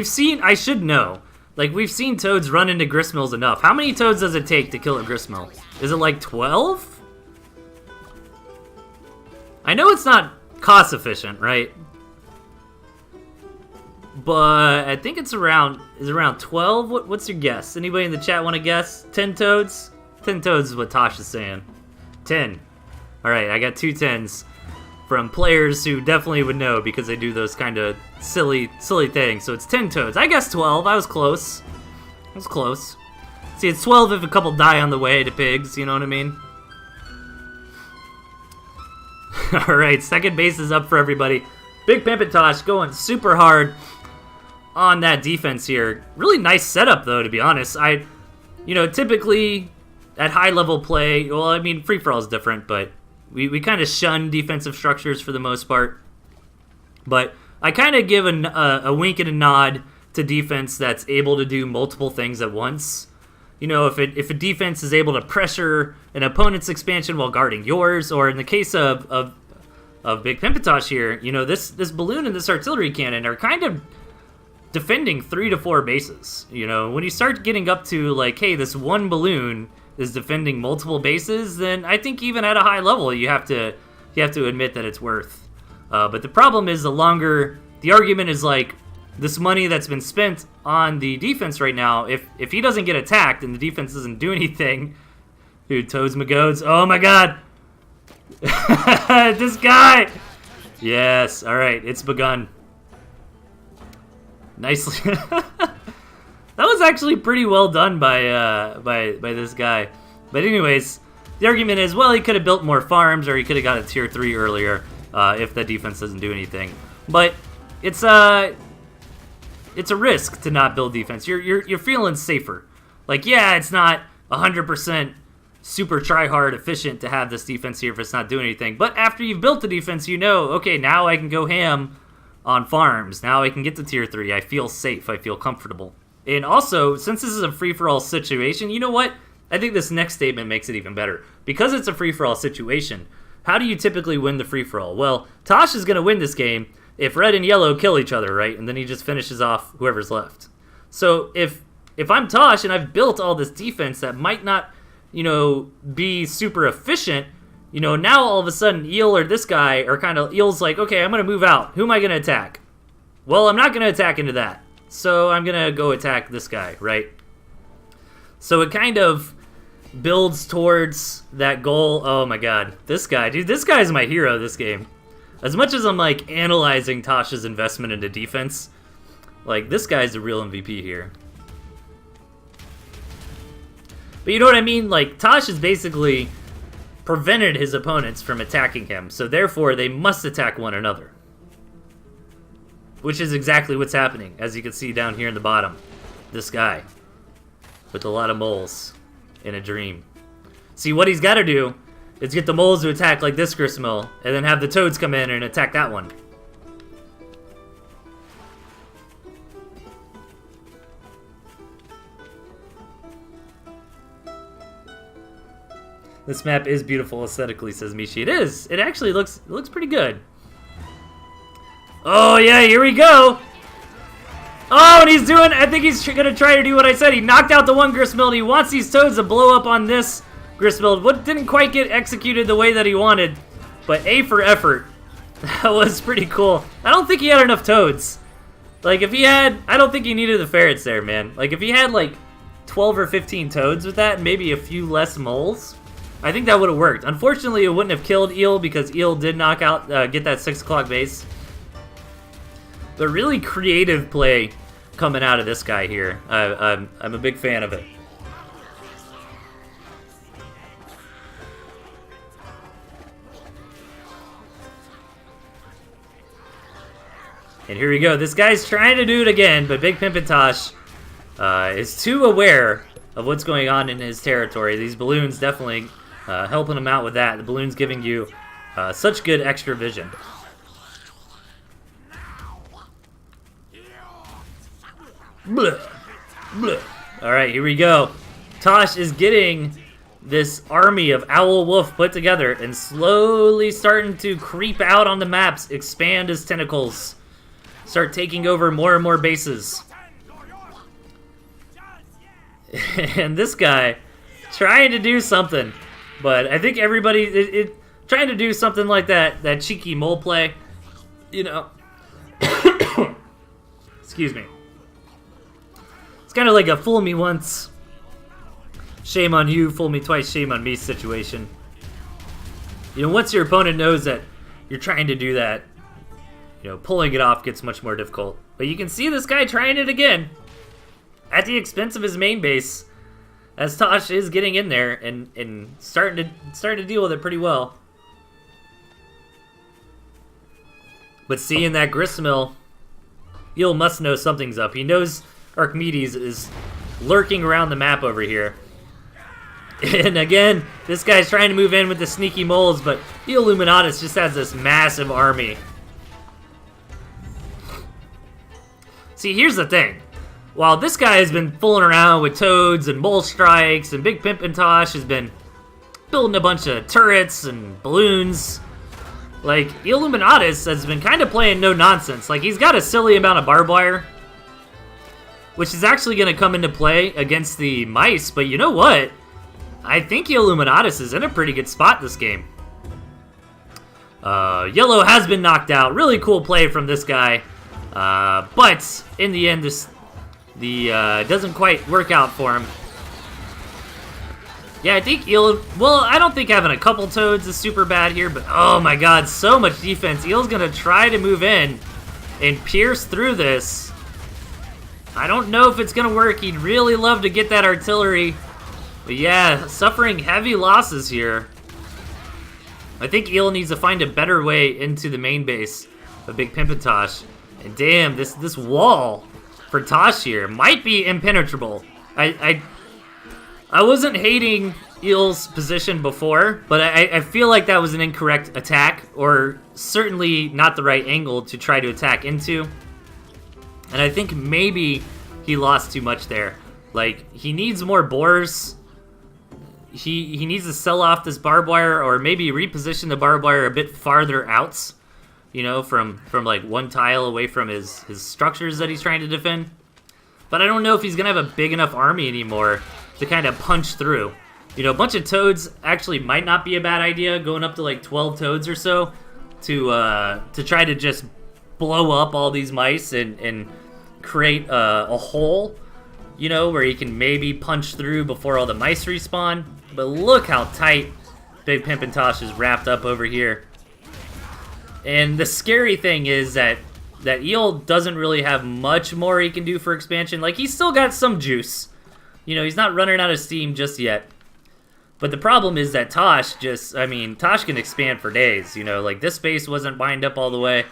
I should know. Like, we've seen toads run into gristmills enough. How many toads does it take to kill a gristmill? Is it like 12? I know it's not cost efficient, right? But I think it's around 12. What's your guess? Anybody in the chat want to guess? 10 toads? 10 toads is what Tosh is saying. 10. Alright, I got 2 10s from players who definitely would know because they do those kind of silly things. So it's 10 toads. I guess 12. I was close. See, it's 12 if a couple die on the way to pigs, you know what I mean? Alright, second base is up for everybody. Big Pimpintosh going super hard on that defense here. Really nice setup, though, to be honest. Typically at high level play, well, I mean, free-for-all is different, but we kind of shun defensive structures for the most part. But I kind of give a wink and a nod to defense that's able to do multiple things at once. You know, if a defense is able to pressure an opponent's expansion while guarding yours, or in the case of Big Pimpintosh here, you know, this balloon and this artillery cannon are kind of defending 3 to 4 bases. You know, when you start getting up to like, hey, this one balloon is defending multiple bases, then I think even at a high level you have to you have to admit that it's worth. But the problem is the argument is like, this money that's been spent on the defense right now, if he doesn't get attacked and the defense doesn't do anything, dude, Toads Magodes, oh my god! This guy! Yes, alright, it's begun. Nicely. That was actually pretty well done by this guy. But anyways, the argument is, well, he could have built more farms, or he could have got a tier 3 earlier if the defense doesn't do anything. But it's a risk to not build defense. You're feeling safer. Like, yeah, it's not 100% super try-hard efficient to have this defense here if it's not doing anything. But after you've built the defense, you know, okay, now I can go ham on farms. Now I can get to tier 3. I feel safe. I feel comfortable. And also, since this is a free-for-all situation, you know what? I think this next statement makes it even better. Because it's a free-for-all situation, how do you typically win the free-for-all? Well, Tosh is going to win this game if red and yellow kill each other, right? And then he just finishes off whoever's left. So if I'm Tosh and I've built all this defense that might not, you know, be super efficient, you know, now all of a sudden Eel or this guy are kind of, Eel's like, okay, I'm going to move out. Who am I going to attack? Well, I'm not going to attack into that. So I'm going to go attack this guy, right? So it kind of builds towards that goal. Oh my god. This guy, dude, this guy's my hero this game. As much as I'm like analyzing Tosh's investment into defense, like this guy's the real MVP here. But you know what I mean? Like Tosh has basically prevented his opponents from attacking him. So therefore they must attack one another. Which is exactly what's happening, as you can see down here in the bottom. This guy. With a lot of moles. In a dream. See, what he's got to do is get the moles to attack like this gristmill, and then have the toads come in and attack that one. This map is beautiful aesthetically, says Mishi. It is. It actually looks pretty good. Oh, yeah, here we go. Oh, and he's doing, I think he's going to try to do what I said. He knocked out the one gristmill, and he wants these toads to blow up on this gristmill. What didn't quite get executed the way that he wanted, but A for effort. That was pretty cool. I don't think he had enough toads. Like, if he had, I don't think he needed the ferrets there, man. Like, if he had, like, 12 or 15 toads with that, and maybe a few less moles, I think that would have worked. Unfortunately, it wouldn't have killed Eel, because Eel did knock out, get that 6 o'clock base. But really creative play coming out of this guy here. I'm a big fan of it. And here we go. This guy's trying to do it again, but Big Pimpin' Tosh is too aware of what's going on in his territory. These balloons definitely helping him out with that. The balloons giving you such good extra vision. Blah, blah. All right, here we go. Tosh is getting this army of Owl Wolf put together and slowly starting to creep out on the maps, expand his tentacles, start taking over more and more bases. And this guy trying to do something, but I think everybody trying to do something like that cheeky mole play, you know. Excuse me. It's kind of like a fool me once, shame on you, fool me twice, shame on me situation. You know, once your opponent knows that you're trying to do that, you know, pulling it off gets much more difficult. But you can see this guy trying it again at the expense of his main base, as Tosh is getting in there and starting to deal with it pretty well. But seeing that gristmill, Eel must know something's up. He knows Archimedes is lurking around the map over here. And again, this guy's trying to move in with the sneaky moles, but the Illuminatus just has this massive army. See, here's the thing. While this guy has been fooling around with toads and mole strikes, and Big Pimpin' Tosh has been building a bunch of turrets and balloons, like, Illuminatus has been kind of playing no nonsense. Like, he's got a silly amount of barbed wire, which is actually going to come into play against the mice, but you know what? I think Illuminatus is in a pretty good spot this game. Yellow has been knocked out. Really cool play from this guy. But in the end, doesn't quite work out for him. Yeah, I think Eel... Well, I don't think having a couple Toads is super bad here, but oh my god, so much defense. Eel's gonna try to move in and pierce through this. I don't know if it's gonna work. He'd really love to get that artillery. But yeah, suffering heavy losses here. I think Eel needs to find a better way into the main base of Big Pimpintosh. And damn, this wall for Tosh here might be impenetrable. I wasn't hating Eel's position before, but I feel like that was an incorrect attack, or certainly not the right angle to try to attack into. And I think maybe he lost too much there. Like, he needs more boars. He needs to sell off this barbed wire, or maybe reposition the barbed wire a bit farther out, you know, from like one tile away from his structures that he's trying to defend. But I don't know if he's gonna have a big enough army anymore to kind of punch through. You know, a bunch of Toads actually might not be a bad idea, going up to like 12 Toads or so to try to just blow up all these mice and create a hole, you know, where he can maybe punch through before all the mice respawn. But look how tight Big Pimpintosh is wrapped up over here. And the scary thing is that Eel doesn't really have much more he can do for expansion. Like, he's still got some juice. You know, he's not running out of steam just yet. But the problem is that Tosh Tosh can expand for days. You know, like, this space wasn't lined up all the way.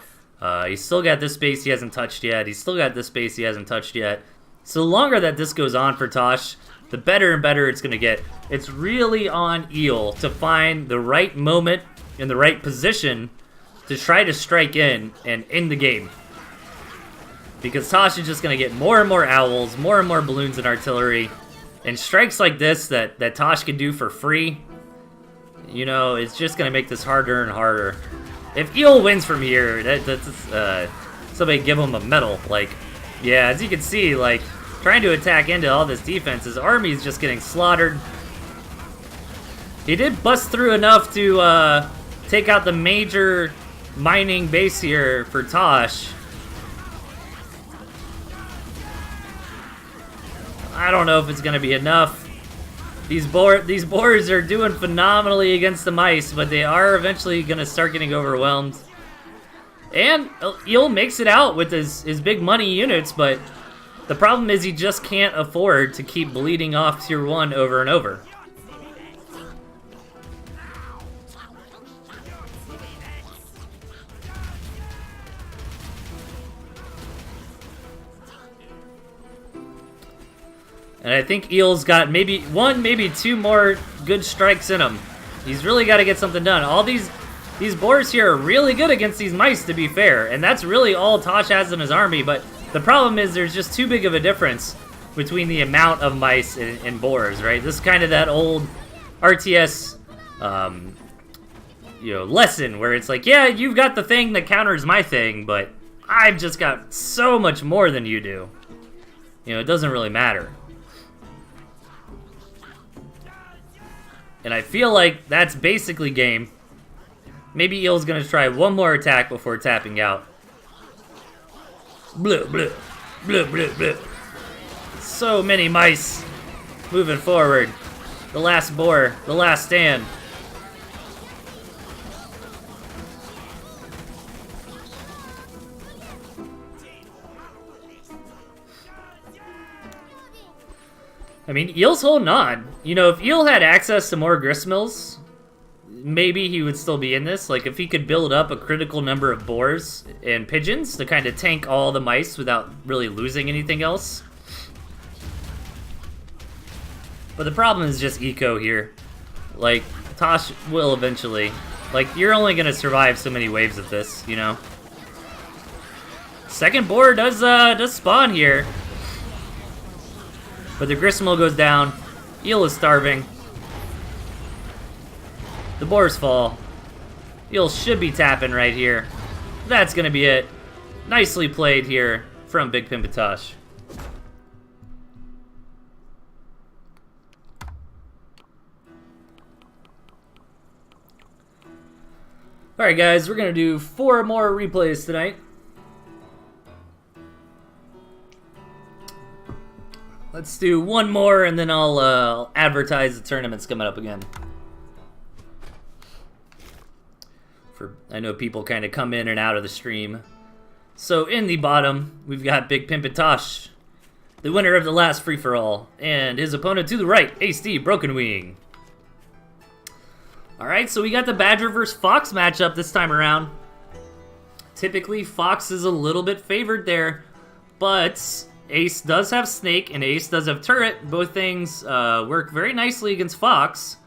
He's still got this space he hasn't touched yet. He's still got this space he hasn't touched yet. So the longer that this goes on for Tosh, the better and better it's going to get. It's really on Eel to find the right moment and the right position to try to strike in and end the game. Because Tosh is just going to get more and more owls, more and more balloons and artillery. And strikes like this that Tosh can do for free, you know, it's just going to make this harder and harder. If Eel wins from here, somebody give him a medal. Like, yeah, as you can see, like, trying to attack into all this defense, his army's just getting slaughtered. He did bust through enough to take out the major mining base here for Tosh. I don't know if it's going to be enough. These boars are doing phenomenally against the mice, but they are eventually going to start getting overwhelmed. And Eel makes it out with his big money units, but the problem is he just can't afford to keep bleeding off Tier 1 over and over. And I think Eel's got maybe one, maybe two more good strikes in him. He's really got to get something done. All these boars here are really good against these mice, to be fair. And that's really all Tosh has in his army. But the problem is there's just too big of a difference between the amount of mice and boars, right? This is kind of that old RTS lesson where it's like, yeah, you've got the thing that counters my thing, but I've just got so much more than you do. You know, it doesn't really matter. And I feel like that's basically game. Maybe Eel's gonna try one more attack before tapping out. Blue, blue, blue, blue, blue. So many mice moving forward. The last boar, the last stand. I mean, Eel's holding on. You know, if Eel had access to more gristmills, maybe he would still be in this. Like, if he could build up a critical number of boars and pigeons to kind of tank all the mice without really losing anything else. But the problem is just eco here. Like, Tosh will eventually. Like, you're only going to survive so many waves of this, you know? Second boar does spawn here. But the gristmill goes down. Eel is starving. The boars fall. Eel should be tapping right here. That's going to be it. Nicely played here from Big Pimpintosh. Alright guys, we're going to do 4 more replays tonight. Let's do 1 more and then I'll advertise the tournaments coming up again. I know people kind of come in and out of the stream. So in the bottom, we've got Big Pimpin' Tosh, the winner of the last free-for-all, and his opponent to the right, Ace D, Broken Wing. Alright, so we got the Badger vs. Fox matchup this time around. Typically, Fox is a little bit favored there, but Ace does have Snake and Ace does have Turret. Both things work very nicely against Fox.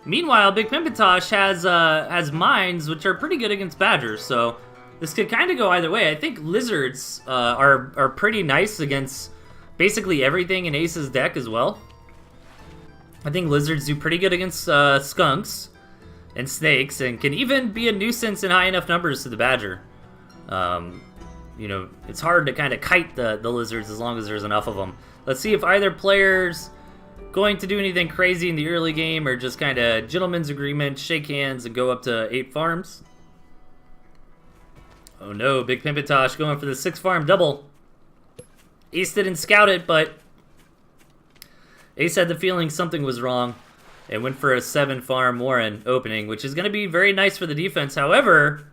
Meanwhile, Big Pimpin' Tosh has Mines, which are pretty good against Badgers, so this could kind of go either way. I think Lizards are pretty nice against basically everything in Ace's deck as well. I think Lizards do pretty good against Skunks and Snakes, and can even be a nuisance in high enough numbers to the Badger. You know, it's hard to kind of kite the Lizards as long as there's enough of them. Let's see if either player's going to do anything crazy in the early game, or just kind of gentleman's agreement, shake hands, and go up to 8 farms. Oh no, Big Pimpin' Tosh going for the 6 farm double. Ace didn't scout it, but Ace had the feeling something was wrong and went for a 7 farm Warren opening, which is going to be very nice for the defense. However,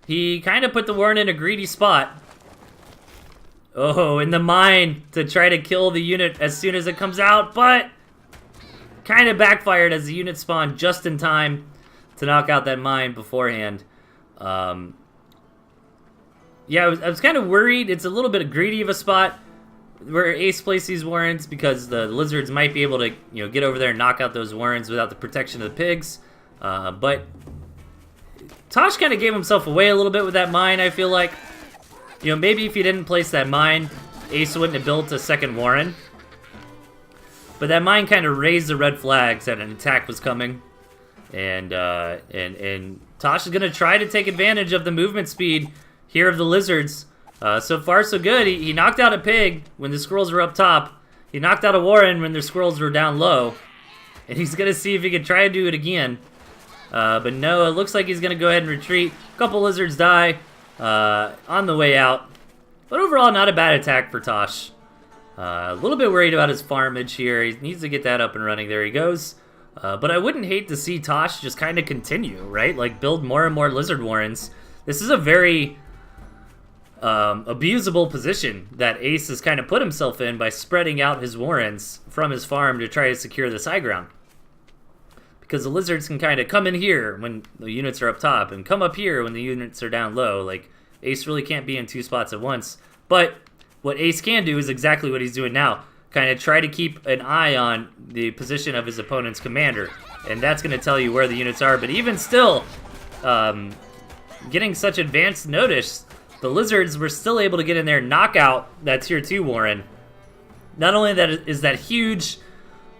he kind of put the Warren in a greedy spot. Oh, in the mine to try to kill the unit as soon as it comes out, but kind of backfired as the unit spawned just in time to knock out that mine beforehand. Yeah, I was kind of worried. It's a little bit greedy of a spot where Ace placed these Warrens, because the Lizards might be able to, you know, get over there and knock out those Warrens without the protection of the pigs. But Tosh kind of gave himself away a little bit with that mine, I feel like. You know, maybe if he didn't place that mine, Ace wouldn't have built a second Warren. But that mine kind of raised the red flags that an attack was coming. And Tosh is going to try to take advantage of the movement speed here of the Lizards. So far, so good. He knocked out a pig when the squirrels were up top. He knocked out a Warren when the squirrels were down low. And he's going to see if he can try to do it again. But no, it looks like he's going to go ahead and retreat. A couple Lizards die on the way out. But overall, not a bad attack for Tosh. A little bit worried about his farmage here. He needs to get that up and running. There he goes. But I wouldn't hate to see Tosh just kind of continue, right? Like, build more and more Lizard Warrens. This is a very abusable position that Ace has kind of put himself in by spreading out his Warrens from his farm to try to secure this high ground. Because the Lizards can kind of come in here when the units are up top and come up here when the units are down low. Like, Ace really can't be in 2 spots at once. But what Ace can do is exactly what he's doing now. Kind of try to keep an eye on the position of his opponent's commander. And that's going to tell you where the units are. But even still, getting such advanced notice, the Lizards were still able to get in there and knock out that tier 2 Warren. Not only that is that huge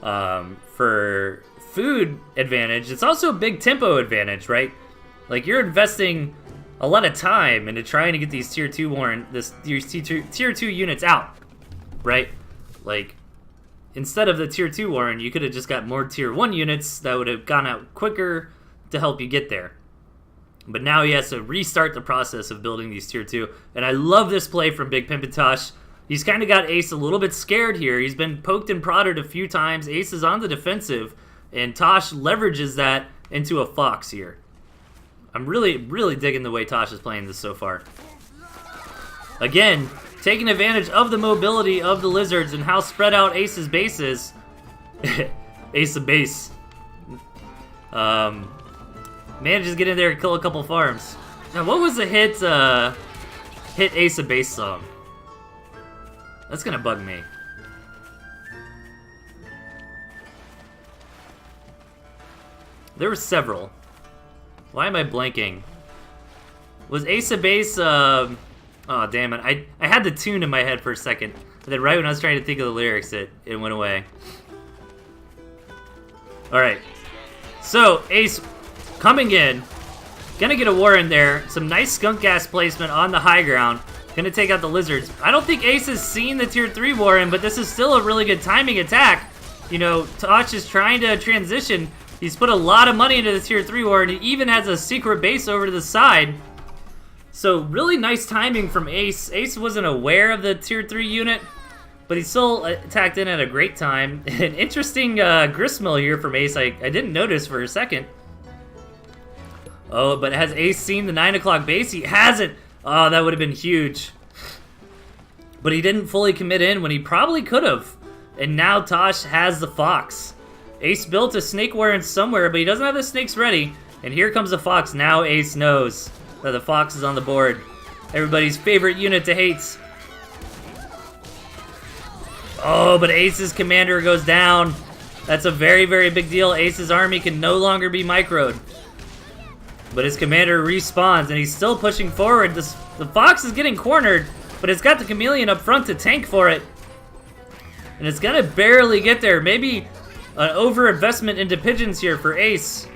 for food advantage, it's also a big tempo advantage, right? Like, you're investing a lot of time into trying to get these tier 2 Warren, these tier 2 units out, right? Like, instead of the tier 2 Warren, you could have just got more tier 1 units that would have gone out quicker to help you get there. But now he has to restart the process of building these tier 2. And I love this play from Big Pimpin' Tosh. He's kind of got Ace a little bit scared here. He's been poked and prodded a few times. Ace is on the defensive, and Tosh leverages that into a Fox here. I'm really, really digging the way Tosh is playing this so far. Again, taking advantage of the mobility of the Lizards and how spread out Ace's base is. Ace of base. Manages to get in there and kill a couple farms. Now, what was the hit Ace of base song? That's gonna bug me. There were several. Why am I blanking? Was Ace of base, oh damn it. I had the tune in my head for a second. And then right when I was trying to think of the lyrics, it went away. Alright. So, Ace coming in, gonna get a Warren there. Some nice skunk gas placement on the high ground. Gonna take out the Lizards. I don't think Ace has seen the tier 3 Warren, but this is still a really good timing attack. You know, Tosh is trying to transition. He's put a lot of money into the Tier 3 war, and he even has a secret base over to the side. So really nice timing from Ace. Ace wasn't aware of the Tier 3 unit, but he still attacked in at a great time. An interesting gristmill here from Ace I didn't notice for a second. Oh, but has Ace seen the 9 o'clock base? He hasn't. Oh, that would have been huge. But he didn't fully commit in when he probably could have. And now Tosh has the Fox. Ace built a snake warren somewhere, but he doesn't have the snakes ready. And here comes the Fox. Now Ace knows that the Fox is on the board. Everybody's favorite unit to hate. Oh, but Ace's commander goes down. That's a very, very big deal. Ace's army can no longer be microed. But his commander respawns, and he's still pushing forward. The Fox is getting cornered, but it's got the Chameleon up front to tank for it. And it's gonna barely get there. Maybe an over-investment into pigeons here for Ace.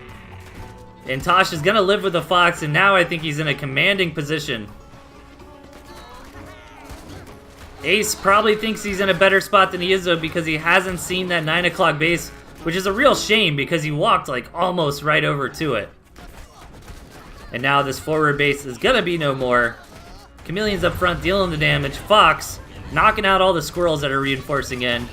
And Tosh is gonna live with the Fox, and now I think he's in a commanding position. Ace probably thinks he's in a better spot than he is, though, because he hasn't seen that 9 o'clock base, which is a real shame because he walked like almost right over to it. And now this forward base is gonna be no more. Chameleon's up front dealing the damage. Fox knocking out all the squirrels that are reinforcing in.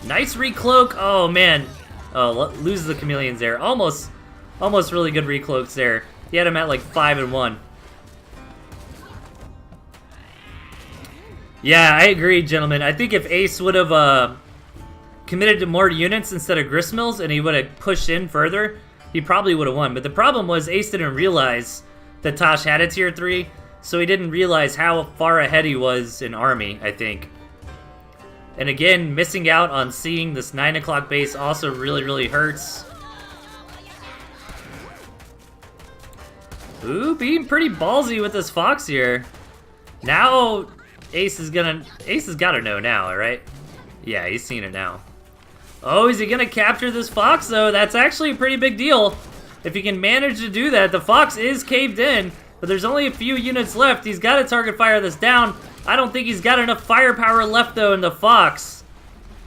Nice recloak. Oh man. Oh, loses the Chameleons there. Almost really good recloaks there. He had him at like 5 and 1. Yeah, I agree, gentlemen. I think if Ace would have committed to more units instead of gristmills and he would have pushed in further, he probably would have won. But the problem was Ace didn't realize that Tosh had a tier 3, so he didn't realize how far ahead he was in army, I think. And again, missing out on seeing this 9 o'clock base also really, really hurts. Ooh, being pretty ballsy with this Fox here. Now, Ace has gotta know now, right? Yeah, he's seen it now. Oh, is he gonna capture this Fox, though? That's actually a pretty big deal. If he can manage to do that, the Fox is caved in, but there's only a few units left. He's gotta target fire this down. I don't think he's got enough firepower left, though, and the Fox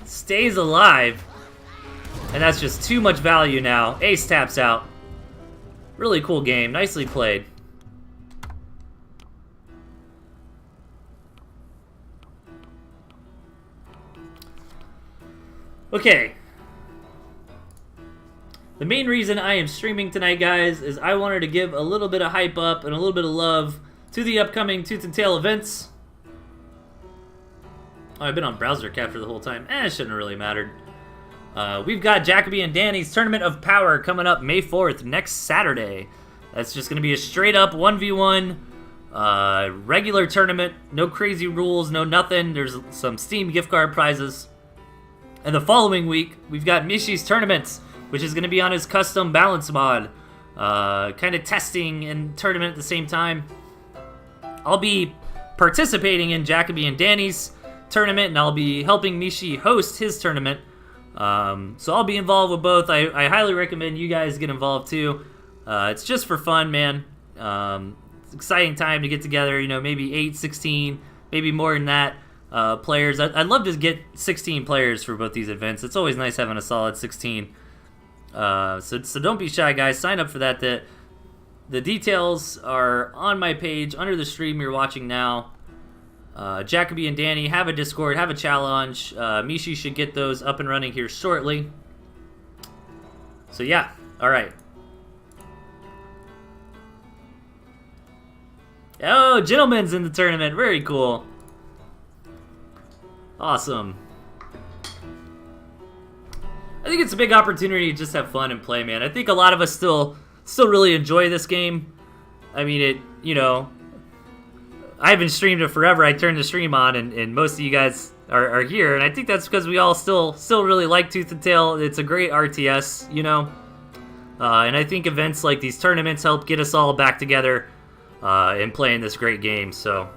stays alive. And that's just too much value now. Ace taps out. Really cool game. Nicely played. Okay. The main reason I am streaming tonight, guys, is I wanted to give a little bit of hype up and a little bit of love to the upcoming Tooth and Tail events. Oh, I've been on browser capture the whole time. It shouldn't have really mattered. We've got Jacoby and Danny's Tournament of Power coming up May 4th, next Saturday. That's just going to be a straight-up 1v1 regular tournament. No crazy rules, no nothing. There's some Steam gift card prizes. And the following week, we've got Mishi's Tournament, which is going to be on his custom balance mod. Kind of testing and tournament at the same time. I'll be participating in Jacoby and Danny's tournament, and I'll be helping Mishi host his tournament. So I'll be involved with both. I highly recommend you guys get involved too. It's just for fun, man. It's an exciting time to get together, you know, maybe 8, 16, maybe more than that. Players. I'd love to get 16 players for both these events. It's always nice having a solid 16. So don't be shy, guys. Sign up for that. The details are on my page under the stream you're watching now. Jacoby and Danny have a Discord, have a challenge. Mishi should get those up and running here shortly. So yeah, all right. Oh, Gentleman's in the tournament. Very cool. Awesome. I think it's a big opportunity to just have fun and play, man. I think a lot of us still really enjoy this game. I mean, I haven't streamed it forever. I turned the stream on, and most of you guys are here, and I think that's because we all still really like Tooth and Tail. It's a great RTS, you know? And I think events like these tournaments help get us all back together and playing this great game, so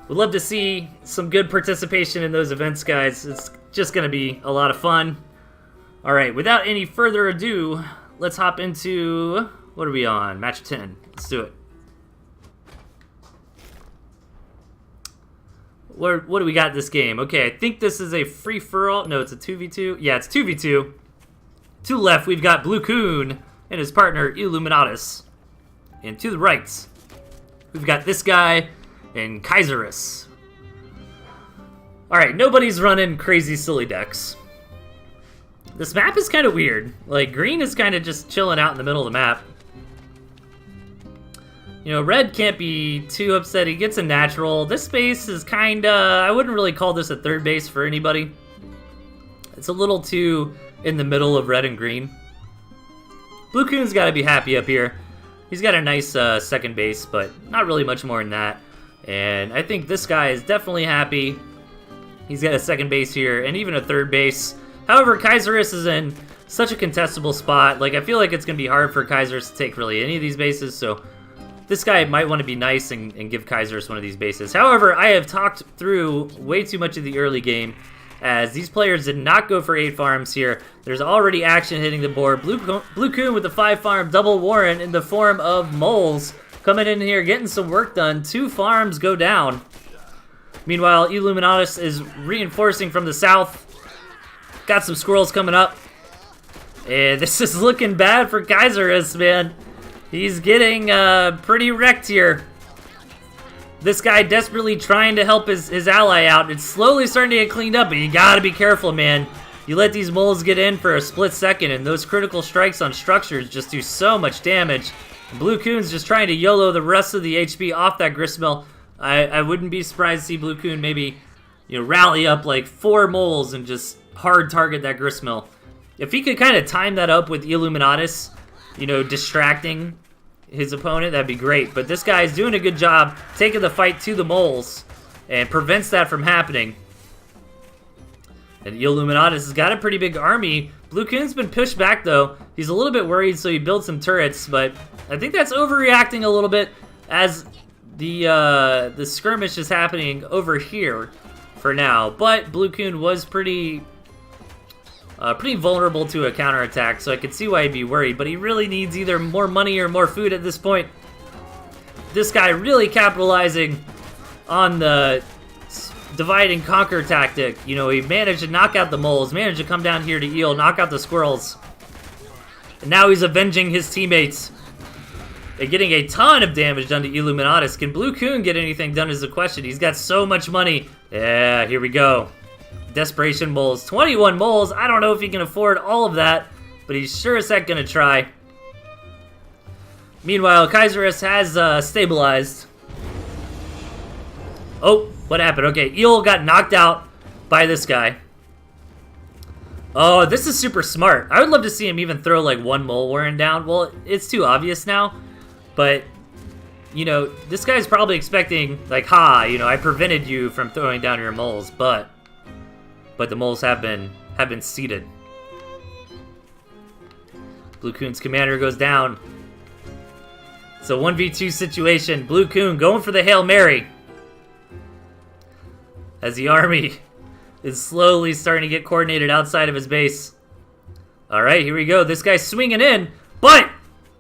we'd love to see some good participation in those events, guys. It's just going to be a lot of fun. All right, without any further ado, let's hop into, what are we on? Match 10. Let's do it. What do we got this game? Okay, I think this is a free-for-all. No, it's a 2v2. Yeah, it's 2v2. To the left, we've got Blue Coon and his partner, Illuminatus. And to the right, we've got this guy and Kaiserus. Alright, nobody's running crazy silly decks. This map is kind of weird. Like, green is kind of just chilling out in the middle of the map. You know, red can't be too upset. He gets a natural. This base is kind of... I wouldn't really call this a third base for anybody. It's a little too in the middle of red and green. Blue Coon's got to be happy up here. He's got a nice second base, but not really much more than that. And I think this guy is definitely happy. He's got a second base here, and even a third base. However, Kaiserus is in such a contestable spot. Like, I feel like it's going to be hard for Kaiserus to take really any of these bases, so this guy might want to be nice and give Kaiserus one of these bases. However, I have talked through way too much of the early game, as these players did not go for 8 farms here. There's already action hitting the board. Blue Coon with the 5-farm double Warren in the form of moles coming in here, getting some work done. 2 farms go down. Meanwhile, Illuminatus is reinforcing from the south. Got some squirrels coming up. And this is looking bad for Kaiserus, man. He's getting pretty wrecked here. This guy desperately trying to help his ally out. It's slowly starting to get cleaned up, but you gotta be careful, man. You let these moles get in for a split second, and those critical strikes on structures just do so much damage. Blue Coon's just trying to YOLO the rest of the HP off that gristmill. I wouldn't be surprised to see Blue Coon maybe, you know, rally up like 4 moles and just hard target that gristmill. If he could kind of time that up with Illuminatus, you know, distracting his opponent, that'd be great. But this guy's doing a good job taking the fight to the moles and prevents that from happening. And Illuminatus has got a pretty big army. Blue Coon's been pushed back, though. He's a little bit worried, so he built some turrets, but I think that's overreacting a little bit as the skirmish is happening over here for now. But Blue Coon was pretty vulnerable to a counterattack, so I could see why he'd be worried, but he really needs either more money or more food at this point. This guy really capitalizing on the divide and conquer tactic. You know, he managed to knock out the moles, managed to come down here to eel, knock out the squirrels. And now he's avenging his teammates. They're getting a ton of damage done to Illuminatus. Can Blue Coon get anything done is the question. He's got so much money. Yeah, here we go. Desperation moles. 21 moles. I don't know if he can afford all of that, but he's sure as heck gonna try. Meanwhile, Kaiserus has stabilized. Oh, what happened? Okay, Eel got knocked out by this guy. Oh, this is super smart. I would love to see him even throw like 1 mole warren down. Well, it's too obvious now, but you know, this guy's probably expecting like, ha, you know, I prevented you from throwing down your moles, but the moles have been seated. Blue Coon's commander goes down. It's a 1v2 situation. Blue Coon going for the Hail Mary as the army is slowly starting to get coordinated outside of his base. All right, here we go. This guy's swinging in, but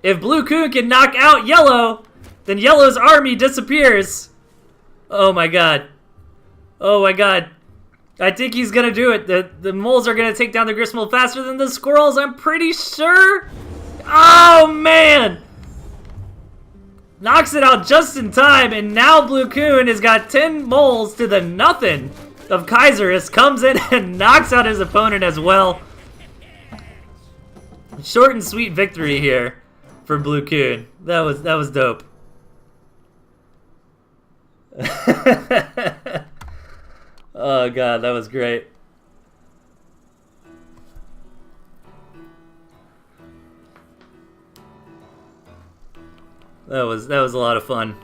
if Blue Coon can knock out Yellow, then Yellow's army disappears. Oh my god. Oh my god. I think he's gonna do it. The moles are gonna take down the gristmill faster than the squirrels, I'm pretty sure. Oh man! Knocks it out just in time, and now Blue Coon has got 10 moles to the nothing of Kaiserus. Comes in and knocks out his opponent as well. Short and sweet victory here for Blue Coon. That was dope. Oh god, that was great. That was a lot of fun.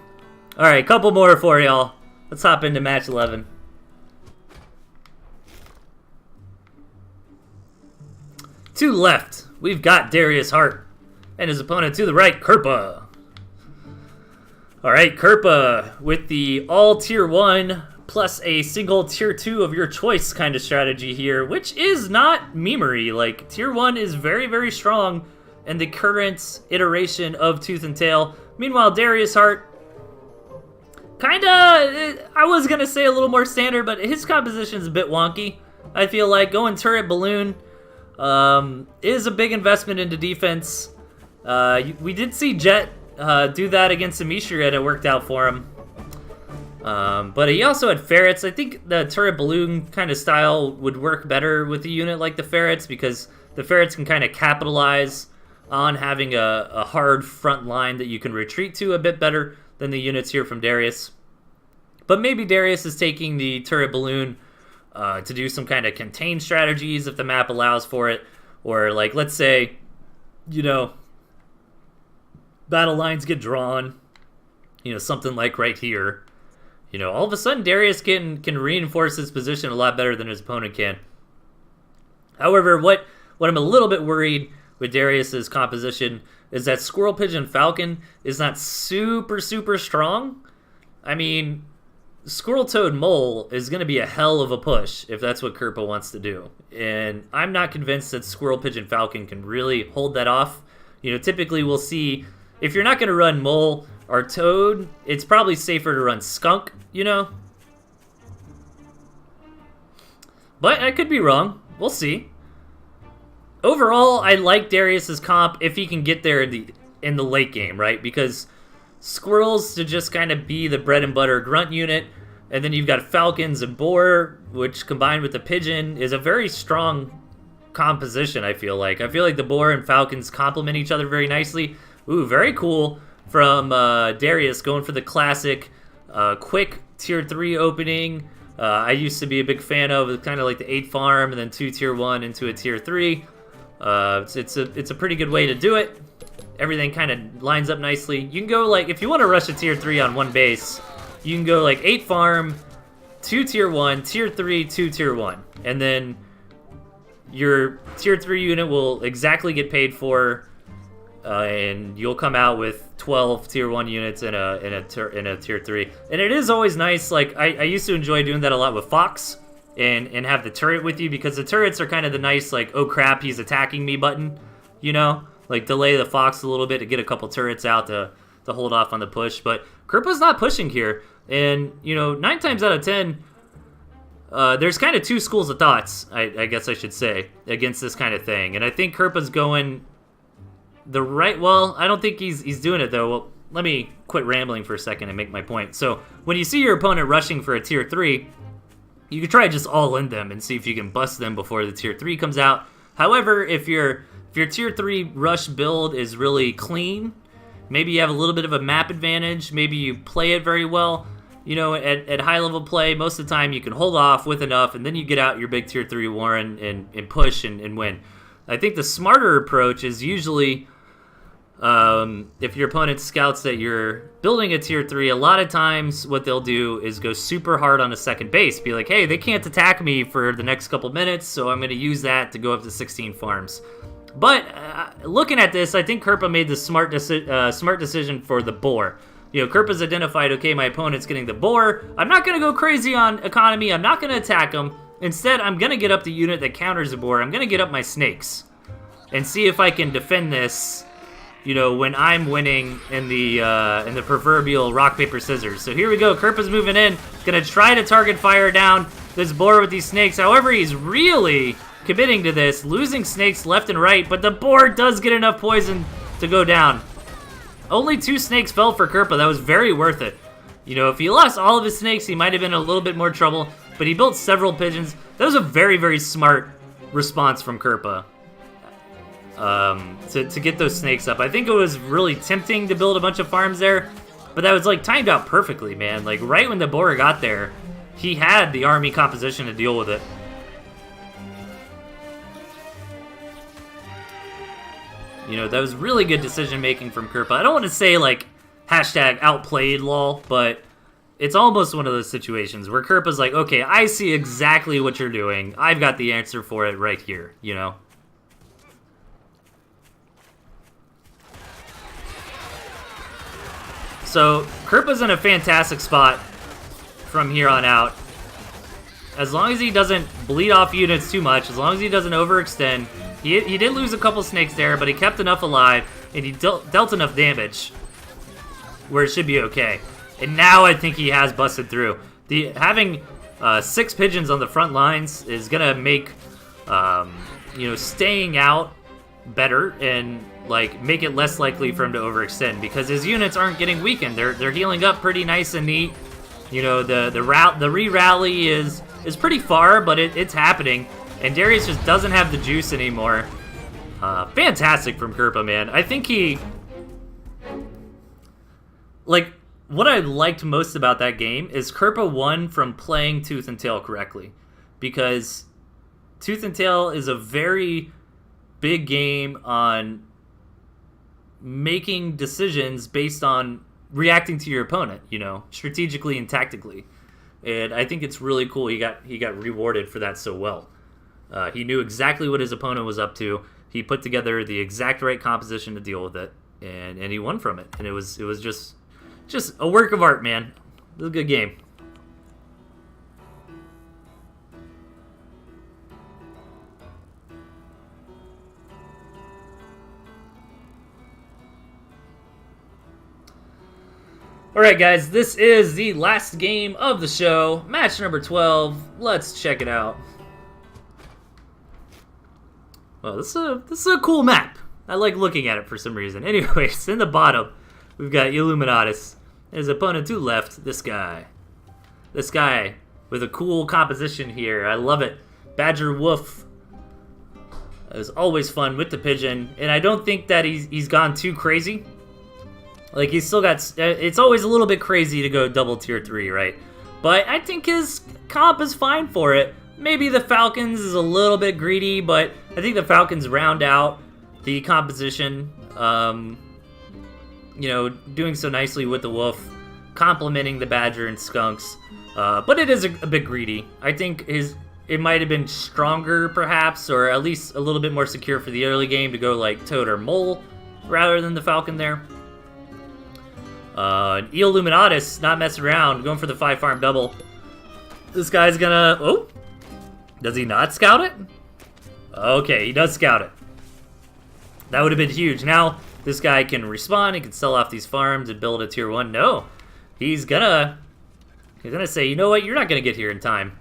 All right, couple more for y'all. Let's hop into match 11. To the left, we've got Darius Hart, and his opponent to the right, Kerpa. All right, Kerpa with the all tier 1 plus a single tier 2 of your choice kind of strategy here, which is not memery. Like, tier 1 is very, very strong in the current iteration of Tooth and Tail. Meanwhile, Darius Hart, kinda, I was gonna say a little more standard, but his composition is a bit wonky. I feel like going turret balloon, is a big investment into defense. We did see Jet do that against Amisha, and it worked out for him. But he also had ferrets. I think the turret balloon kind of style would work better with a unit like the ferrets, because the ferrets can kind of capitalize on having a hard front line that you can retreat to a bit better than the units here from Darius. But maybe Darius is taking the turret balloon to do some kind of contain strategies if the map allows for it. Or, like, let's say, you know, battle lines get drawn, you know, something like right here. You know, all of a sudden Darius can reinforce his position a lot better than his opponent can. However, what I'm a little bit worried with Darius's composition is that Squirrel Pigeon Falcon is not super strong. I mean, Squirrel Toad Mole is going to be a hell of a push if that's what Kerpa wants to do. And I'm not convinced that Squirrel Pigeon Falcon can really hold that off. You know, typically we'll see, if you're not going to run Mole or Toad, it's probably safer to run Skunk, you know? But I could be wrong. We'll see. Overall, I like Darius's comp if he can get there in the late game, right? Because Squirrels to just kind of be the bread and butter grunt unit, and then you've got Falcons and Boar, which combined with the Pigeon is a very strong composition, I feel like. I feel like the Boar and Falcons complement each other very nicely. Ooh, very cool from Darius going for the classic quick tier 3 opening. I used to be a big fan of kind of like the 8 farm and then 2 tier 1 into a tier 3. It's a pretty good way to do it. Everything kind of lines up nicely. You can go like, if you want to rush a tier 3 on one base, you can go like 8 farm, 2 tier 1, tier 3, 2 tier 1. And then your tier 3 unit will exactly get paid for, and you'll come out with 12 tier 1 units in a tier 3. And it is always nice, like I used to enjoy doing that a lot with Fox and have the turret with you, because the turrets are kind of the nice, like, oh crap, he's attacking me button, you know? Like, delay the Fox a little bit to get a couple turrets out to hold off on the push. But Kerpa's not pushing here. And, you know, 9 times out of 10, there's kind of 2 schools of thoughts, I guess I should say, against this kind of thing. And I think Kerpa's going the right... Well, I don't think he's doing it, though. Well, let me quit rambling for a second and make my point. So, when you see your opponent rushing for a tier 3, you can try just all in them and see if you can bust them before the tier 3 comes out. However, if your tier 3 rush build is really clean, maybe you have a little bit of a map advantage, maybe you play it very well, you know, at high level play, most of the time you can hold off with enough, and then you get out your big tier 3 Warren and push and win. I think the smarter approach is usually, if your opponent scouts that you're building a tier 3, a lot of times what they'll do is go super hard on a second base. Be like, hey, they can't attack me for the next couple minutes, so I'm going to use that to go up to 16 farms. But looking at this, I think Kerpa made the smart decision for the Boar. You know, Kerpa's identified, okay, my opponent's getting the Boar. I'm not going to go crazy on economy. I'm not going to attack him. Instead, I'm going to get up the unit that counters the Boar. I'm going to get up my snakes and see if I can defend this, you know, when I'm winning in the proverbial rock, paper, scissors. So here we go. Kerpa's moving in. Going to try to target fire down this Boar with these snakes. However, he's really committing to this, losing snakes left and right, but the Boar does get enough poison to go down. Only 2 snakes fell for Kerpa. That was very worth it. You know, if he lost all of his snakes, he might have been in a little bit more trouble, but he built several pigeons. That was a very smart response from Kerpa to get those snakes up. I think it was really tempting to build a bunch of farms there, but that was like timed out perfectly, man. Like right when the Boar got there, he had the army composition to deal with it. You know, that was really good decision-making from Kerpa. I don't want to say, like, hashtag outplayed lol, but it's almost one of those situations where Kerpa's like, okay, I see exactly what you're doing. I've got the answer for it right here, you know? So, Kerpa's in a fantastic spot from here on out. As long as he doesn't bleed off units too much, as long as he doesn't overextend. He did lose a couple snakes there, but he kept enough alive, and he dealt enough damage where it should be okay. And now I think he has busted through. Having 6 pigeons on the front lines is going to make staying out better and like make it less likely for him to overextend, because his units aren't getting weakened. They're healing up pretty nice and neat. The re-rally is pretty far, but it's happening, and Darius just doesn't have the juice anymore. Fantastic from Kerpa, man. I think what I liked most about that game is Kerpa won from playing Tooth and Tail correctly, because Tooth and Tail is a very big game on making decisions based on reacting to your opponent, strategically and tactically. And I think it's really cool he got rewarded for that so well. He knew exactly what his opponent was up to. He put together the exact right composition to deal with it, and he won from it. And it was just a work of art, man. It was a good game. Alright guys, this is the last game of the show, match number 12. Let's check it out. Well, this is a cool map. I like looking at it for some reason. Anyways, in the bottom, we've got Illuminatus. His opponent to left, this guy. This guy with a cool composition here. I love it. Badger Wolf. It was always fun with the pigeon, and I don't think that he's gone too crazy. Like, he's still got... It's always a little bit crazy to go double tier 3, right? But I think his comp is fine for it. Maybe the Falcons is a little bit greedy, but I think the Falcons round out the composition. Doing so nicely with the Wolf, complementing the Badger and Skunks. But it is a bit greedy. I think it might have been stronger, perhaps, or at least a little bit more secure for the early game to go like Toad or Mole rather than the Falcon there. Illuminatus, not messing around, going for the 5-farm double. This guy's gonna... Oh! Does he not scout it? Okay, he does scout it. That would have been huge. Now, this guy can respawn, he can sell off these farms and build a tier 1. No! He's gonna say, you know what, you're not gonna get here in time.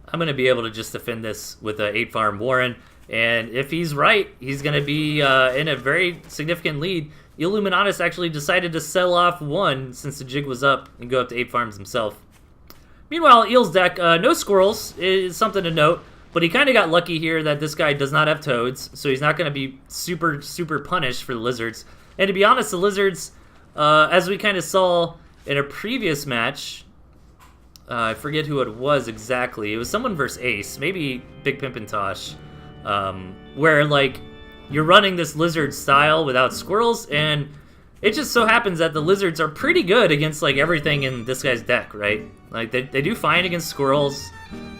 I'm gonna be able to just defend this with a 8-farm Warren. And if he's right, he's gonna be in a very significant lead. Illuminatus actually decided to sell off 1 since the jig was up and go up to 8 farms himself. Meanwhile, Eel's deck, no squirrels is something to note, but he kind of got lucky here that this guy does not have toads, so he's not going to be super, super punished for the lizards. And to be honest, the lizards, as we kind of saw in a previous match, I forget who it was exactly. It was someone versus Ace, maybe Big Pimpin' Tosh, where, like, you're running this lizard style without squirrels, and it just so happens that the lizards are pretty good against, like, everything in this guy's deck, right? Like, they do fine against squirrels.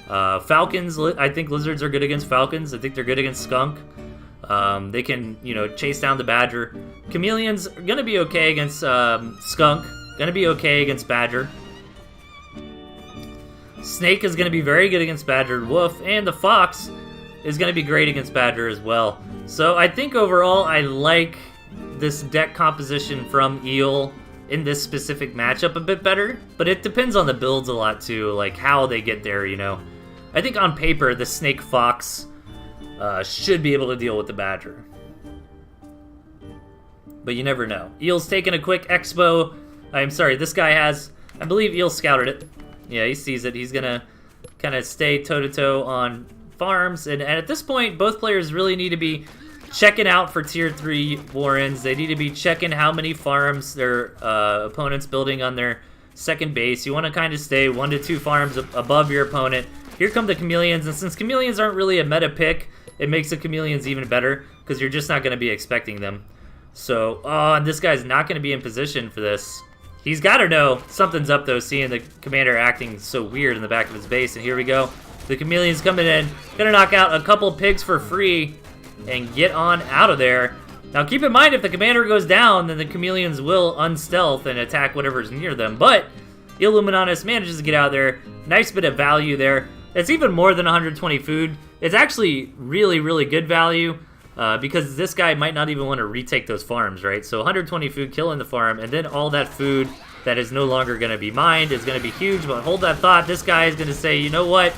Falcons, I think lizards are good against falcons. I think they're good against skunk. They can, chase down the badger. Chameleons are going to be okay against skunk. Going to be okay against badger. Snake is going to be very good against badger and wolf, and the fox is going to be great against badger as well. So I think overall I like this deck composition from Eel in this specific matchup a bit better, but it depends on the builds a lot too, like how they get there, I think on paper the Snake Fox should be able to deal with the Badger. But you never know. Eel's taking a quick expo. I'm sorry, this guy has, I believe Eel scouted it. Yeah, he sees it. He's gonna kind of stay toe-to-toe on farms, and at this point both players really need to be checking out for tier 3 Warrens. They need to be checking how many farms their opponent's building on their second base. You want to kind of stay 1 to 2 farms above your opponent. Here come the Chameleons, and since Chameleons aren't really a meta pick, it makes the Chameleons even better because you're just not going to be expecting them. So, and this guy's not going to be in position for this. He's got to know something's up though, seeing the commander acting so weird in the back of his base. And here we go. The Chameleon's coming in. Gonna knock out a couple pigs for free and get on out of there. Now keep in mind, if the commander goes down, then the Chameleons will unstealth and attack whatever's near them. But Illuminatus manages to get out there. Nice bit of value there. It's even more than 120 food. It's actually really, really good value because this guy might not even want to retake those farms, right? So 120 food killing the farm, and then all that food that is no longer going to be mined is going to be huge. But hold that thought. This guy is going to say, you know what?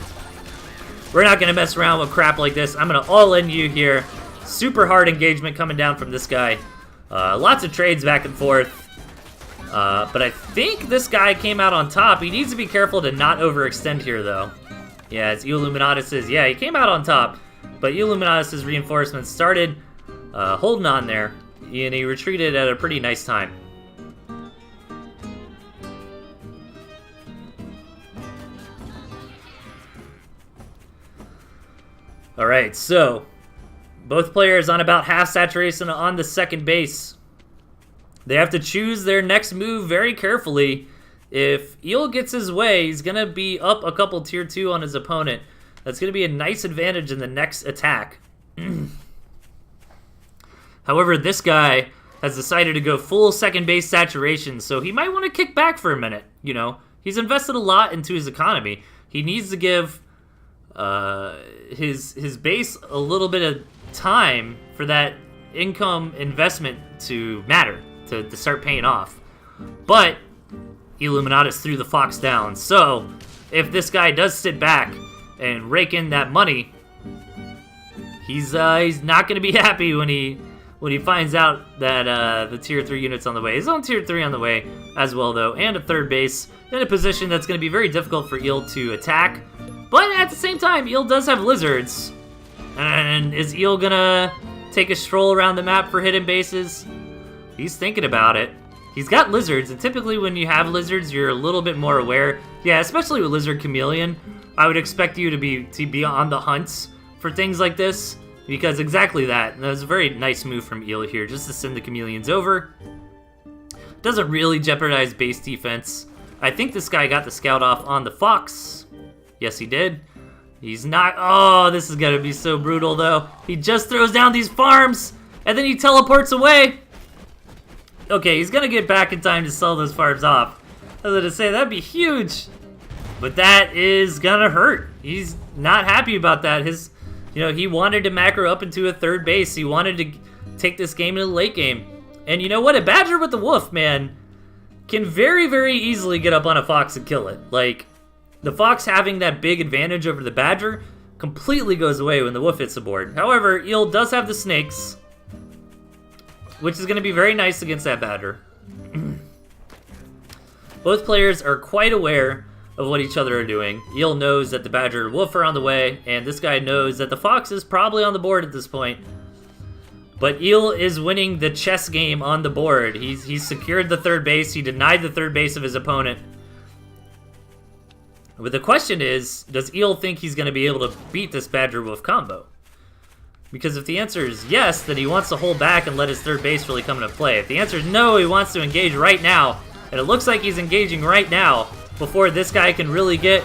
We're not going to mess around with crap like this. I'm going to all-in you here. Super hard engagement coming down from this guy. Lots of trades back and forth. But I think this guy came out on top. He needs to be careful to not overextend here, though. Yeah, it's Illuminatus'. Yeah, he came out on top. But Illuminatus' reinforcements started holding on there. And he retreated at a pretty nice time. Alright, so both players on about half saturation on the second base. They have to choose their next move very carefully. If Eel gets his way, he's going to be up a couple tier 2 on his opponent. That's going to be a nice advantage in the next attack. However, this guy has decided to go full second base saturation, so he might want to kick back for a minute. You know, he's invested a lot into his economy. He needs to give his base a little bit of time for that income investment to matter, to start paying off. But Illuminatus threw the Fox down, so if this guy does sit back and rake in that money, he's not going to be happy when he finds out that the tier 3 unit's on the way. His own tier 3 on the way as well, though, and a third base in a position that's going to be very difficult for Eel to attack. But at the same time, Eel does have lizards. And is Eel gonna take a stroll around the map for hidden bases? He's thinking about it. He's got lizards, and typically when you have lizards, you're a little bit more aware. Yeah, especially with Lizard Chameleon, I would expect you to be on the hunt for things like this, because exactly that. And that was a very nice move from Eel here, just to send the chameleons over. Doesn't really jeopardize base defense. I think this guy got the scout off on the Fox. Yes, he did. He's not... Oh, this is going to be so brutal, though. He just throws down these farms, and then he teleports away. Okay, he's going to get back in time to sell those farms off. I was going to say, that'd be huge. But that is going to hurt. He's not happy about that. He wanted to macro up into a third base. He wanted to take this game in the late game. And you know what? A Badger with the Wolf, man, can very, very easily get up on a Fox and kill it. Like... The Fox having that big advantage over the Badger completely goes away when the Wolf hits the board. However, Eel does have the Snakes, which is going to be very nice against that Badger. Both players are quite aware of what each other are doing. Eel knows that the Badger and Wolf are on the way, and this guy knows that the Fox is probably on the board at this point. But Eel is winning the chess game on the board. He's secured the third base. He denied the third base of his opponent. But the question is, does Eel think he's going to be able to beat this Badger-Wolf combo? Because if the answer is yes, then he wants to hold back and let his third base really come into play. If the answer is no, he wants to engage right now, and it looks like he's engaging right now before this guy can really get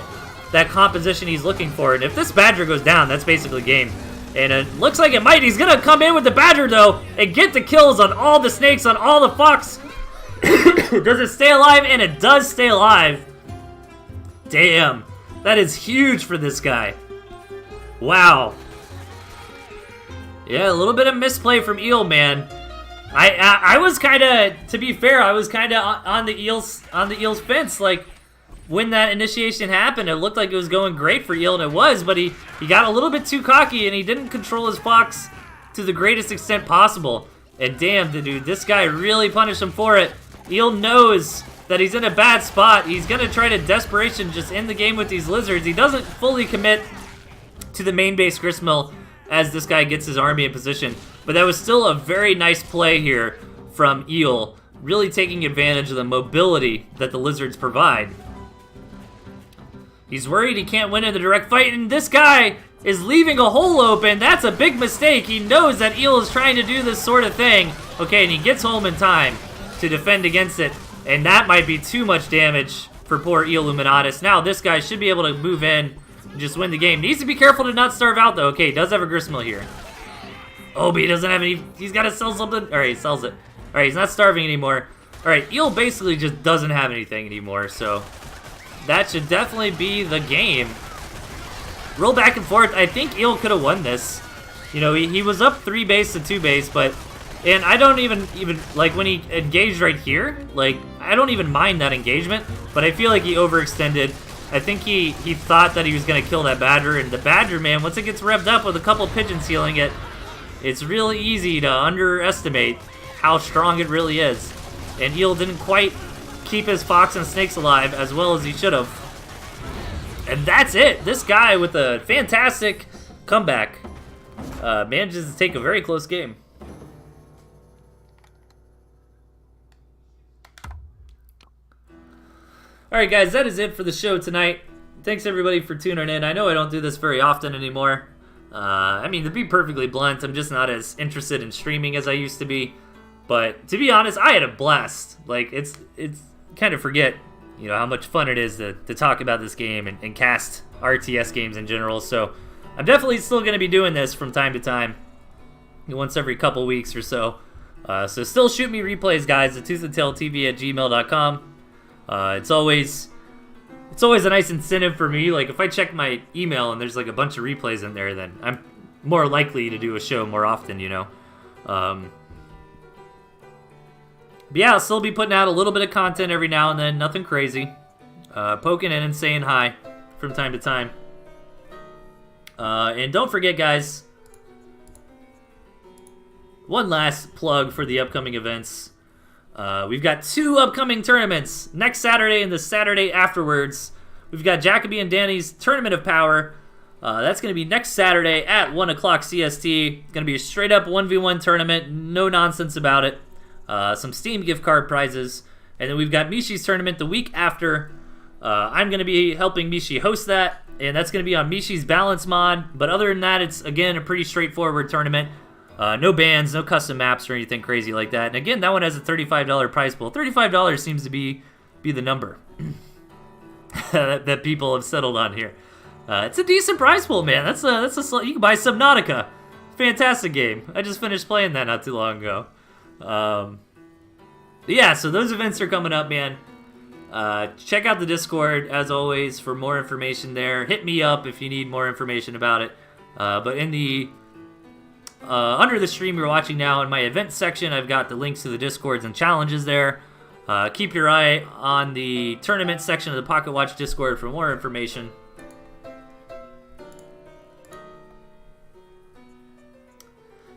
that composition he's looking for. And if this Badger goes down, that's basically game. And it looks like it might. He's going to come in with the Badger, though, and get the kills on all the Snakes, on all the Fox. Does it stay alive? And it does stay alive. Damn, that is huge for this guy. Wow. Yeah, a little bit of misplay from Eel, man. I was kind of, to be fair, I was kind of on the Eel's fence. Like when that initiation happened, it looked like it was going great for Eel, and it was. But he got a little bit too cocky, and he didn't control his Fox to the greatest extent possible. And damn, dude, this guy really punished him for it. Eel knows that he's in a bad spot. He's going to try to desperation just end the game with these lizards. He doesn't fully commit to the main base gristmill as this guy gets his army in position. But that was still a very nice play here from Eel, really taking advantage of the mobility that the lizards provide. He's worried he can't win in the direct fight, and this guy is leaving a hole open. That's a big mistake. He knows that Eel is trying to do this sort of thing. Okay, and he gets home in time to defend against it. And that might be too much damage for poor Illuminatus. Now this guy should be able to move in and just win the game. Needs to be careful to not starve out, though. Okay, he does have a gristmill here. Oh, but he doesn't have any... He's got to sell something. All right, he sells it. All right, he's not starving anymore. All right, Eel basically just doesn't have anything anymore, so that should definitely be the game. Roll back and forth. I think Eel could have won this. You know, he was up 3 base to 2 base, but... And I don't even like, when he engaged right here, like, I don't even mind that engagement, but I feel like he overextended, I think he thought that he was going to kill that badger, and the badger, man, once it gets revved up with a couple pigeons healing it, it's really easy to underestimate how strong it really is. And Eel didn't quite keep his fox and snakes alive as well as he should have. And that's it. This guy with a fantastic comeback manages to take a very close game. Alright guys, that is it for the show tonight. Thanks everybody for tuning in. I know I don't do this very often anymore. I mean, to be perfectly blunt, I'm just not as interested in streaming as I used to be. But to be honest, I had a blast. Like, it's kind of forget, you know, how much fun it is to talk about this game and cast RTS games in general. So I'm definitely still going to be doing this from time to time, once every couple weeks or so. So still shoot me replays, guys, at ToothAndTailTV@gmail.com. It's always a nice incentive for me. Like, if I check my email and there's like a bunch of replays in there, then I'm more likely to do a show more often, you know. But yeah, I'll still be putting out a little bit of content every now and then, nothing crazy. Poking in and saying hi from time to time. And don't forget, guys, one last plug for the upcoming events. We've got 2 upcoming tournaments, next Saturday and the Saturday afterwards. We've got Jacoby and Danny's Tournament of Power. That's going to be next Saturday at 1 o'clock CST. It's going to be a straight-up 1v1 tournament, no nonsense about it. Some Steam gift card prizes. And then we've got Mishi's tournament the week after. I'm going to be helping Mishi host that, and that's going to be on Mishi's balance mod. But other than that, it's, again, a pretty straightforward tournament. No bans, no custom maps or anything crazy like that. And again, that one has a $35 prize pool. $35 seems to be the number that people have settled on here. It's a decent prize pool, man. That's a you can buy Subnautica. Fantastic game. I just finished playing that not too long ago. Yeah, so those events are coming up, man. Check out the Discord, as always, for more information there. Hit me up if you need more information about it. But in the under the stream you're watching now, in my events section, I've got the links to the Discords and challenges there. Keep your eye on the tournament section of the Pocketwatch Discord for more information.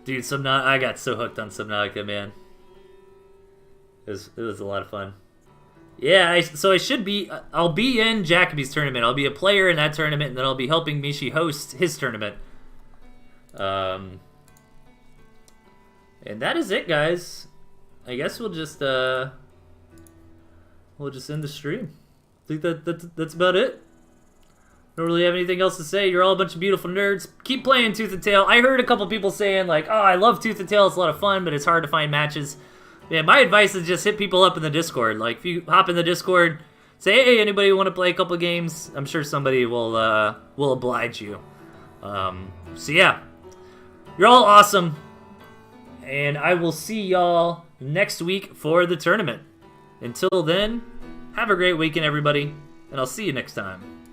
Dude, I got so hooked on Subnautica, man. It was a lot of fun. Yeah, I'll be in Jacoby's tournament. I'll be a player in that tournament, and then I'll be helping Mishi host his tournament. And that is it, guys. I guess we'll just end the stream. I think that's about it. Don't really have anything else to say. You're all a bunch of beautiful nerds. Keep playing Tooth and Tail. I heard a couple people saying, like, oh, I love Tooth and Tail. It's a lot of fun, but it's hard to find matches. Yeah, my advice is just hit people up in the Discord. Like, if you hop in the Discord, say, hey, anybody want to play a couple games? I'm sure somebody will oblige you. So, yeah. You're all awesome. And I will see y'all next week for the tournament. Until then, have a great weekend, everybody. And I'll see you next time.